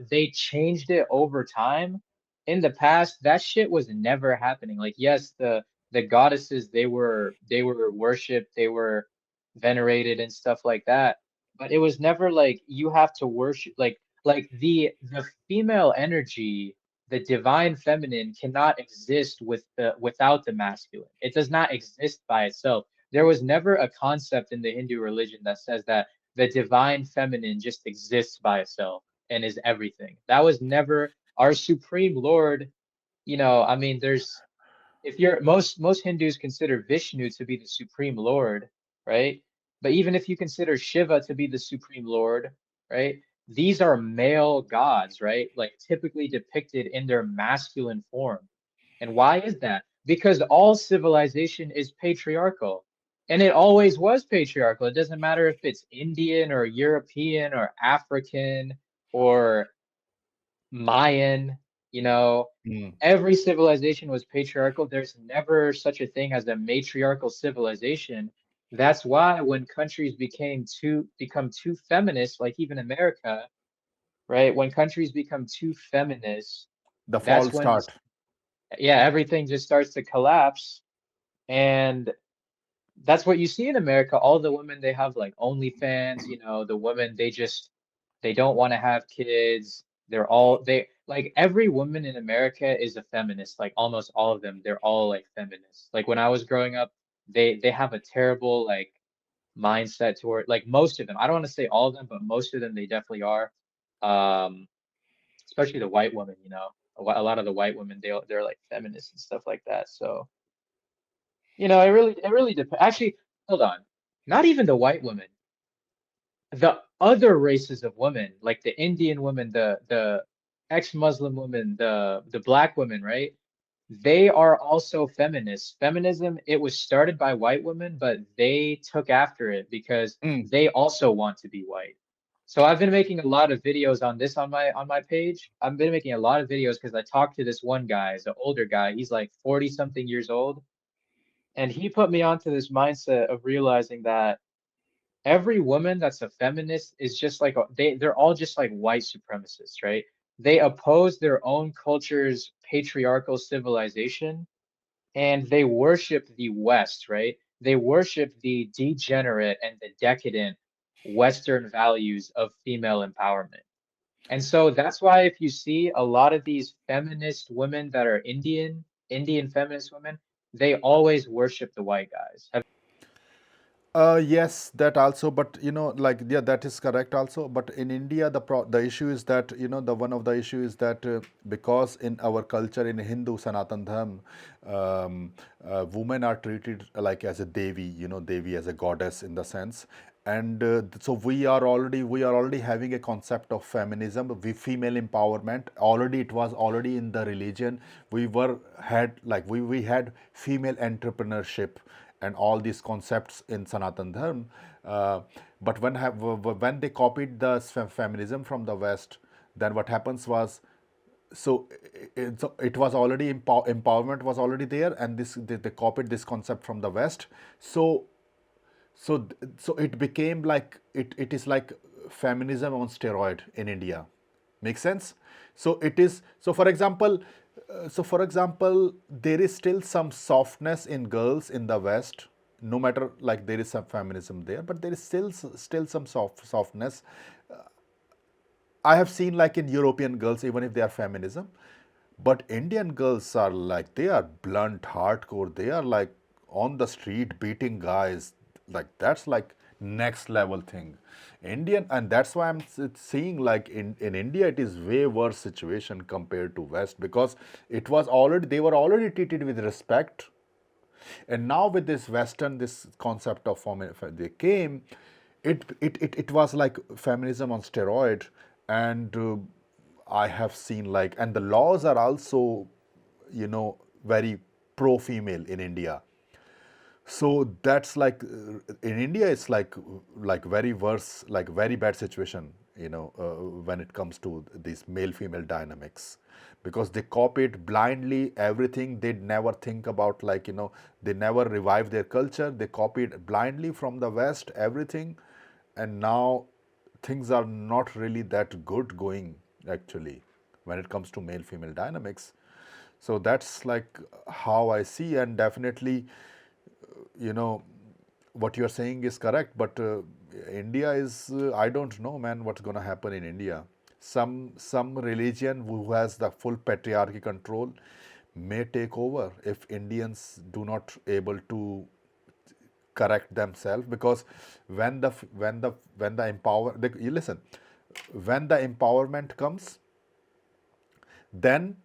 they changed it over time. In the past, that shit was never happening. Like, yes, the goddesses, they were worshipped, they were venerated and stuff like that. But it was never like you have to worship like the female energy, the divine feminine cannot exist without the masculine. It does not exist by itself. There was never a concept in the Hindu religion that says that the divine feminine just exists by itself and is everything. That was never our supreme lord. I mean, there's if you're most Hindus consider Vishnu to be the supreme lord, right? But even if you consider Shiva to be the supreme lord, right? These are male gods, right? Like typically depicted in their masculine form. And why is that? Because all civilization is patriarchal. And it always was patriarchal. It doesn't matter if it's Indian or European or African or Mayan, you know, Mm. every civilization was patriarchal. There's never such a thing as a matriarchal civilization. That's why when countries become too feminist, like even America, right? When countries become too feminist, The that's false when start. yeah, everything just starts to collapse. And that's what you see in America. All the women, they have like OnlyFans, the women, they don't want to have kids. They like every woman in America is a feminist. Like almost all of them, they're all like feminists. Like when I was growing up, they have a terrible like mindset toward like most of them. I don't want to say all of them, but most of them they definitely are. Um, Especially the white women, a lot of the white women they're like feminists and stuff like that. So, it really depends. Actually, hold on. Not even the white women. The other races of women, like the Indian women, the ex-Muslim women, the black women, right? They are also feminists. Feminism, it was started by white women, but they took after it because Mm. they also want to be white. So I've been making a lot of videos on this on my page. I've been making a lot of videos because I talked to this one guy, he's an older guy. He's like 40 something years old, and he put me onto this mindset of realizing that every woman that's a feminist is just like they're all just like white supremacists, right? They oppose their own culture's patriarchal civilization and they worship the West, right? They worship the degenerate and the decadent Western values of female empowerment. And so that's why if you see a lot of these feminist women that are Indian feminist women, they always worship the white guys. Yes, that also, but like, yeah, that is correct also. But in India, the issue is that the one of the issue is that because in our culture in Hindu Sanatan Dharma, women are treated like as a devi, devi as a goddess in the sense, and so we are already having a concept of feminism, female empowerment. Already it was already in the religion. We had female entrepreneurship and all these concepts in Sanatan Dharma. But when they copied the feminism from the West, then what happens was, it was already empowerment was already there, and they copied this concept from the West. So it became like it is like feminism on steroid in India. Make sense? So for example, there is still some softness in girls in the West. No matter, like, there is some feminism there, but there is still some softness. I have seen, like, in European girls, even if they are feminism, but Indian girls are like, they are blunt, hardcore. They are like on the street beating guys. Like, that's like next level thing. Indian, and that's why I'm seeing, like, in India, it is way worse situation compared to West, because they were already treated with respect, and now with this Western, this concept of they came, it was like feminism on steroid. And I have seen, like, and the laws are also, very pro female in India. So that's like, in India, it's like very worse, like very bad situation, when it comes to these male female dynamics, because they copied blindly everything. They never think about, like, they never revive their culture. They copied blindly from the West everything, and now things are not really that good going, actually, when it comes to male female dynamics. So that's like how I see. And definitely, you know what you're saying is correct, but India is, I don't know, man, what's going to happen in India. Some religion who has the full patriarchy control may take over if Indians do not able to correct themselves. Because when the you listen, when the empowerment comes, then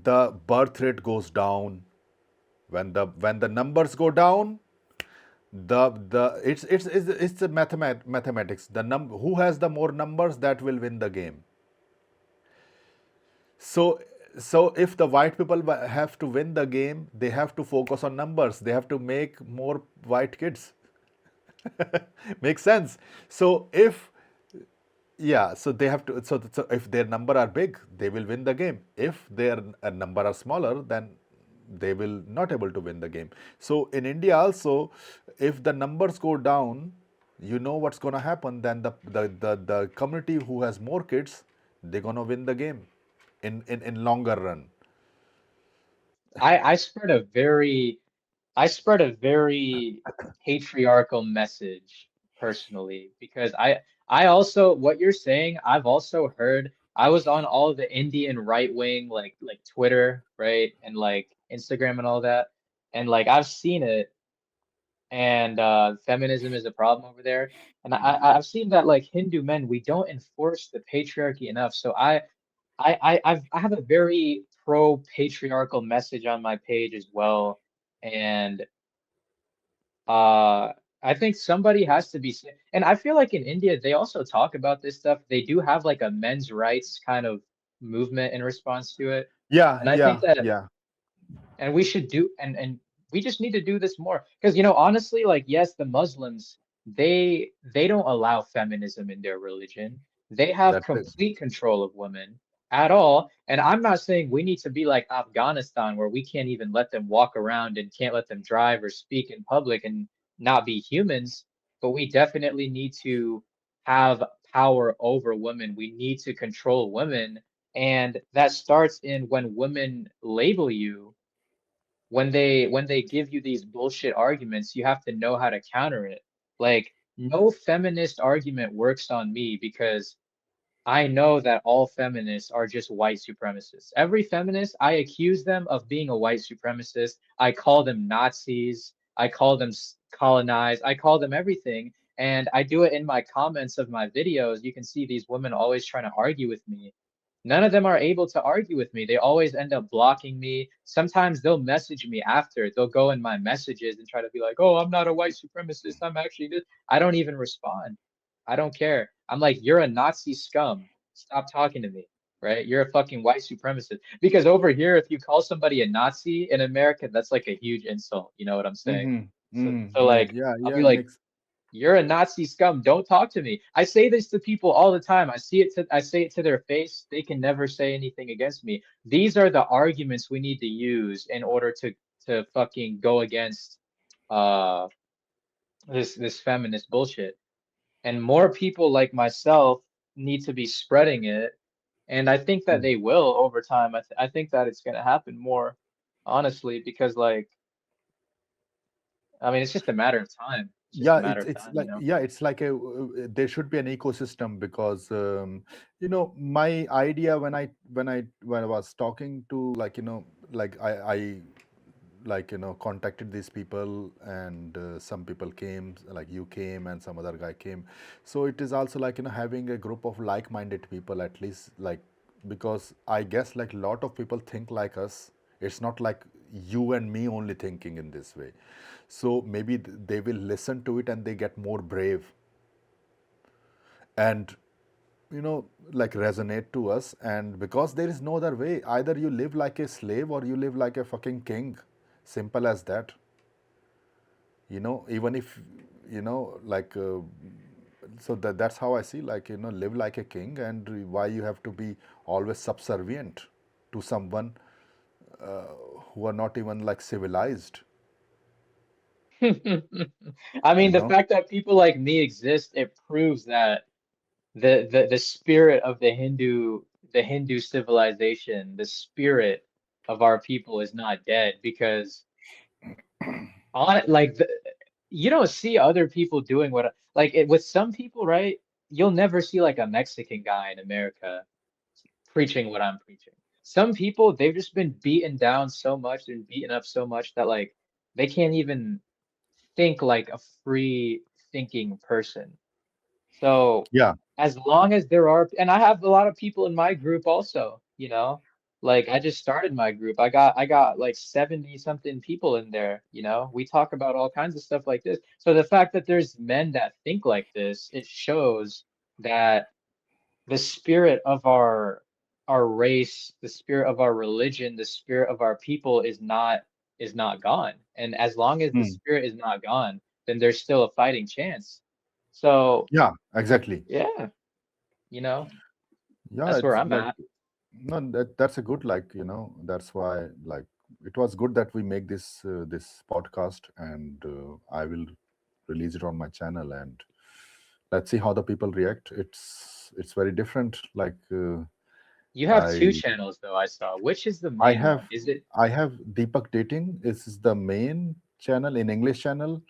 the birth rate goes down. When the numbers go down, the it's the mathematics. Who has the more numbers, that will win the game. So so if the white people have to win the game, they have to focus on numbers. They have to make more white kids. Makes sense. So if Yeah, so they have to. So if their number are big, they will win the game. If their number are smaller, then they will not able to win the game. So in India also, if the numbers go down, you know what's gonna happen. Then the community who has more kids, they're gonna win the game, in longer run. I spread a very I spread a very patriarchal message personally because I also what you're saying, I've also heard. I was on all the Indian right wing like Twitter, right? And like Instagram and all that. And like I've seen it and feminism is a problem over there. And I've seen that like Hindu men, we don't enforce the patriarchy enough. So I have a very pro patriarchal message on my page as well. And uh, I think somebody has to be, and I feel like in India, they also talk about this stuff. They do have like a men's rights kind of movement in response to it. Yeah, And I think yeah, that, yeah. and we should do, and we just need to do this more. Because, honestly, like, yes, the Muslims, they don't allow feminism in their religion. They have That's it. complete control of women at all. And I'm not saying we need to be like Afghanistan, where we can't even let them walk around and can't let them drive or speak in public and not be humans, but we definitely need to have power over women. We need to control women. And that starts in when women label you, when they give you these bullshit arguments, you have to know how to counter it. Like, no feminist argument works on me because I know that all feminists are just white supremacists. Every feminist, I accuse them of being a white supremacist. I call them Nazis. I call them colonized. I call them everything. And I do it in my comments of my videos. You can see these women always trying to argue with me. None of them are able to argue with me. They always end up blocking me. Sometimes they'll message me after. They'll go in my messages and try to be like, "Oh, I'm not a white supremacist. I'm actually this." I don't even respond. I don't care. I'm like, "You're a Nazi scum. Stop talking to me." Right? You're a fucking white supremacist. Because over here, if you call somebody a Nazi in America, that's like a huge insult. You know what I'm saying? Mm-hmm. So Yeah, like, yeah, I'll yeah. be It like, makes. "You're a Nazi scum. Don't talk to me." I say this to people all the time. I say it to their face. They can never say anything against me. These are the arguments we need to use in order to fucking go against uh this feminist bullshit. And more people like myself need to be spreading it. And I think that Mm. they will over time. I think that it's going to happen more, honestly, because like, I mean, it's just a matter of time. It's just a Yeah, matter it's of it's time, you like, know? yeah, it's like a there should be an ecosystem because my idea when I was talking to, like, like I like, contacted these people, and some people came, like you came and some other guy came. So it is also like, having a group of like-minded people, at least, like, because I guess like a lot of people think like us. It's not like you and me only thinking in this way. So maybe they will listen to it and they get more brave, and like resonate to us. And because there is no other way, either you live like a slave or you live like a fucking king. Simple as that. Even if, like, so that's how I see, like, live like a king. And why you have to be always subservient to someone who are not even like civilized, I you mean, the know fact that people like me exist, it proves that the spirit of the Hindu civilization, the spirit of our people is not dead because on like you don't see other people doing what like with some people, right? You'll never see like a Mexican guy in America preaching what I'm preaching. Some people, they've just been beaten down so much and beaten up so much that like they can't even think like a free thinking person. So yeah. as long as there are, and I have a lot of people in my group also, you know, like I just started my group. I got like 70 something people in there, you know. We talk about all kinds of stuff like this. So the fact that there's men that think like this, it shows that the spirit of our race, the spirit of our religion, the spirit of our people is not gone. And as long as the Hmm. spirit is not gone, then there's still a fighting chance. So, Yeah, exactly. yeah, you know, Yeah, that's where it's I'm like, at. no, that's a good, like, that's why, like, it was good that we make this podcast. And I will release it on my channel, and let's see how the people react. It's very different, like, You have two i channels though, I saw. Which is the I main have one? Is it I have Deepak Dating. This is the main channel in English channel,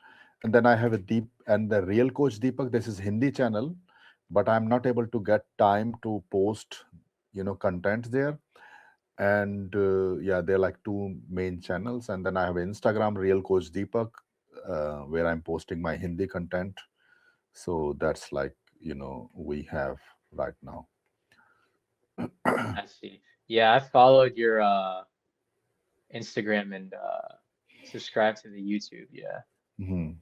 and then I have a deep and the real coach Deepak. This is Hindi channel, but I'm not able to get time to post, content there. And yeah, they're like two main channels. And then I have Instagram, real coach Deepak, where I'm posting my Hindi content. So that's like, we have right now. I see. Yeah, I followed your Instagram and subscribed to the YouTube. Yeah. Mhm.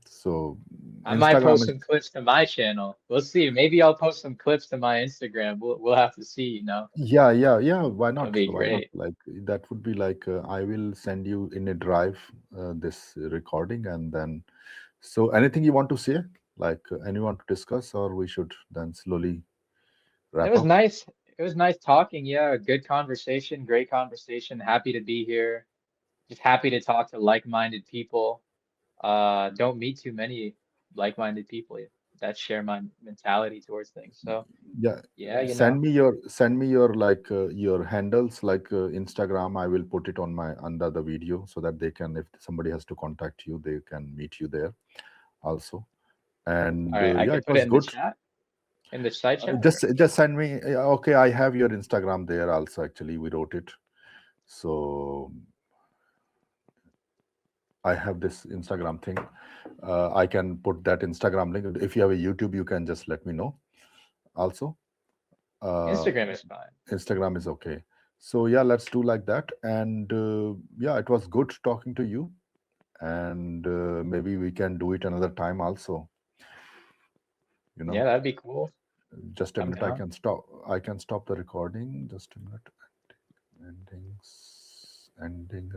So I might Instagram post is. some clips to my channel. We'll see. Maybe I'll post some clips to my Instagram. We'll have to see, you know. Yeah, yeah, yeah. Why That'll not? be Why not? great. Like, that would be like, I will send you in a drive this recording, and then So anything you want to say, like anyone to discuss, or we should then slowly It wrap was up? nice. It was nice talking. Yeah, good conversation, great conversation. Happy to be here. Just happy to talk to like-minded people. Don't meet too many like-minded people that share my mentality towards things. So Yeah, yeah, you know. send me your like your handles, like Instagram. I will put it on my under the video so that they can, if somebody has to contact you, they can meet you there also. All And right, I yeah, can it put it was in the good. chat, in the side chat. Just send me. Okay, I have your Instagram there also. Actually, we wrote it. So I have this Instagram thing. I can put that Instagram link. If you have a YouTube, you can just let me know. Also, uh, Instagram is fine. Instagram is okay. So yeah, let's do like that. And yeah, it was good talking to you. And maybe we can do it another time also. You Yeah, know, that'd be cool. just a I'm minute. I down. can stop. I can stop the recording. Just a minute. Endings. Ending